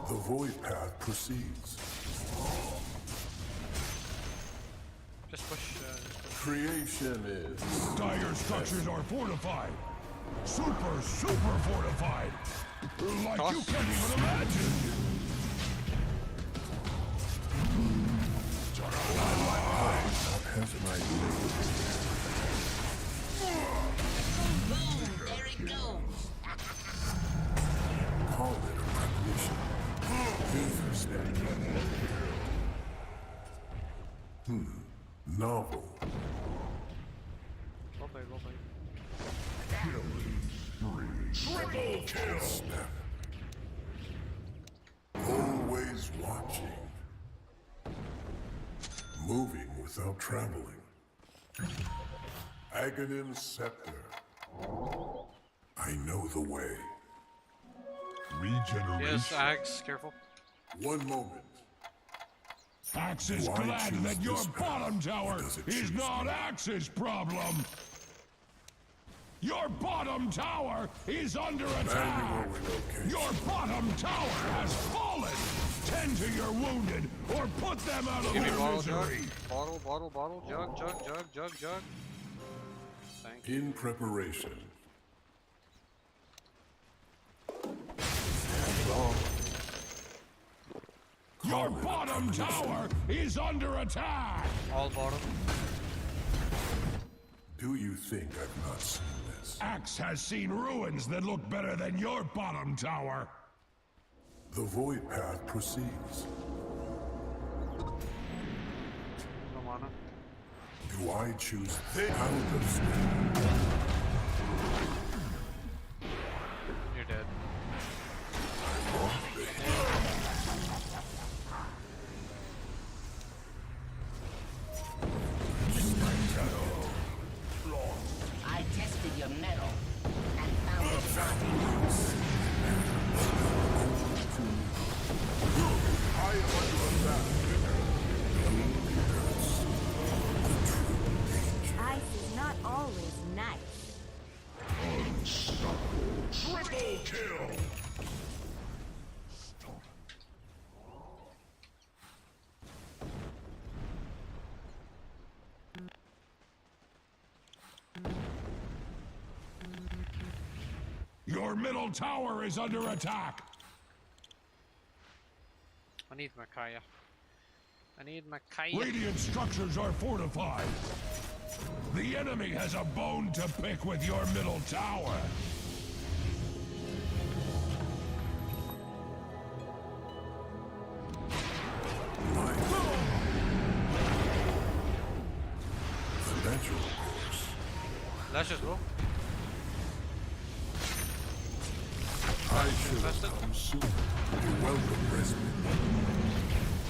The void path proceeds. Just push. Creation is. Dire structures are fortified. Super fortified. Like you can't even imagine. There it goes. Call it a premonition. Ether step. Novel. Triple kill. Step. Always watching. Moving without traveling. Aghanim Scepter. I know the way. Regeneration. Yes, Axe, careful. One moment. Axe is glad that your bottom tower is not Axe's problem. Your bottom tower is under attack. Your bottom tower has fallen. Tend to your wounded, or put them out of Give me their bottle, misery. Bottle, jug. Thank you. In preparation. Your bottom tower is under attack. All bottom. Do you think I've not seen this? Axe has seen ruins that look better than your bottom tower. The void path proceeds. No mana. Do I choose the out of step? You're dead. I tested your metal and found it valueless. I am under attack. Ice is not always nice. Unstoppable. Triple kill. Your middle tower is under attack. I need Makaya. I need Makaya. Radiant structures are fortified. The enemy has a bone to pick with your middle tower. The natural course. Let's just go. I should have come sooner. You welcome respite.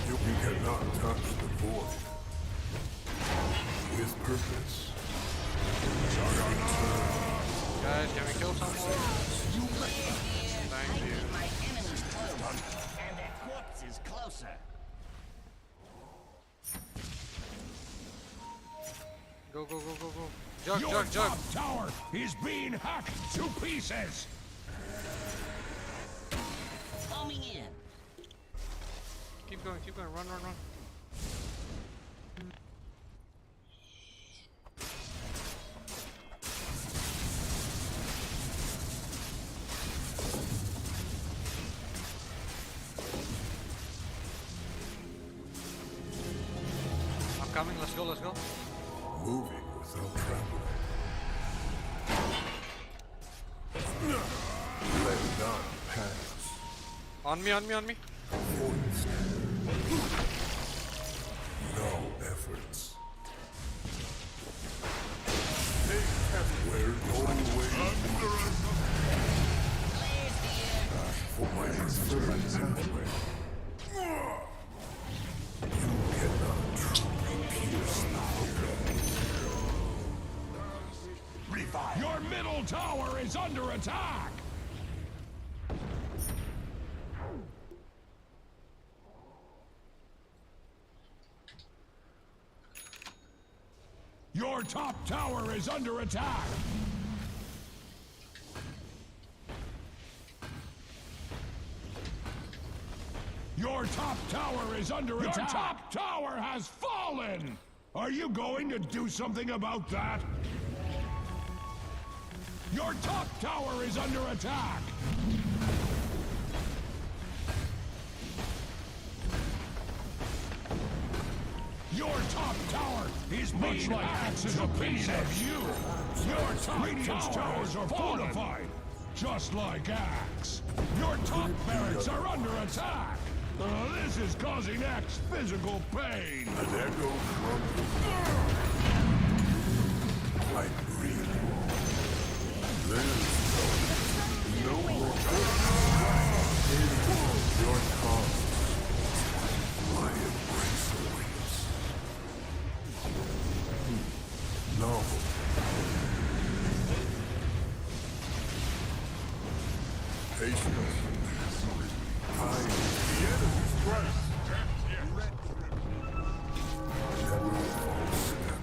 You cannot touch the void. With purpose. Guys, can we kill someone? Thank you. My enemies close, and their corpse is closer. Go, go, go, go, go. Jug, Your jug, jug. top tower is being hacked to pieces. Homing in. Keep going, run, run, run. I'm coming, let's go, let's go. Moving without traveling. Let none pass. On me, on me, on me. No efforts. Where no way for my preferred pathway. You cannot truly pierce the Revive. Your middle tower is under attack. Your top tower is under attack. Your top tower is under attack. Your top tower has fallen. Are you going to do something about that? Your top tower is under attack. Your top tower is being hacked to pieces. Your top Radiant's towers are fortified, just like Axe. Your top barracks are under attack. This is causing Axe physical pain. An echo from quite real. There's no more your cause. My embrace awaits. Novel. Patience. Time is the enemy's price. Never false step.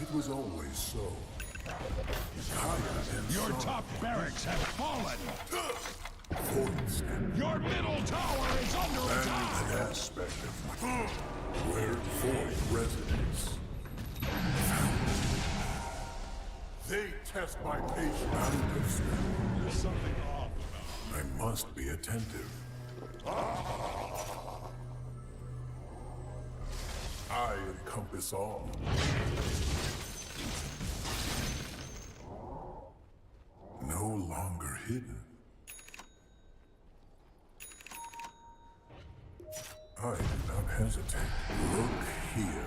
It was always so. Your top barracks have fallen. Void step. Your middle tower is under attack. An aspect of where void resonates. They test my patience. Out of step. There's something off. I must be attentive. I encompass all. No no longer hidden. I do not hesitate. Look here.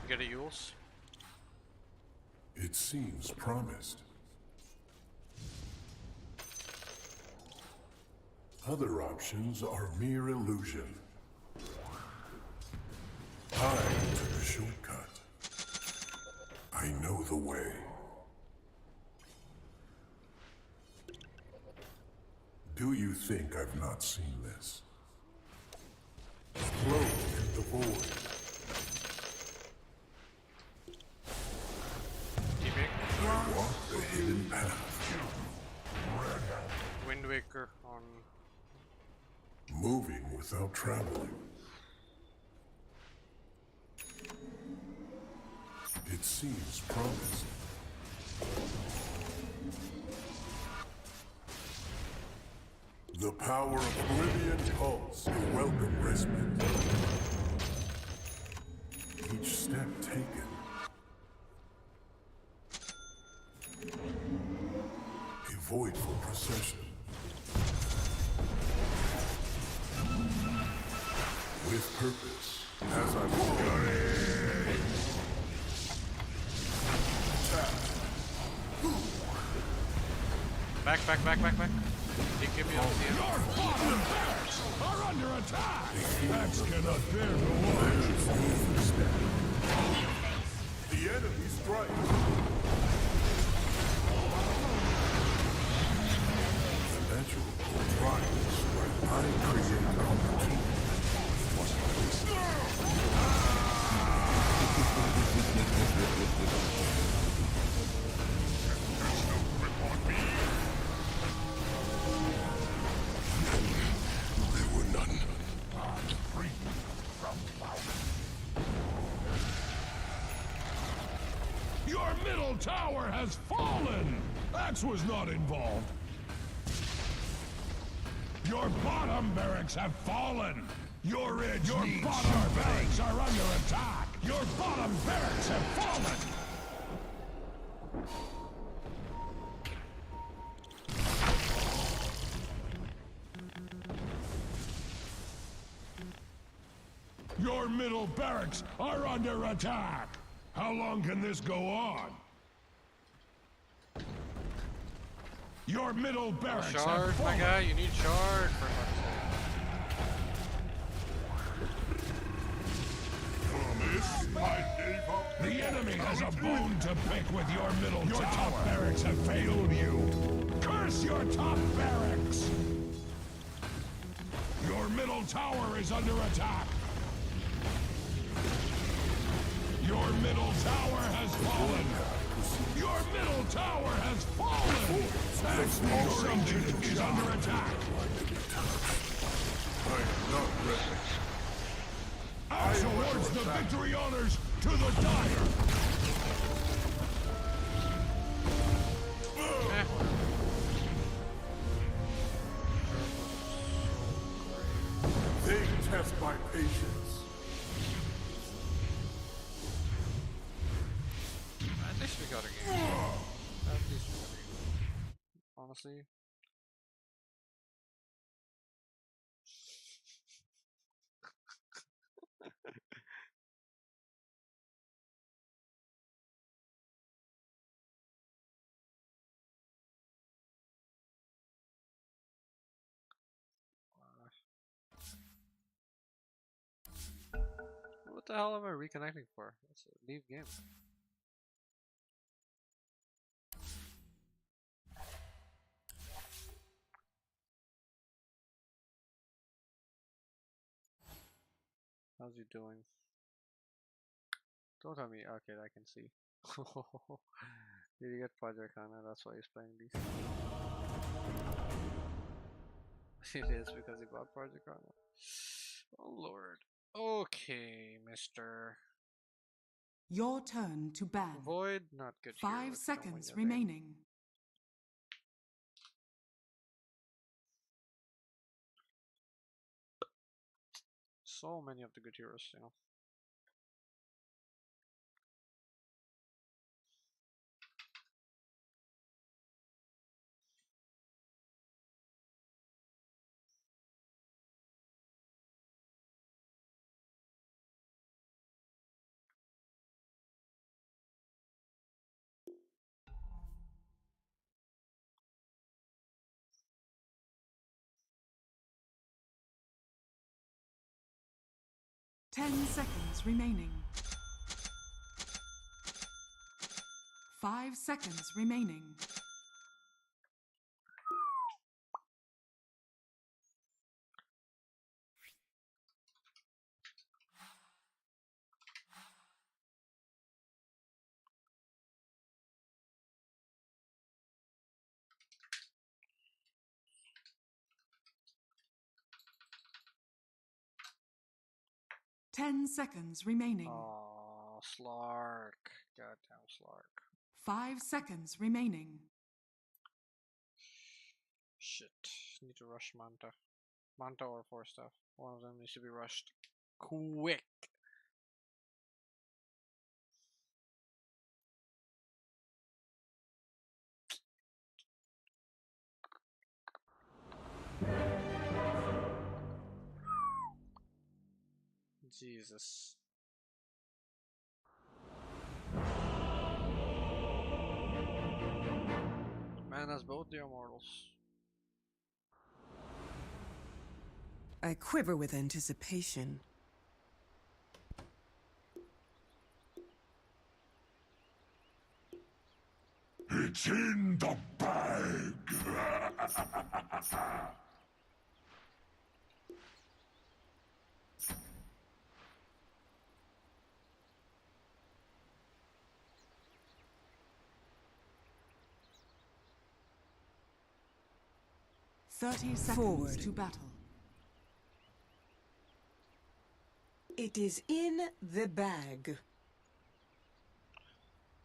Get a Yules. It seems promised. Other options are mere illusion. I took a shortcut. I know the way. Do you think I've not seen this? Flow in the void. I walk the hidden path. Wind Waker on. Moving without traveling. It seems promising. The power of Oblivion Pulse will welcome respite. Each step taken. A voidful procession. With purpose, as I walk. Back. He give me all the Your bottom barracks are under attack! That's cannot bear to watch. The enemy strikes. The natural thrives where I create opportunity. There were none. Free from Your middle tower has fallen! Axe was not involved. Your bottom barracks have fallen! Your bottom barracks are under attack! Your bottom barracks have fallen! Your middle barracks are under attack! How long can this go on? Your middle barracks have shard, fallen! my guy, you need shard for fuck's The enemy has a bone to pick with your middle tower. Your top barracks have failed you. Curse your top barracks! Your middle tower is under attack. Your middle tower has fallen. Your middle tower has fallen. That's your engine is under attack. I am not ready. Axe awards the victory honors to the dire. They test my patience. At least we got a game. At least we got a game. Honestly. What the hell am I reconnecting for? Let's leave game. How's he doing? Don't tell me. Okay, I can see. Did he get Project Hana? That's why he's playing these. It is because he got Project Hana. Oh lord. Okay, Mr. Your turn to ban. Void, not good. 5 seconds remaining. So many of the good heroes, you know. 10 seconds remaining. 5 seconds remaining. Ten seconds remaining. Oh, Slark. Goddamn Slark. 5 seconds remaining. Shit. Need to rush Manta. Manta or Force Staff. One of them needs to be rushed. Quick. Jesus. Man, that's both the immortals. I quiver with anticipation. It's in the bag! 30 seconds Forward. to battle. It is in the bag.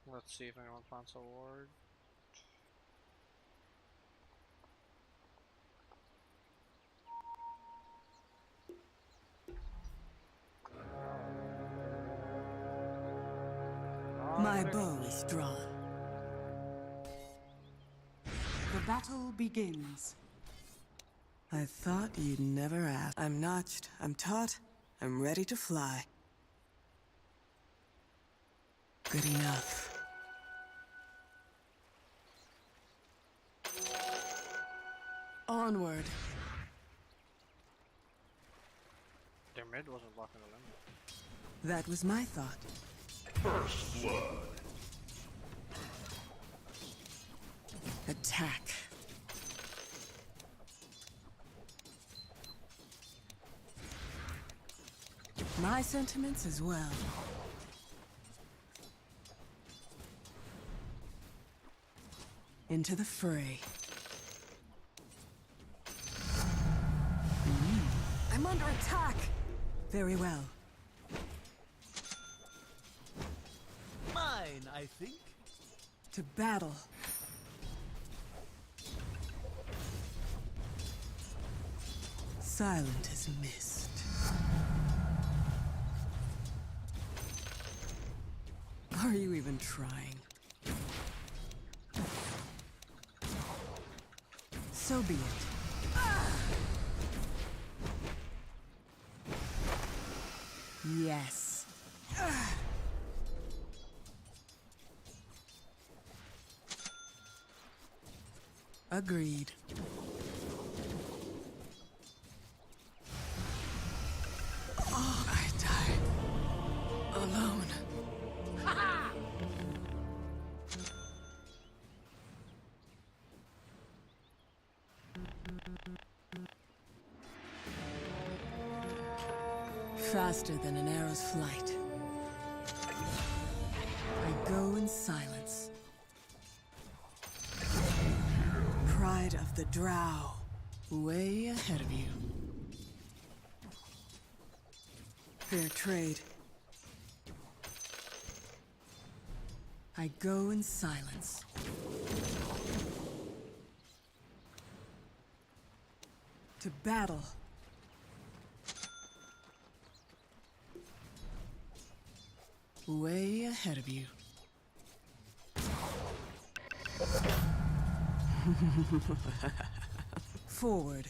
Let's see if anyone plants a ward. My bow is drawn. The battle begins. I thought you'd never ask. I'm notched, I'm taut, I'm ready to fly. Good enough. Onward. Their mid wasn't blocking the limit. That was my thought. First blood. Attack. My sentiments as well. Into the fray. I'm under attack! Very well. Mine, I think. To battle. Silent as mist. Are you even trying? So be it. Yes. Agreed. Oh, I die. Alone. Faster than an arrow's flight. I go in silence. Pride of the Drow. Way ahead of you. Fair trade. I go in silence. To battle. Way ahead of you. Forward.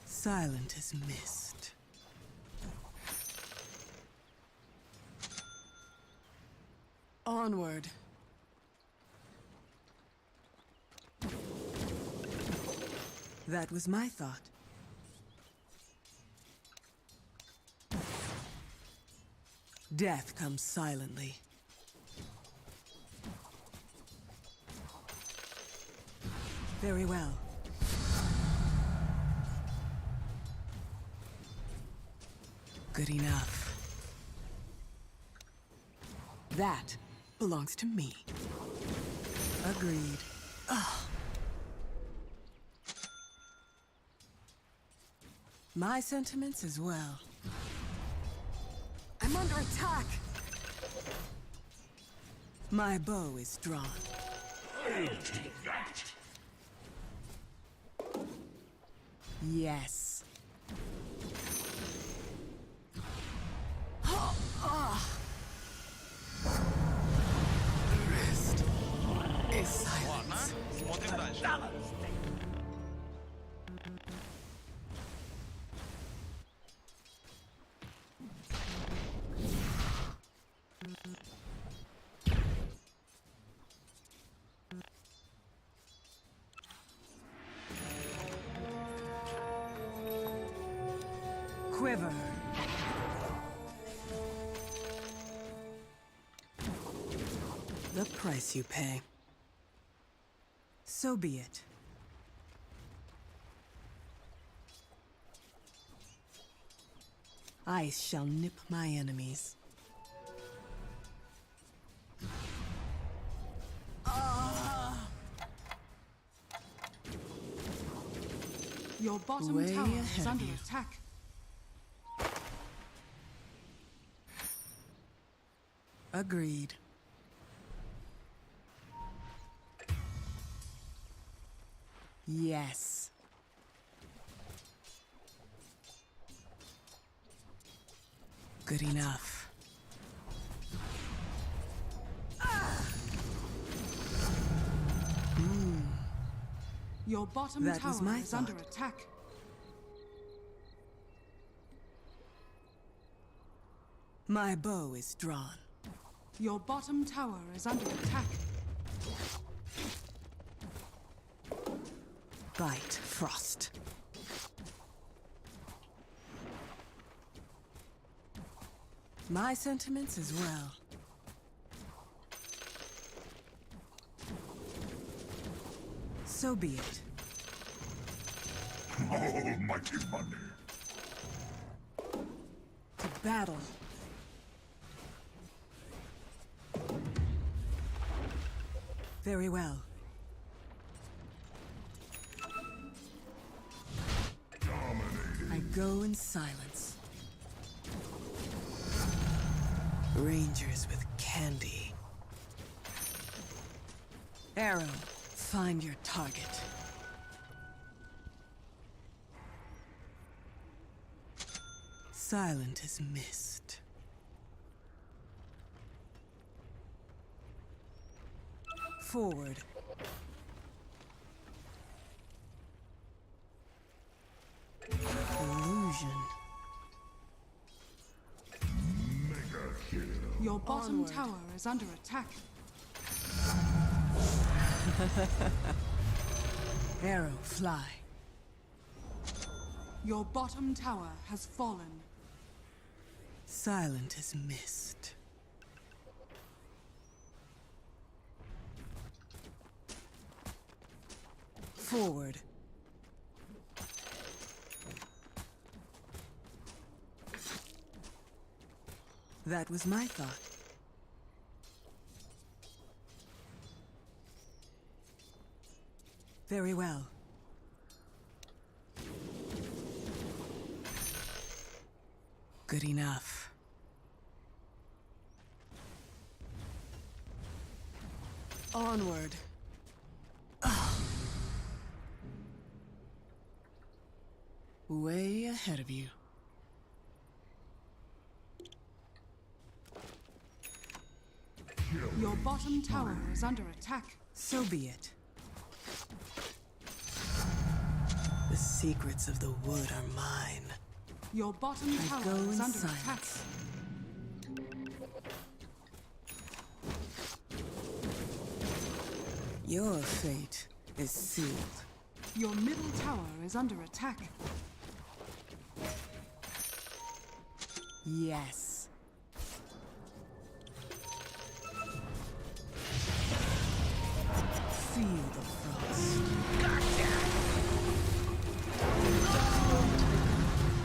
Silent as mist. Onward. That was my thought. Death comes silently. Very well. Good enough. That belongs to me. Agreed. Ugh. My sentiments as well. I'm under attack! My bow is drawn. I'll take that. Yes. The rest is silence. Смотрим дальше. Quiver. The price you pay. So be it. Ice shall nip my enemies. Your bottom Way tower ahead is of under you. attack. Agreed. Yes. Good enough. Your bottom That tower was my is under thought. attack. My bow is drawn. Your bottom tower is under attack. Bite, Frost. My sentiments as well. So be it. Almighty money. To battle. Very well. I go in silence. Rangers with candy. Arrow, find your target. Silent as mist. Forward. Illusion. Your bottom Onward. tower is under attack. Arrow, fly. Your bottom tower has fallen. Silent as mist. Forward. That was my thought. Very well. Good enough. Onward. Way ahead of you. Your bottom tower is under attack. So be it. The secrets of the wood are mine. Your bottom I tower go is in under attack. silence. Your fate is sealed. Your middle tower is under attack. Yes. Feel the frost.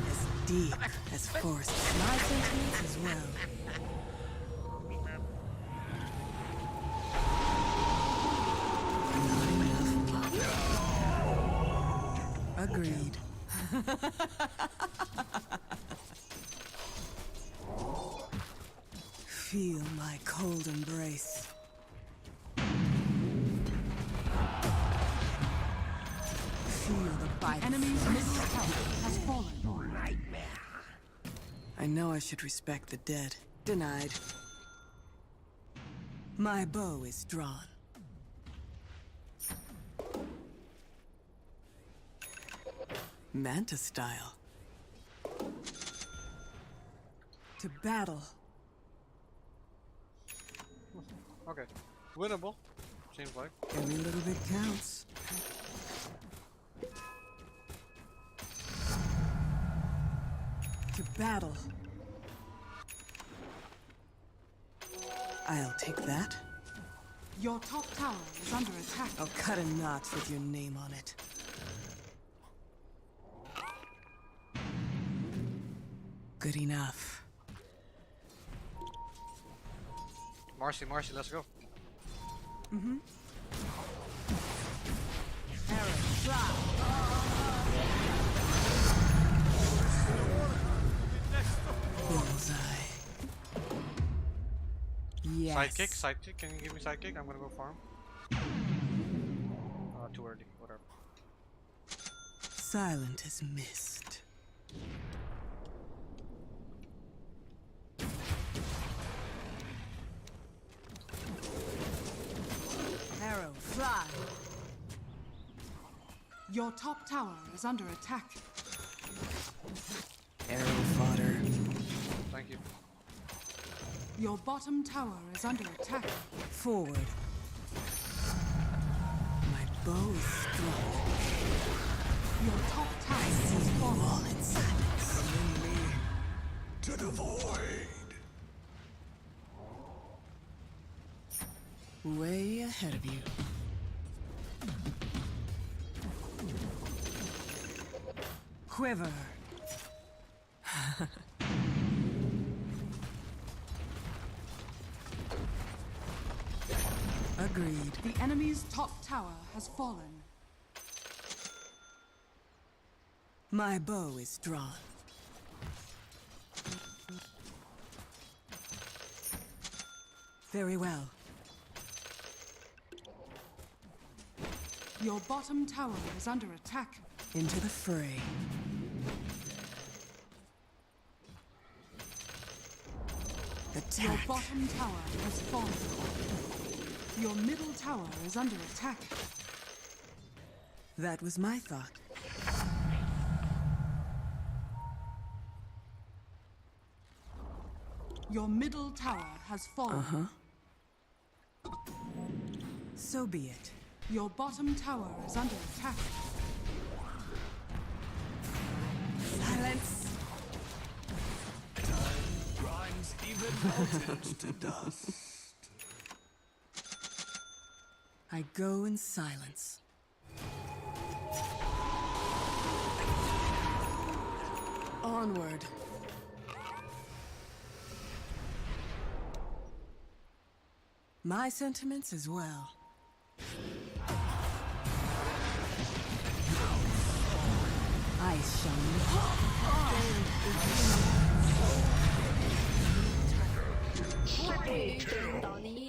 As deep as forest. My sentiments as well. Not enough. Agreed. Feel my cold embrace. Feel the bite. Enemy's middle tower has fallen. I know I should respect the dead. Denied. My bow is drawn. Manta style. To battle. Okay. Winnable. Seems like. Every little bit counts. To battle. I'll take that. Your top tower is under attack. I'll cut a notch with your name on it. Good enough. Marcy, let's go. Mm-hmm. Bullseye. Yes. Sidekick. Can you give me sidekick? I'm gonna go farm. Too early. Whatever. Silent as mist. Arrow, fly. Your top tower is under attack. Arrow fodder. Thank you. Your bottom tower is under attack. Forward. My bow is strong. Your top tower has fallen. All in silence. From me to the void. Way ahead of you. Quiver. Agreed. The enemy's top tower has fallen. My bow is drawn. Very well. Your bottom tower is under attack. Into the fray. Attack. Your bottom tower has fallen. Your middle tower is under attack. That was my thought. Your middle tower has fallen. Uh-huh. So be it. Your bottom tower is under attack. Silence. Grinds even mountains to dust. I go in silence. Onward. My sentiments as well. I shall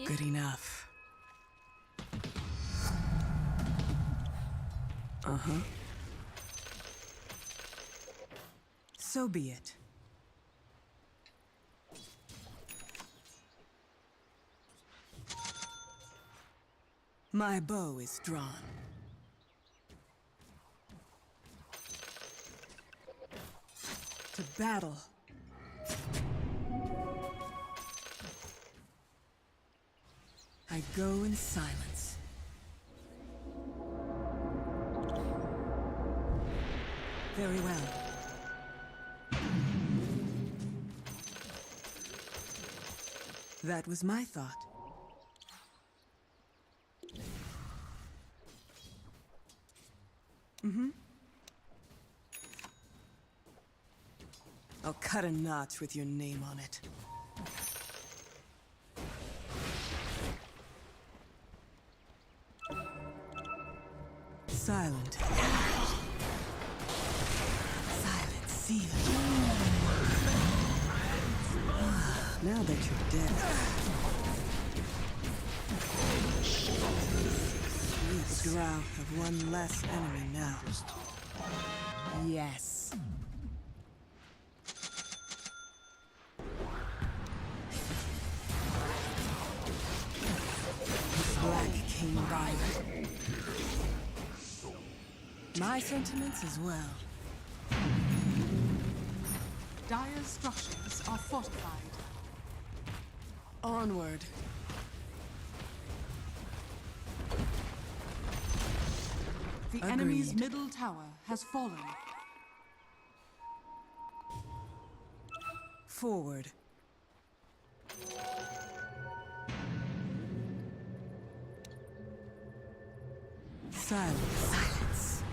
Good enough. Uh-huh. So be it. My bow is drawn. To battle. I go in silence. Very well. That was my thought. Mm-hmm. I'll cut a notch with your name on it. Silent. Silent seal. Now that you're dead. The Drow have one less enemy now. Yes. Black came by. My sentiments as well. Dire's structures are fortified. Onward. The Agreed. enemy's middle tower has fallen. Forward. Silence. Silence.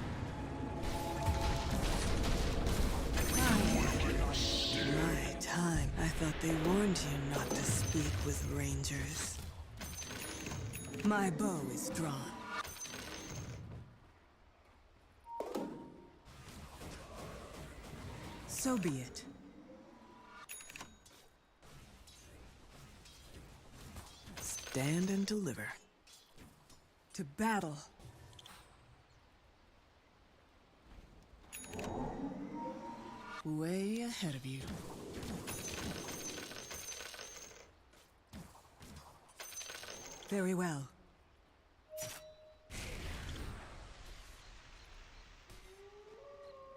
My time. I thought they warned you not to speak with rangers. My bow is drawn. So be it. Stand and deliver. To battle. Way ahead of you. Very well.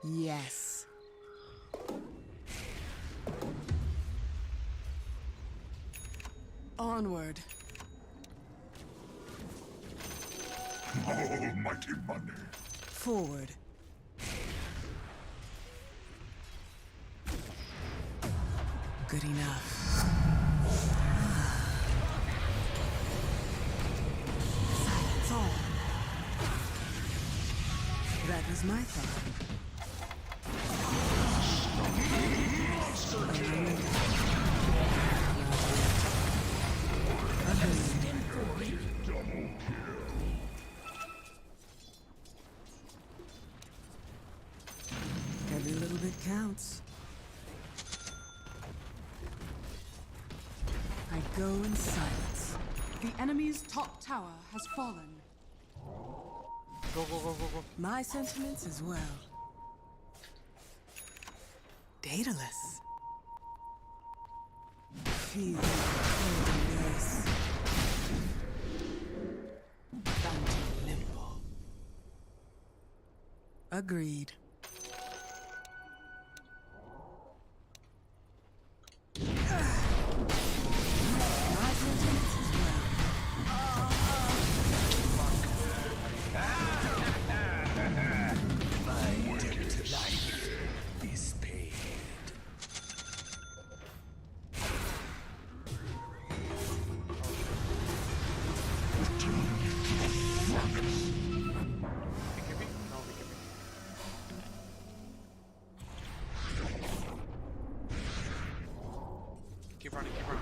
Yes. Onward. Almighty money. Forward. Good enough. Silence all. That was my thought. Every little bit counts. I go in silence. The enemy's top tower has fallen. Go, go, go, go, go. My sentiments as well. Daedalus. Feel the nurse. Phantom limbo. Agreed. My sentiments as well. My debt to life is paid. Keep running, keep running.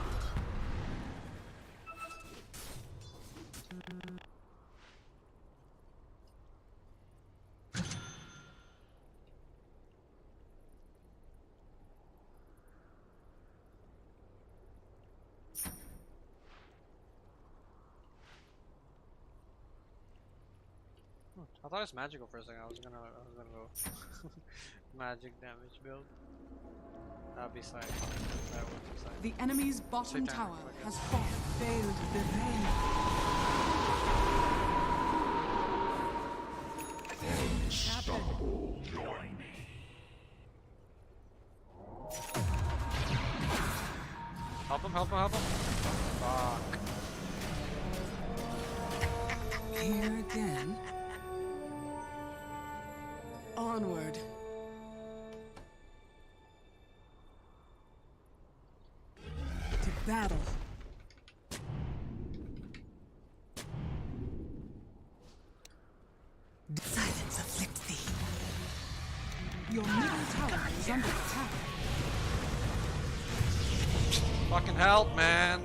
I thought it was magical for a second. I was gonna go magic damage build. That'd be sight. That would be sight. The enemy's bottom Satanic, tower I has guess. fallen. Failed the Unstoppable. Join me. Help him, help him, help him. Fuck. Here again. Onward. battle. Silence afflict thee. Your middle tower is under attack. Fucking help, man.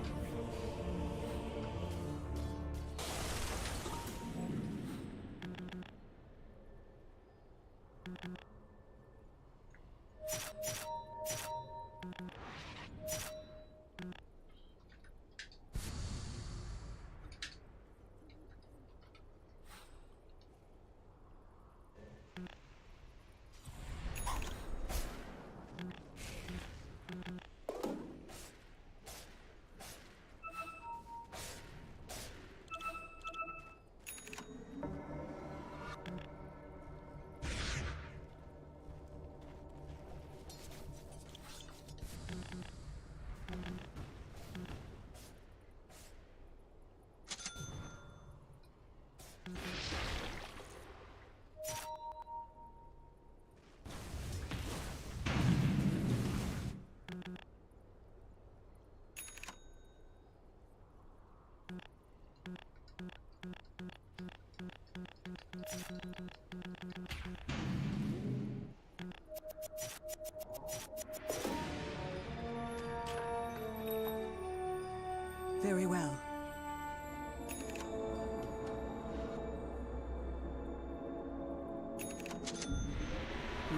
Very well.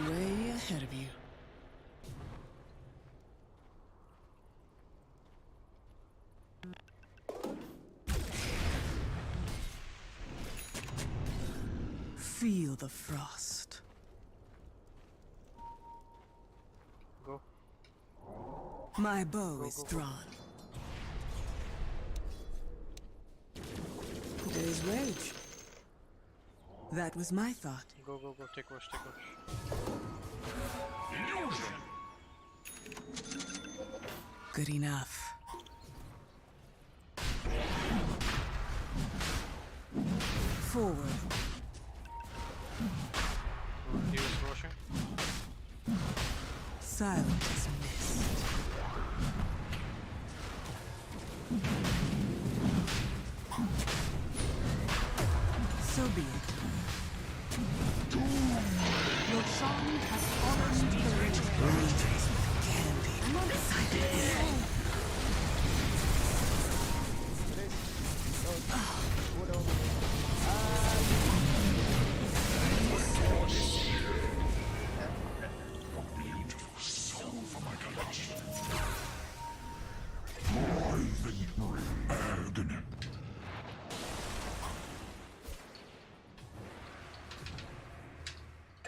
Way ahead of you. Feel the frost. Go. My bow is drawn. There's rage. That was my thought. Go, go, go. Take rush, take rush. Good enough. Forward. He was rushing. Silent as mist. So be it. Your shaman has fallen to the ranger. Rangers with candy. Silent.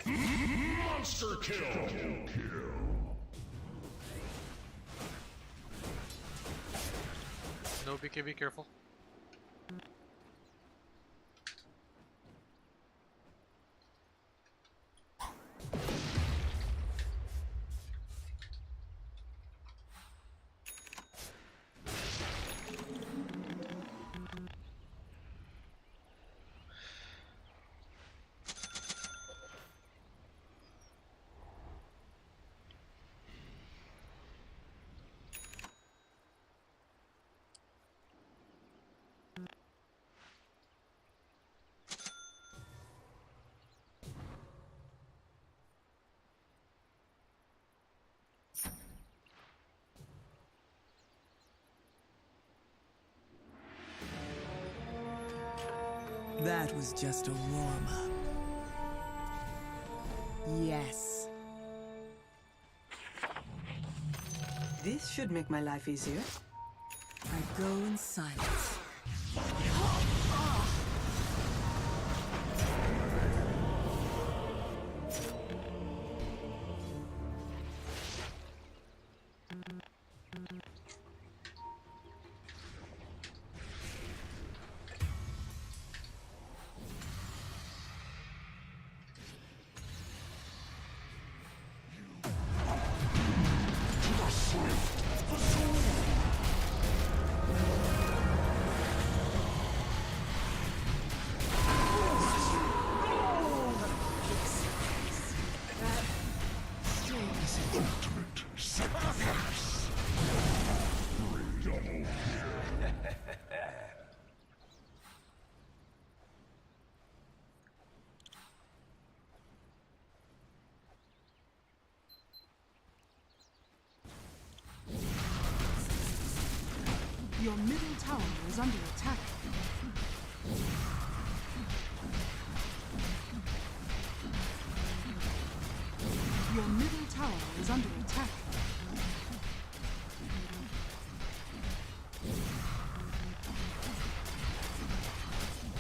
Monster kill! No, BK, be careful. That was just a warm-up. Yes. This should make my life easier. I go in silence. Your middle tower is under attack. Your middle tower is under attack.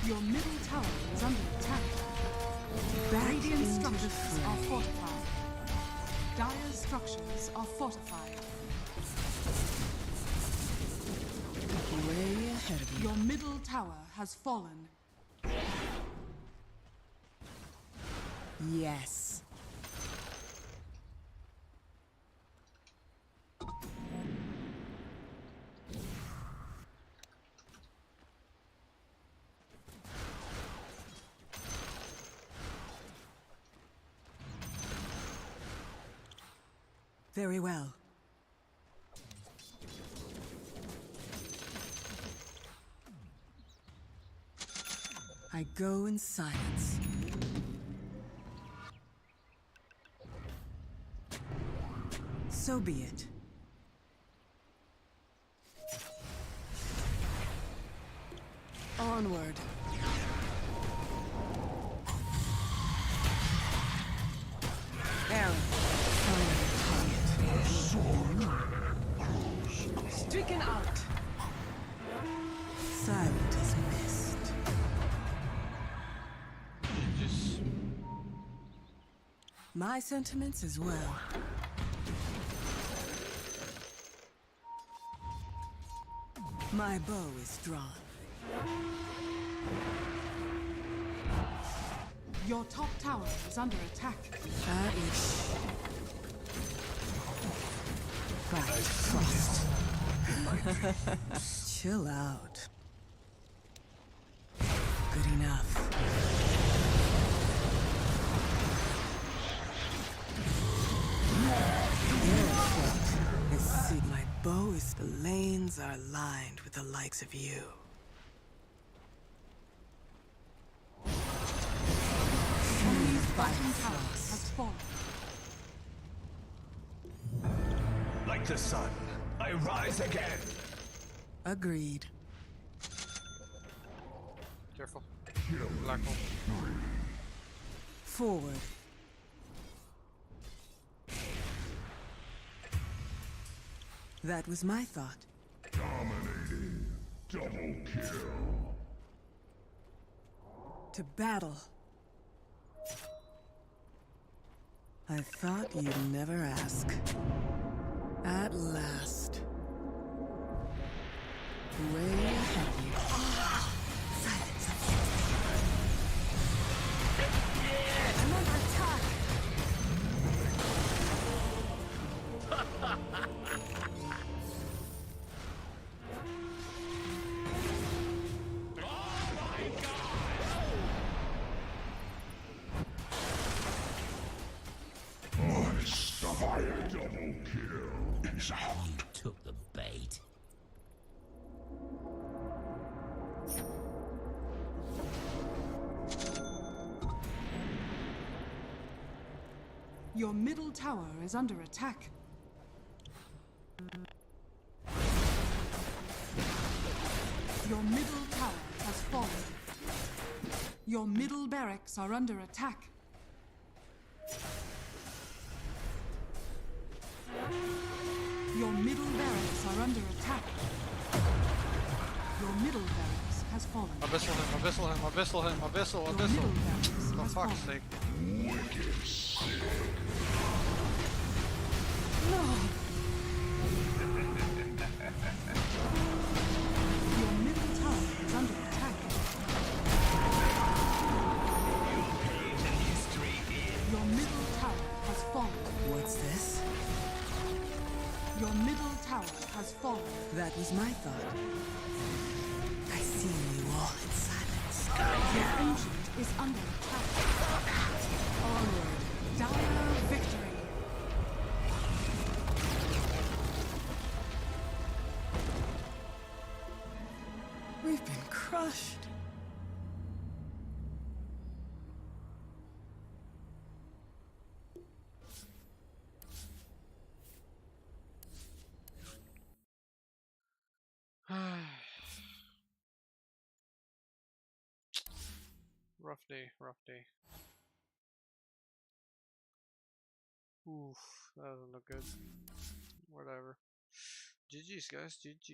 Your middle tower is under attack. Radiant structures are fortified. Dire structures are fortified. Way ahead of you. Your middle tower has fallen. Yes. Very well. I go in silence. So be it. Onward. Arrow. Stricken out. Silent as mist. My sentiments as well. My bow is drawn. Your top tower is under attack. Frost. Chill out. Good enough. See, my bow is the lanes are lined with the likes of you. Enemy's bottom tower has fallen. Like the sun, I rise again. Agreed. Careful. Black hole. Forward. That was my thought. Dominating. Double kill. To battle. I thought you'd never ask. At last. Way ahead of you. Silence. I'm under attack. Fire double kill is out. You took the bait. Your middle tower is under attack. Your middle tower has fallen. Your middle barracks are under attack. Your middle barracks are under attack. Your middle barracks has fallen. Abyssal him, abyssal him, abyssal him, abyssal, Your abyssal. middle barracks For has fuck's fallen. sake. Wicked sick. No! Your middle tower is under attack. Your middle tower has fallen. What's this? Your middle tower has fallen. That was my thought. I see you all in silence. Your ancient is under attack. Onward. Dire victory. We've been crushed. Rough day, rough day. Oof, that doesn't look good. Whatever. GG's, guys, GG.